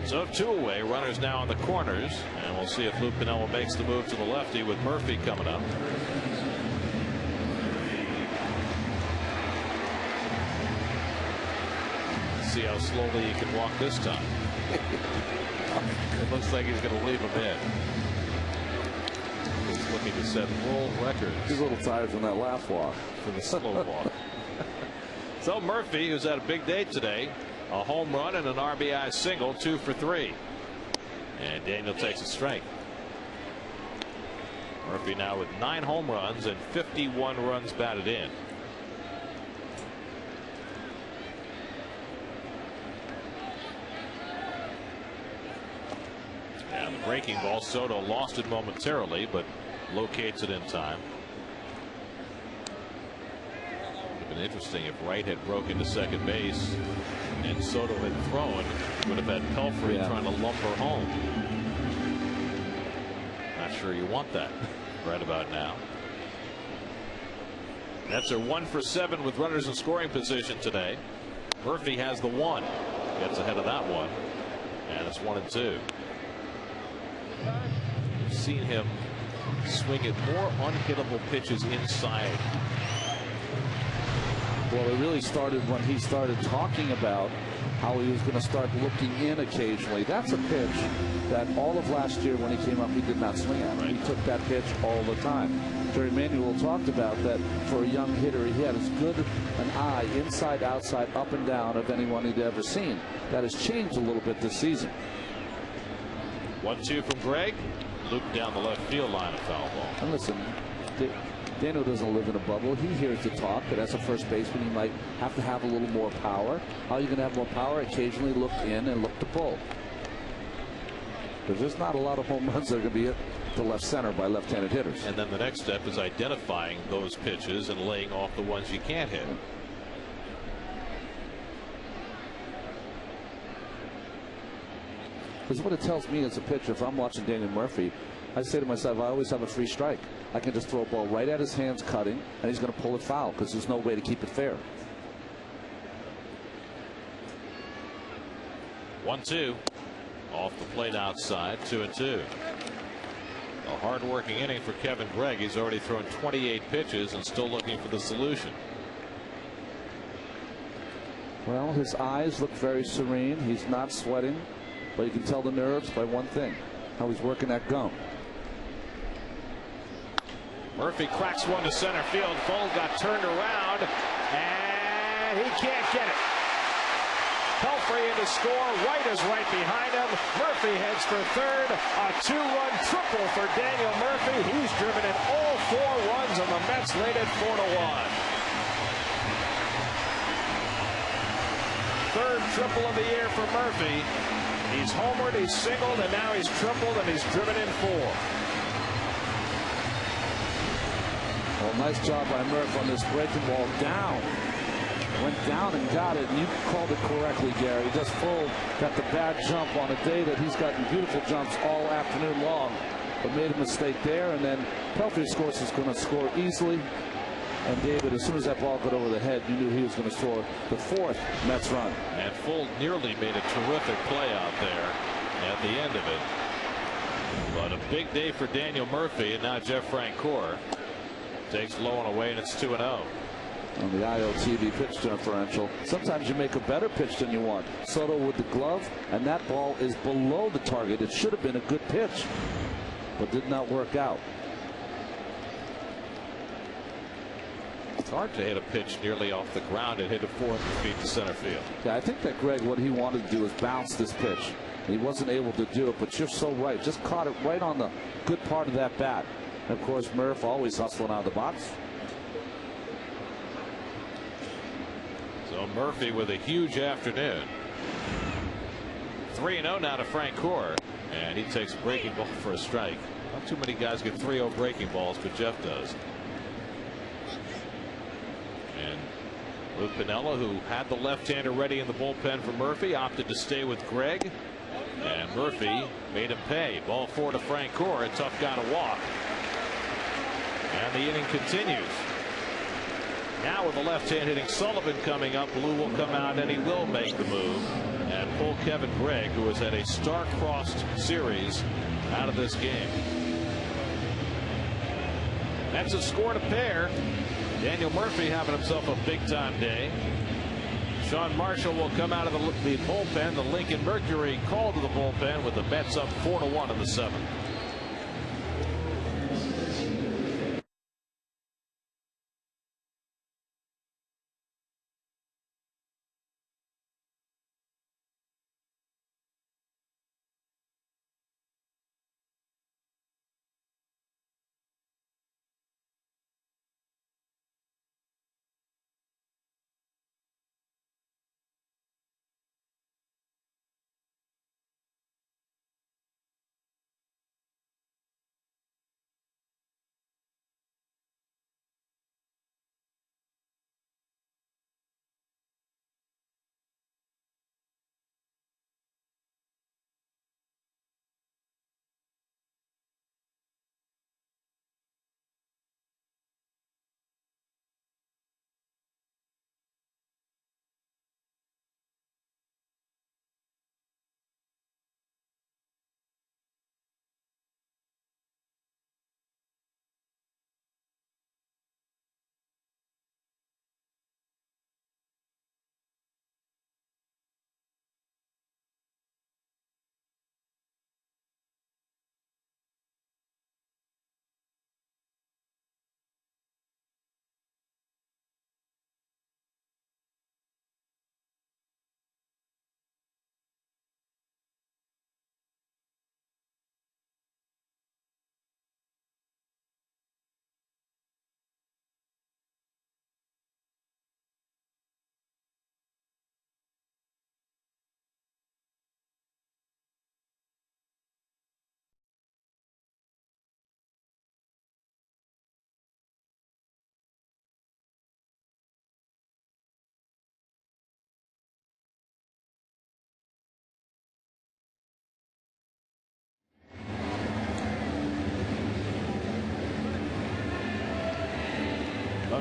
So 2 away, runners now in the corners, and we'll see if Lou Piniella makes the move to the lefty with Murphy coming up. See how slowly he can walk this time. It looks like he's going to leave him in. Looking to set world records. He's a little tired from that last walk. For the slow walk. So Murphy, who's had a big day today, a home run and an RBI single, 2 for 3. And Daniel takes a strike. Murphy now with 9 home runs and 51 runs batted in. And the breaking ball, Soto lost it momentarily, but locates it in time. Would have been interesting if Wright had broken to second base and Soto had thrown. Would have had Pelfrey trying to lumber home. Not sure you want that right about now. Mets are 1 for 7 with runners in scoring position today. Murphy has the 1. Gets ahead of that one. And it's 1-2. We've seen him swing at more unhittable pitches inside. Well, it really started when he started talking about how he was going to start looking in occasionally. That's a pitch that all of last year when he came up, he did not swing at. Right. He took that pitch all the time. Jerry Manuel talked about that for a young hitter. He had as good an eye inside, outside, up and down of anyone he'd ever seen. That has changed a little bit this season. 1-2 from Gregg. Looped down the left field line, a foul ball. And listen, Daniel doesn't live in a bubble. He hears the talk that as a first baseman, he might have to have a little more power. How are you going to have more power? Occasionally look in and look to pull. Because there's not a lot of home runs that are going to be hit to left center by left-handed hitters. And then the next step is identifying those pitches and laying off the ones you can't hit. Because what it tells me as a pitcher, if I'm watching Daniel Murphy, I say to myself, I always have a free strike. I can just throw a ball right at his hands cutting, and he's going to pull it foul because there's no way to keep it fair. 1-2. Off the plate outside, 2-2. A hard-working inning for Kevin Gregg. He's already thrown 28 pitches and still looking for the solution. Well, his eyes look very serene. He's not sweating, but you can tell the nerves by one thing, how he's working that gum. Murphy cracks one to center field. Ball got turned around, and he can't get it. Pelfrey in to score. White is right behind him. Murphy heads for third. A 2-run triple for Daniel Murphy. He's driven in all 4 runs, and the Mets lead it 4-1. Third triple of the year for Murphy. He's homered, he's singled, and now he's tripled, and he's driven in 4. Well, nice job by Murph on this breaking ball down. Went down and got it, and you called it correctly, Gary. Just got the bad jump on a day that he's gotten beautiful jumps all afternoon long, but made a mistake there. And then Pelfrey, of course, is going to score easily. And David, as soon as that ball got over the head, you knew he was going to score the 4th Mets run. And Full nearly made a terrific play out there at the end of it. But a big day for Daniel Murphy, and now Jeff Francoeur takes low and away, and it's 2-0. On the ILTV pitch differential, sometimes you make a better pitch than you want. Soto with the glove, and that ball is below the target. It should have been a good pitch, but did not work out. It's hard to hit a pitch nearly off the ground and hit it 400 feet to center field. Yeah, I think that Gregg, what he wanted to do is bounce this pitch. He wasn't able to do it, but you're so right. Just caught it right on the good part of that bat. And of course, Murph always hustling out of the box. So Murphy with a huge afternoon. 3-0 now to Francoeur, and he takes a breaking ball for a strike. Not too many guys get 3-0 breaking balls, but Jeff does. And Lou Piniella, who had the left-hander ready in the bullpen for Murphy, opted to stay with Gregg, and Murphy made him pay. Ball 4 to Francoeur, a tough guy to walk. And the inning continues. Now with the left-hand hitting Sullivan coming up, Lou will come out and he will make the move and pull Kevin Gregg, who has had a star-crossed series, out of this game. Mets have scored a pair. Daniel Murphy having himself a big-time day. Sean Marshall will come out of the bullpen. The Lincoln Mercury called to the bullpen with the Mets up 4-1 in the 7th.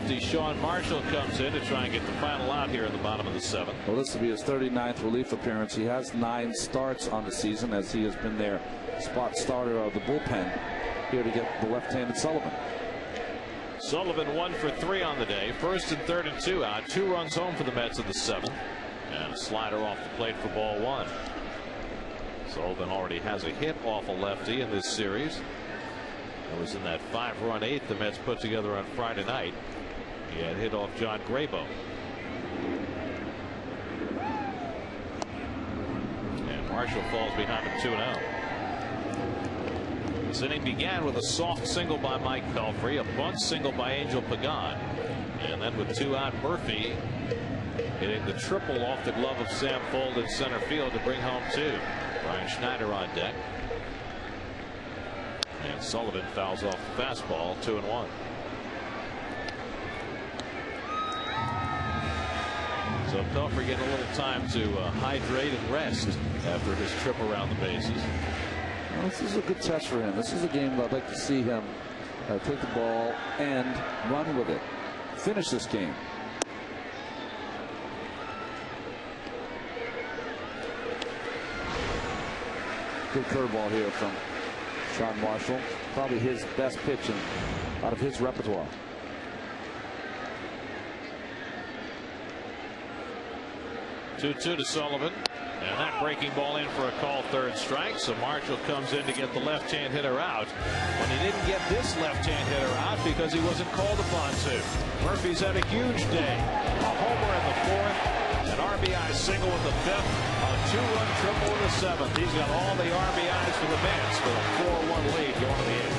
lefty Sean Marshall comes in to try and get the final out here in the bottom of the 7th. Well, this will be his 39th relief appearance. He has 9 starts on the season, as he has been their spot starter of the bullpen here to get the left-handed Sullivan. Sullivan 1 for 3 on the day. 1st and 3rd and 2 out. 2 runs home for the Mets in the 7th. And a slider off the plate for ball 1. Sullivan already has a hit off a lefty in this series. That was in that 5-run 8th the Mets put together on Friday night. He had hit off John Grabo. And Marshall falls behind him 2-0. This inning began with a soft single by Mike Pelfrey, a bunt single by Angel Pagan, and then with 2 out, Murphy hitting the triple off the glove of Sam Fuld in center field to bring home 2. Brian Schneider on deck. And Sullivan fouls off the fastball, 2-1. So Pelfrey getting a little time to hydrate and rest after his trip around the bases. Well, this is a good test for him. This is a game I'd like to see him take the ball and run with it. Finish this game. Good curveball here from Sean Marshall. Probably his best pitch out of his repertoire. Two to Sullivan. And that breaking ball in for a call, 3rd strike. So Marshall comes in to get the left-hand hitter out. And he didn't get this left-hand hitter out because he wasn't called upon to. Murphy's had a huge day. A homer in the 4th. An RBI single in the 5th. A 2-run triple in the 7th. He's got all the RBIs for the Mets with a 4-1 lead going to the 8th.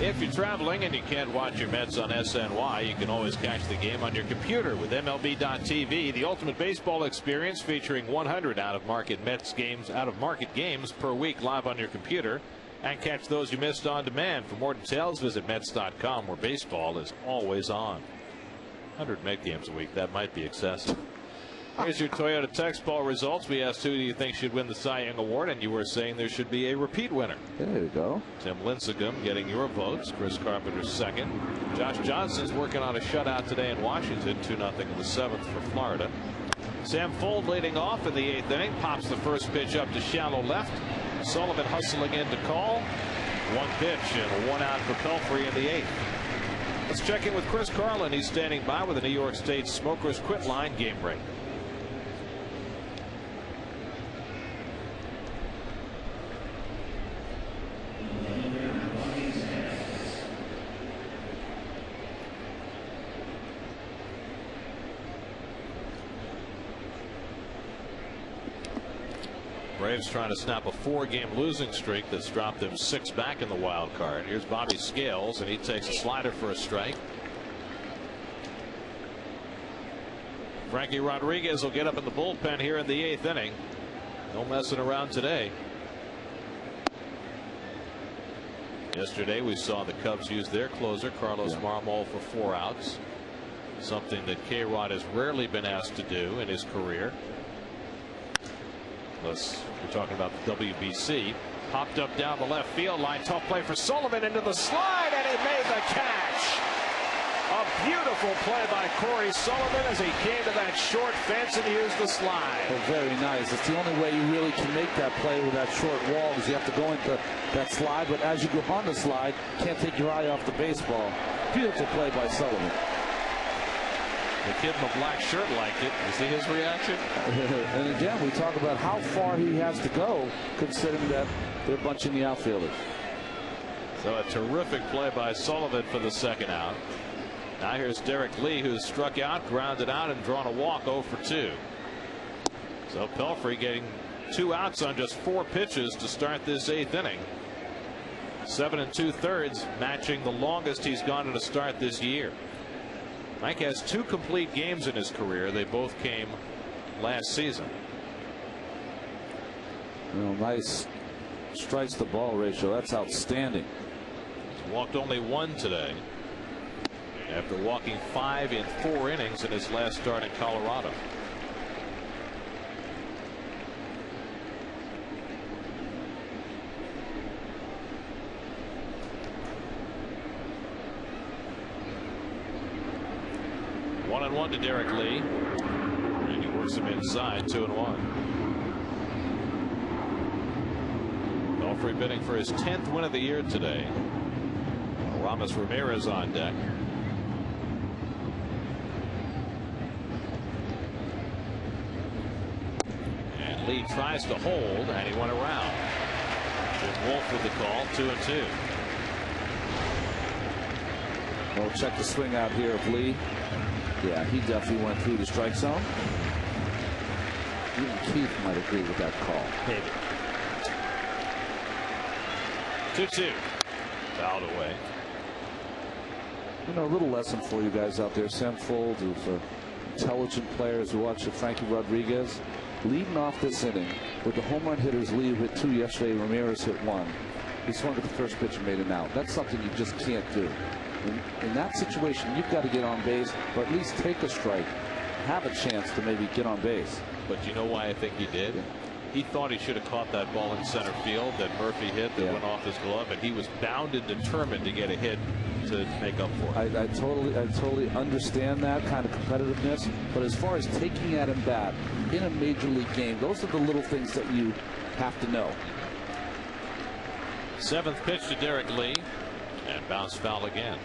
If you're traveling and you can't watch your Mets on SNY, you can always catch the game on your computer with MLB.tv, the ultimate baseball experience featuring 100 out-of-market games per week live on your computer, and catch those you missed on demand. For more details, visit Mets.com, where baseball is always on. 100 Met games a week, that might be excessive. Here's your Toyota text poll results. We asked who do you think should win the Cy Young Award, and you were saying there should be a repeat winner. There you go. Tim Lincecum getting your votes. Chris Carpenter's second. Josh Johnson's working on a shutout today in Washington. 2-0 in the 7th for Florida. Sam Fuld leading off in the 8th inning. Pops the first pitch up to shallow left. Sullivan hustling in to call. 1 pitch and 1 out for Pelfrey in the 8th. Let's check in with Chris Carlin. He's standing by with the New York State Smokers Quit Line game break. Braves trying to snap a 4-game losing streak that's dropped them 6 back in the wild card. Here's Bobby Scales, and he takes a slider for a strike. Frankie Rodriguez will get up in the bullpen here in the 8th inning. No messing around today. Yesterday we saw the Cubs use their closer Carlos Marmol for 4 outs. Something that K-Rod has rarely been asked to do in his career. Unless we're talking about the WBC. Popped up down the left field line. Tough play for Sullivan into the slide, and he made the catch. A beautiful play by Corey Sullivan as he came to that short fence and used the slide. Oh, very nice. It's the only way you really can make that play with that short wall is you have to go into that slide. But as you go on the slide, can't take your eye off the baseball. Beautiful play by Sullivan. The kid in the black shirt liked it. You see his reaction? And again, we talk about how far he has to go, considering that they're bunching the outfielders. So a terrific play by Sullivan for the 2nd out. Now here's Derek Lee, who's struck out, grounded out, and drawn a walk 0 for 2. So Pelfrey getting 2 outs on just 4 pitches to start this 8th inning. 7 2/3, matching the longest he's gone in a start this year. Mike has 2 complete games in his career. They both came last season. Nice strikes to ball ratio. That's outstanding. He's walked only 1 today, after walking 5 in 4 innings in his last start in Colorado. One and 1 to Derek Lee, and he works him inside. 2-1. Pelfrey bidding for his 10th win of the year today. Ramos Ramirez on deck. And Lee tries to hold, and he went around. Jim Wolf with the call. 2-2. Well, check the swing out here of Lee. Yeah, he definitely went through the strike zone. Even Keith might agree with that call. Maybe. 2-2. Fouled away. A little lesson for you guys out there. Sam Fold, who's intelligent players who watch Frankie Rodriguez. Leading off this inning with the home run hitters, Lee hit 2 yesterday. Ramirez hit 1. He swung at the first pitch and made an out. That's something you just can't do. In that situation, you've got to get on base, or at least take a strike, have a chance to maybe get on base. But you know why I think he did? Yeah. He thought he should have caught that ball in center field that Murphy hit that went off his glove, and he was bound and determined to get a hit to make up for it. I totally understand that kind of competitiveness, but as far as taking at him bat in a major league game, those are the little things that you have to know. 7th pitch to Derek Lee, and bounce foul again.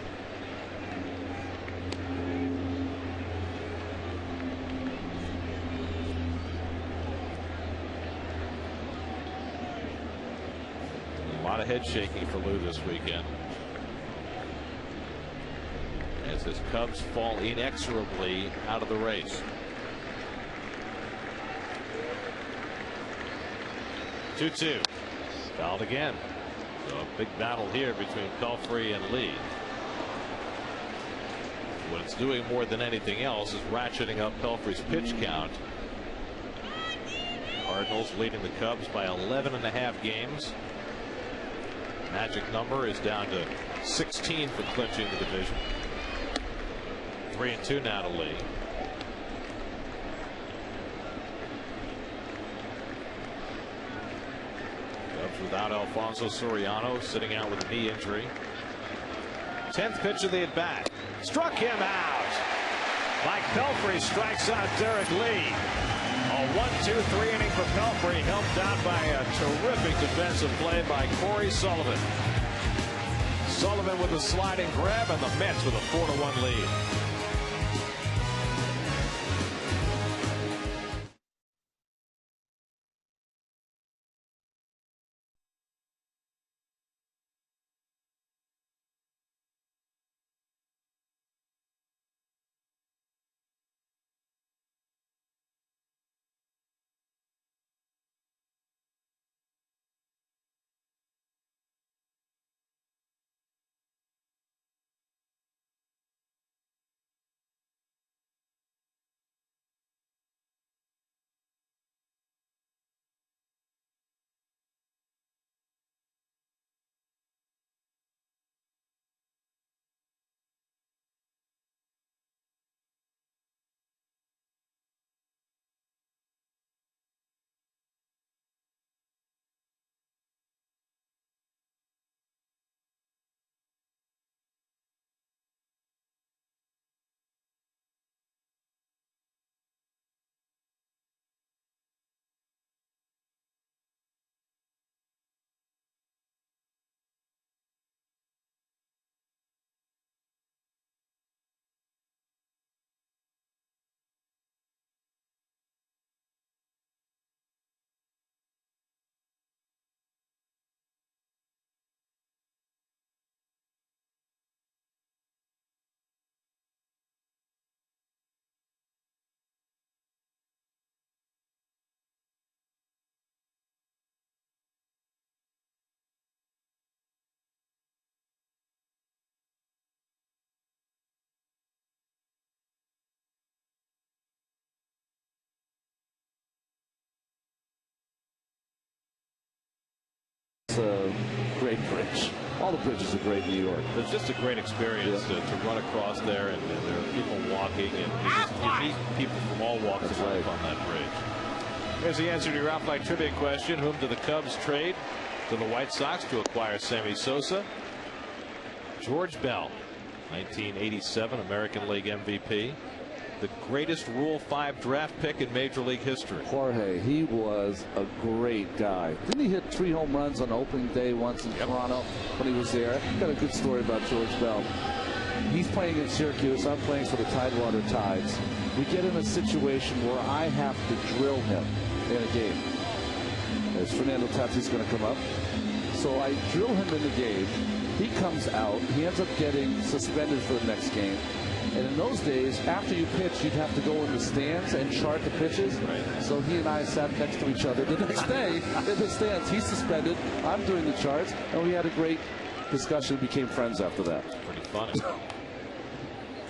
A lot of head shaking for Lou this weekend, as his Cubs fall inexorably out of the race. 2-2. Fouled again. So a big battle here between Pelfrey and Lee. What it's doing more than anything else is ratcheting up Pelfrey's pitch count. Cardinals leading the Cubs by 11.5 games. Magic number is down to 16 for clinching the division. 3-2 now to Lee. Cubs without Alfonso Soriano, sitting out with a knee injury. 10th pitch of the at bat. Struck him out. Mike Pelfrey strikes out Derek Lee. A 1-2-3 inning for Pelfrey, helped out by a terrific defensive play by Corey Sullivan. Sullivan with a sliding grab, and the Mets with a 4-1 lead. That's a great bridge. All the bridges are great in New York. It's just a great experience to run across there, and there are people walking, and you meet people from all walks of life on that bridge. Here's the answer to your Outflight Trivia question. Whom do the Cubs trade to the White Sox to acquire Sammy Sosa? George Bell, 1987 American League MVP. The greatest Rule 5 draft pick in Major League history. Jorge, he was a great guy. Didn't he hit 3 home runs on opening day once in Toronto when he was there? I've got a good story about George Bell. He's playing in Syracuse. I'm playing for the Tidewater Tides. We get in a situation where I have to drill him in a game. As Fernando Tatis going to come up. So I drill him in the game. He comes out. He ends up getting suspended for the next game. And in those days, after you pitch, you'd have to go in the stands and chart the pitches. Right. So he and I sat next to each other the next day in the stands. He's suspended. I'm doing the charts. And we had a great discussion. Became friends after that. Pretty funny.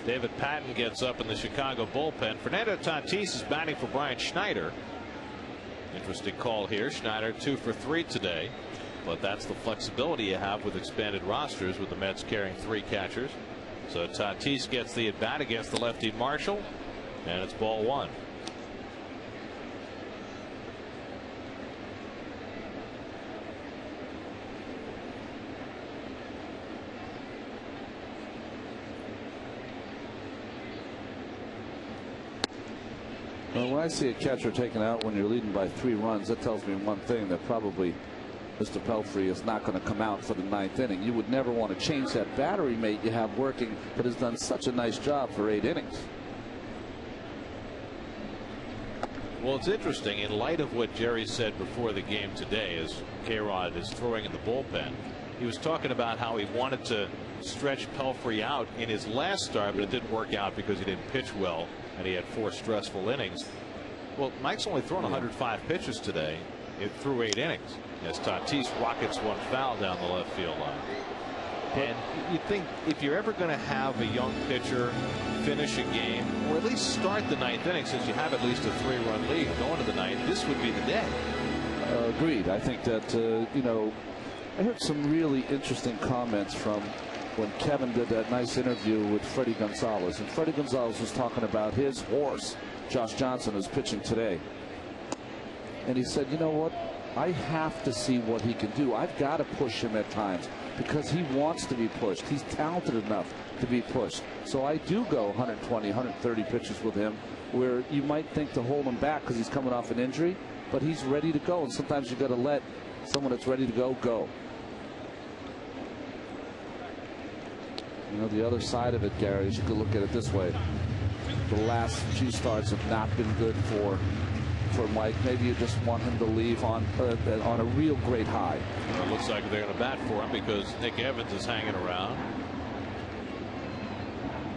David Patton gets up in the Chicago bullpen. Fernando Tatis is batting for Brian Schneider. Interesting call here. Schneider 2 for 3 today. But that's the flexibility you have with expanded rosters, with the Mets carrying 3 catchers. So Tatis gets the at bat against the lefty Marshall, and it's ball 1. Well, when I see a catcher taken out when you're leading by 3 runs, that tells me one thing, that probably Mr. Pelfrey is not going to come out for the 9th inning. You would never want to change that battery mate you have working, but has done such a nice job for 8 innings. Well, it's interesting in light of what Jerry said before the game today, as K-Rod is throwing in the bullpen. He was talking about how he wanted to stretch Pelfrey out in his last start, but it didn't work out because he didn't pitch well and he had 4 stressful innings. Well, Mike's only thrown 105 pitches today. It threw 8 innings as Tatis rockets one foul down the left field line. And you think if you're ever going to have a young pitcher finish a game, or at least start the 9th inning, since you have at least a 3-run lead going to the 9th, this would be the day. Agreed. I think that you know, I heard some really interesting comments from when Kevin did that nice interview with Freddie Gonzalez, and Freddie Gonzalez was talking about his horse, Josh Johnson, who's pitching today. And he said, you know what, I have to see what he can do. I've got to push him at times because he wants to be pushed. He's talented enough to be pushed. So I do go 120, 130 pitches with him, where you might think to hold him back because he's coming off an injury, but he's ready to go. And sometimes you got to let someone that's ready to go. You know, the other side of it, Gary, is you could look at it this way. The last few starts have not been good for Mike. Maybe you just want him to leave on a real great high. Well, it looks like they're going to bat for him because Nick Evans is hanging around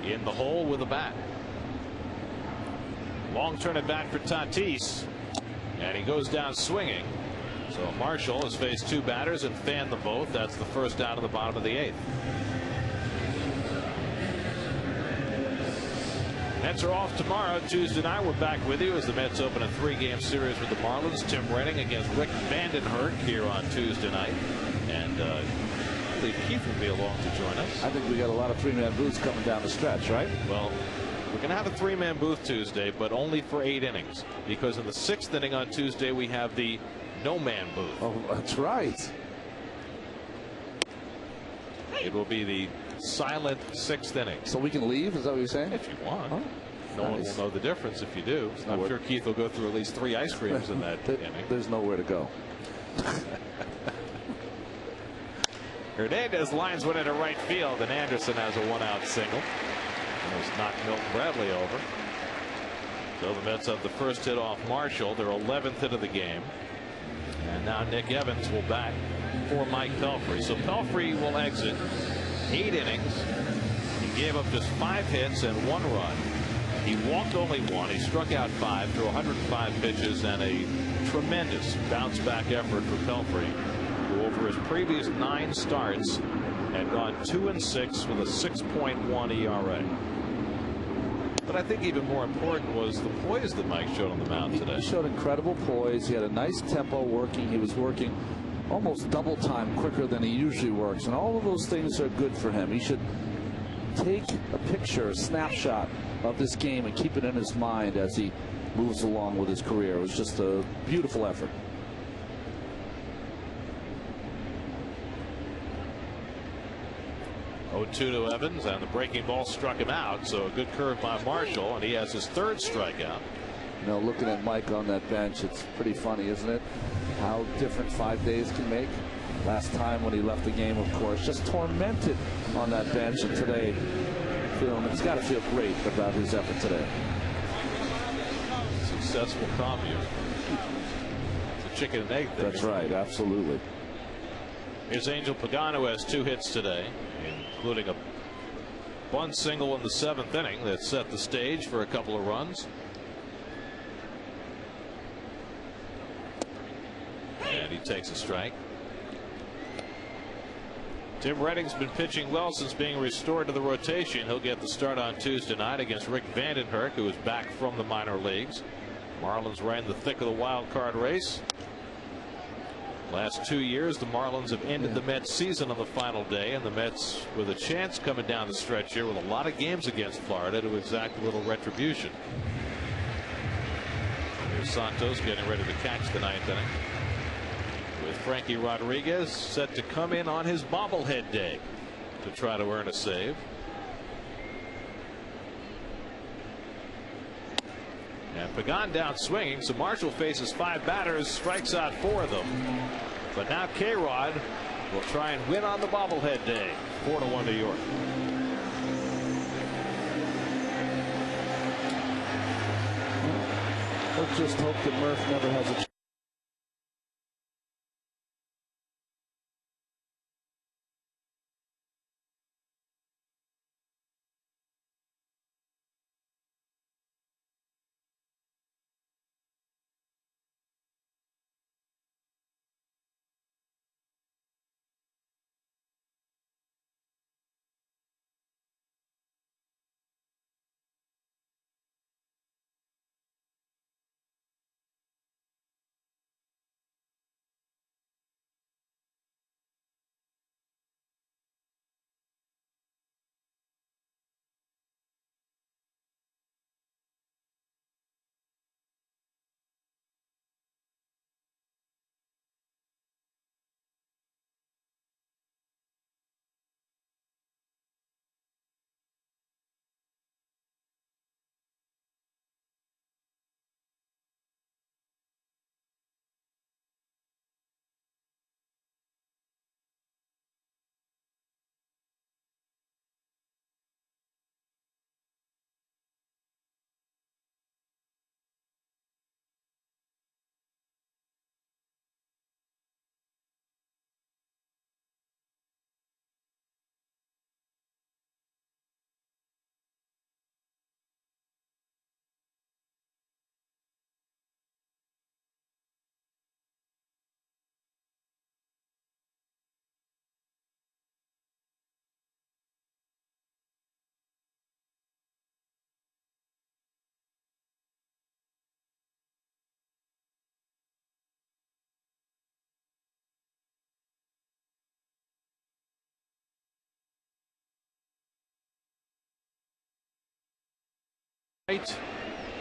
in the hole with a bat. Long turn at bat for Tatis, and he goes down swinging. So Marshall has faced 2 batters and fanned them both. That's the first out of the bottom of the 8th. Mets are off tomorrow. Tuesday night, we're back with you as the Mets open a 3-game series with the Marlins. Tim Renning against Rick Vandenhurk here on Tuesday night. And I believe Keith will be along to join us. I think we got a lot of 3-man booths coming down the stretch, right? Well, we're going to have a 3-man booth Tuesday, but only for 8 innings. Because in the 6th inning on Tuesday, we have the no-man booth. Oh, that's right. It will be the silent 6th inning. So we can leave? Is that what you're saying? If you want. Oh, no one will know the difference if you do. I'm sure Keith will go through at least 3 ice creams in that inning. There's nowhere to go. Hernandez lines one into right field, and Anderson has a 1-out single. Almost knocked Milton Bradley over. So the Mets have the first hit off Marshall, their 11th hit of the game. And now Nick Evans will bat for Mike Pelfrey. So Pelfrey will exit 8 innings. He gave up just 5 hits and 1 run. He walked only 1. He struck out 5 through 105 pitches, and a tremendous bounce back effort for Pelfrey, who over his previous 9 starts had gone 2-6 with a 6.1 ERA. But I think even more important was the poise that Mike showed on the mound today. He showed incredible poise. He had a nice tempo working. He was working almost double time quicker than he usually works, and all of those things are good for him. He should take a picture, a snapshot of this game and keep it in his mind as he moves along with his career. It was just a beautiful effort. Oh, 2 to Evans, and the breaking ball struck him out. So a good curve by Marshall, and he has his 3rd strikeout. You know, looking at Mike on that bench, it's pretty funny, isn't it? How different 5 days can make. Last time when he left the game, of course, just tormented on that bench, and today, he's got to feel great about his effort today. Successful commute. It's a chicken and egg thing. That's right, absolutely. Here's Angel Pagan, who has 2 hits today, including a bunt single in the 7th inning that set the stage for a couple of runs. And he takes a strike. Tim Redding's been pitching well since being restored to the rotation. He'll get the start on Tuesday night against Rick Vandenherk, who is back from the minor leagues. Marlins ran the thick of the wild card race. Last 2 years, the Marlins have ended the Mets season on the final day, and the Mets with a chance coming down the stretch here with a lot of games against Florida to exact a little retribution. Here's Santos getting ready to catch the 9th inning, with Frankie Rodriguez set to come in on his bobblehead day to try to earn a save. And Pagan down swinging, so Marshall faces 5 batters, strikes out 4 of them. But now K-Rod will try and win on the bobblehead day. 4-1 New York. Let's just hope that Murph never has a chance.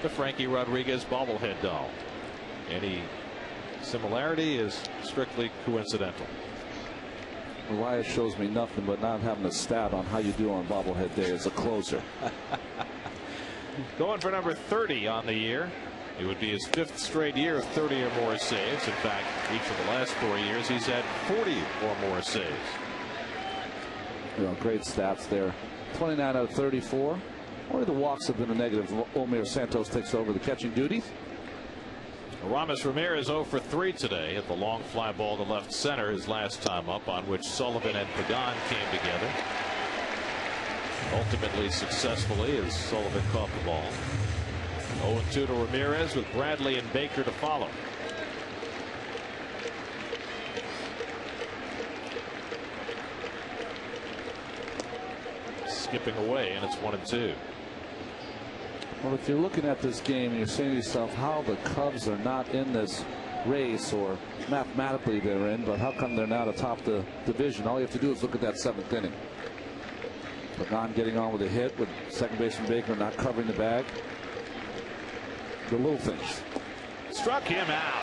The Frankie Rodriguez bobblehead doll. Any similarity is strictly coincidental. Elias shows me nothing but not having a stat on how you do on bobblehead day as a closer. Going for number 30 on the year. It would be his 5th straight year of 30 or more saves. In fact, each of the last 4 years he's had 40 or more saves. You know, great stats there. 29 out of 34. Only the walks have been a negative. Omir Santos takes over the catching duties. Aramis Ramirez 0 for 3 today at the long fly ball to left center his last time up, on which Sullivan and Pagan came together. Ultimately successfully as Sullivan caught the ball. 0-2 to Ramirez with Bradley and Baker to follow. Skipping away, and it's 1-2. Well, if you're looking at this game and you're saying to yourself how the Cubs are not in this race, or mathematically they're in, but how come they're not atop the division? All you have to do is look at that 7th inning. Pagan getting on with a hit with second baseman Baker not covering the bag. The little things. Struck him out.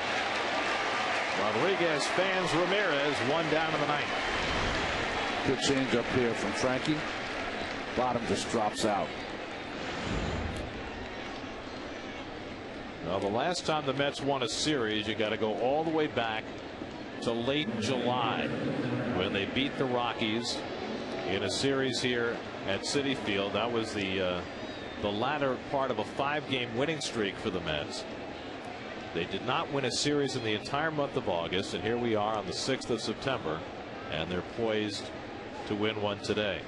Rodriguez fans Ramirez, 1 down in the 9th. Good change up here from Frankie. Bottom just drops out. Well, the last time the Mets won a series, you got to go all the way back to late July when they beat the Rockies in a series here at Citi Field. That was the latter part of a 5-game winning streak for the Mets. They did not win a series in the entire month of August, and here we are on the 6th of September, and they're poised to win one today.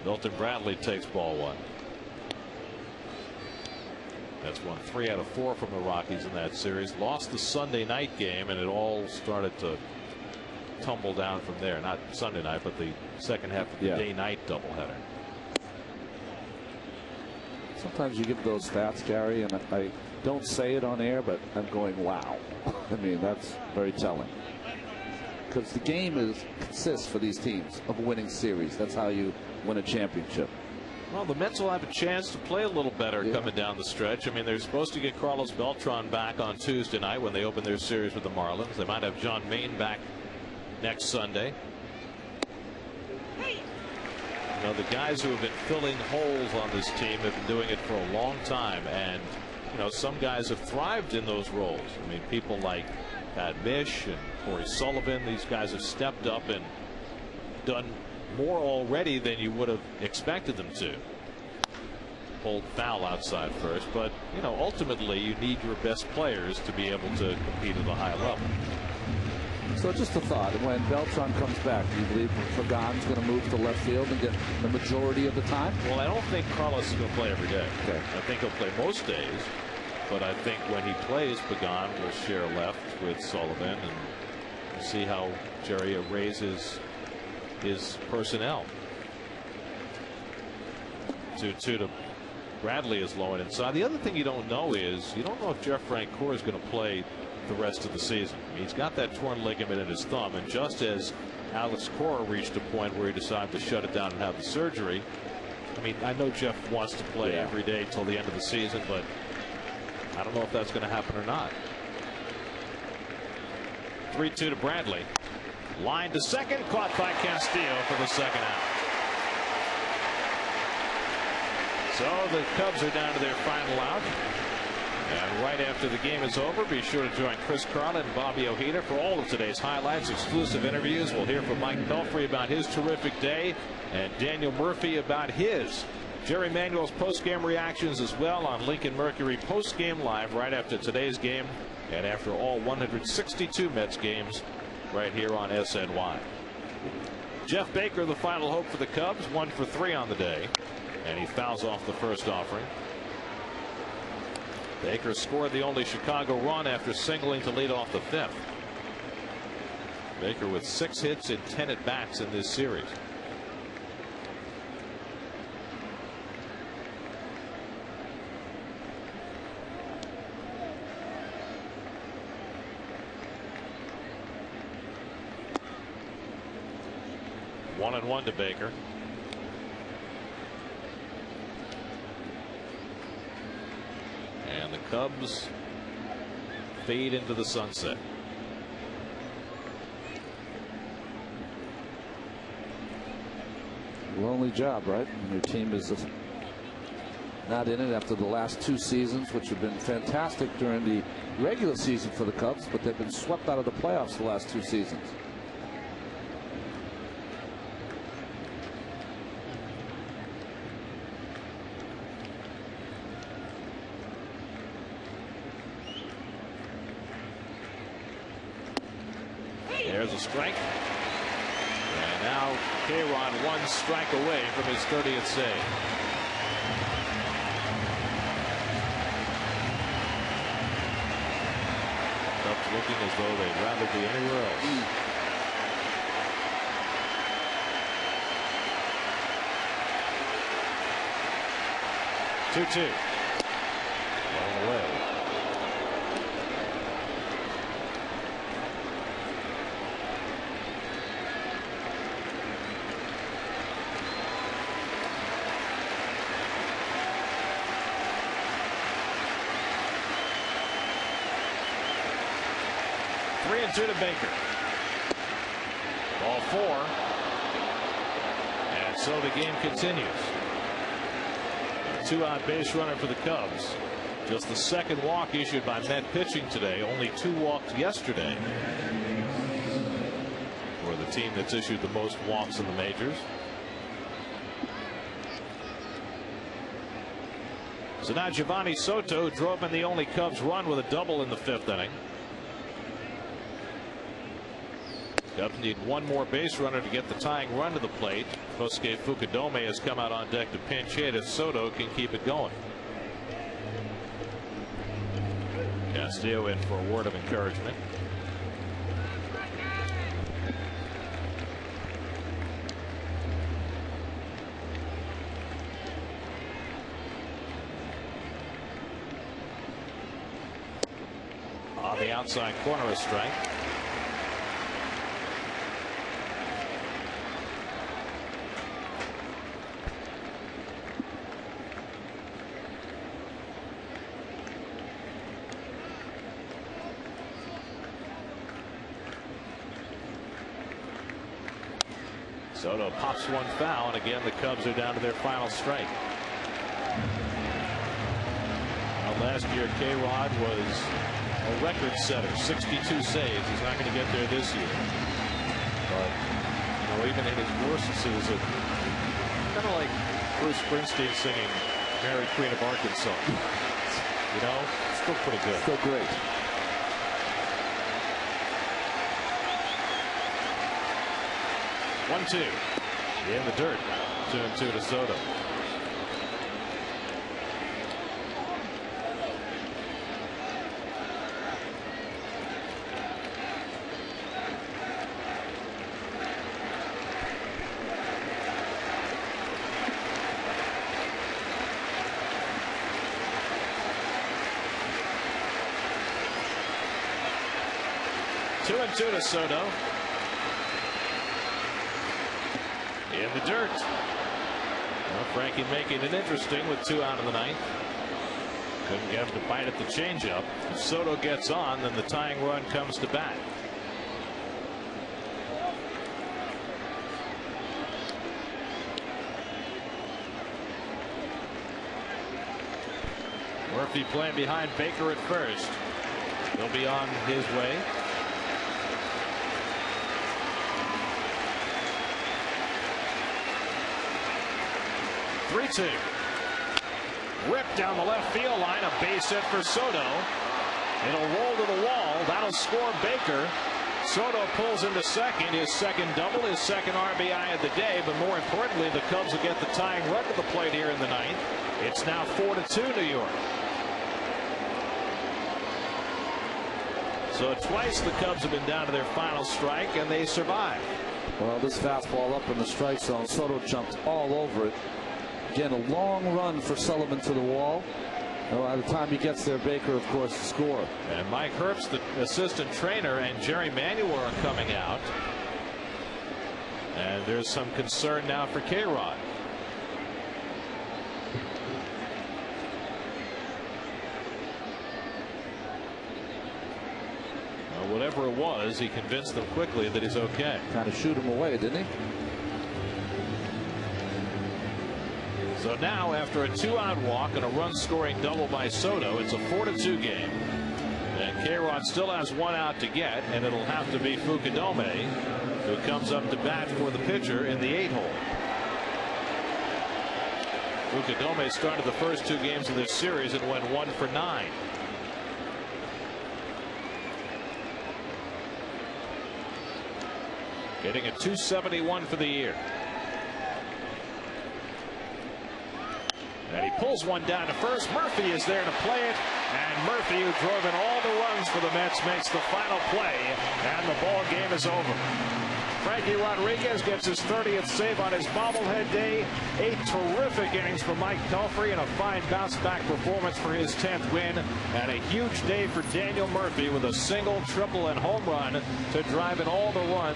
Milton Bradley takes ball 1. That's won 3 out of 4 from the Rockies in that series. Lost the Sunday night game, and it all started to tumble down from there. Not Sunday night, but the second half of the day-night doubleheader. Sometimes you give those stats, Gary, and I don't say it on air, but I'm going, wow. I mean, that's very telling. Because the game consists for these teams of a winning series. That's how you win a championship. Well, the Mets will have a chance to play a little better coming down the stretch. I mean, they're supposed to get Carlos Beltran back on Tuesday night when they open their series with the Marlins. They might have John Maine back next Sunday. You know, the guys who have been filling holes on this team have been doing it for a long time, and you know, some guys have thrived in those roles. I mean, people like Pat Mish and Corey Sullivan, these guys have stepped up and done more already than you would have expected them to. Pulled foul outside first, but you know, ultimately you need your best players to be able to compete at a high level. So just a thought, when Beltran comes back, do you believe Pagan's going to move to left field and get the majority of the time? Well, I don't think Carlos is going to play every day. Okay. I think he'll play most days, but I think when he plays, Pagan will share left with Sullivan, and we'll see how Jerry raises his personnel. 2-2 to Bradley is low and inside. The other thing you don't know is you don't know if Jeff Francoeur is going to play the rest of the season. I mean, he's got that torn ligament in his thumb, and just as Alex Cora reached a point where he decided to shut it down and have the surgery, I mean, I know Jeff wants to play every day till the end of the season, but I don't know if that's going to happen or not. 3-2 to Bradley. Line to second, caught by Castillo for the second out. So the Cubs are down to their final out. And right after the game is over, be sure to join Chris Carlin and Bobby Ojeda for all of today's highlights, exclusive interviews. We'll hear from Mike Pelfrey about his terrific day and Daniel Murphy about his. Jerry Manuel's post-game reactions as well on Lincoln Mercury post-game live right after today's game and after all 162 Mets games right here on SNY. Jeff Baker, the final hope for the Cubs, 1 for 3 on the day, and he fouls off the first offering. Baker scored the only Chicago run after singling to lead off the 5th. Baker with 6 hits in 10 at-bats in this series. One and one to Baker. And the Cubs fade into the sunset. Lonely job, right? And your team is not in it after the last 2 seasons, which have been fantastic during the regular season for the Cubs, but they've been swept out of the playoffs the last 2 seasons. There's a strike. And now K-Ron 1 strike away from his 30th save. Cubs looking as though they'd rather be anywhere else. Two-two. Long away. 3-2 to Baker. Ball 4. And so the game continues. A 2-out base runner for the Cubs. Just the second walk issued by Met pitching today. Only 2 walks yesterday. For the team that's issued the most walks in the majors. So now Giovanni Soto drove in the only Cubs run with a double in the 5th inning. Cubs need one more base runner to get the tying run to the plate. Kosuke Fukudome has come out on deck to pinch hit if Soto can keep it going. Castillo in for a word of encouragement. On the outside corner, a strike. Soto pops one foul, and again the Cubs are down to their final strike. Last year, K-Rod was a record setter, 62 saves. He's not going to get there this year. But even in his worst season, kind of like Bruce Springsteen singing "Mary Queen of Arkansas." Still pretty good. Still great. One-two in the dirt. 2-2 to Soto. Two to Soto. In the dirt. Well, Frankie making it interesting with 2 out in the 9th. Couldn't get him to bite at the changeup. If Soto gets on, then the tying run comes to bat. Murphy playing behind Baker at first. He'll be on his way. Three-two. Ripped down the left field line. A base hit for Soto. It'll roll to the wall. That'll score Baker. Soto pulls into second. His second double, his second RBI of the day. But more importantly, the Cubs will get the tying run to the plate here in the 9th. It's now 4-2 New York. So twice the Cubs have been down to their final strike, and they survive. Well, this fastball up in the strike zone. Soto jumped all over it. Again, a long run for Sullivan to the wall. By the time he gets there, Baker, of course, to score. And Mike Herbst, the assistant trainer, and Jerry Manuel are coming out. And there's some concern now for K-Rod. Well, whatever it was, he convinced them quickly that he's okay. Kind of shoot him away, didn't he? So now, after a 2-out walk and a run-scoring double by Soto, it's a 4-2 game. And K-Rod still has 1 out to get, and it'll have to be Fukudome who comes up to bat for the pitcher in the 8-hole. Fukudome started the first 2 games of this series and went 1 for 9. Hitting at .271 for the year. And he pulls one down to first. Murphy is there to play it. And Murphy, who drove in all the runs for the Mets, makes the final play. And the ball game is over. Frankie Rodriguez gets his 30th save on his bobblehead day. 8 terrific innings for Mike Pelfrey and a fine bounce-back performance for his 10th win. And a huge day for Daniel Murphy with a single, triple, and home run to drive in all the runs.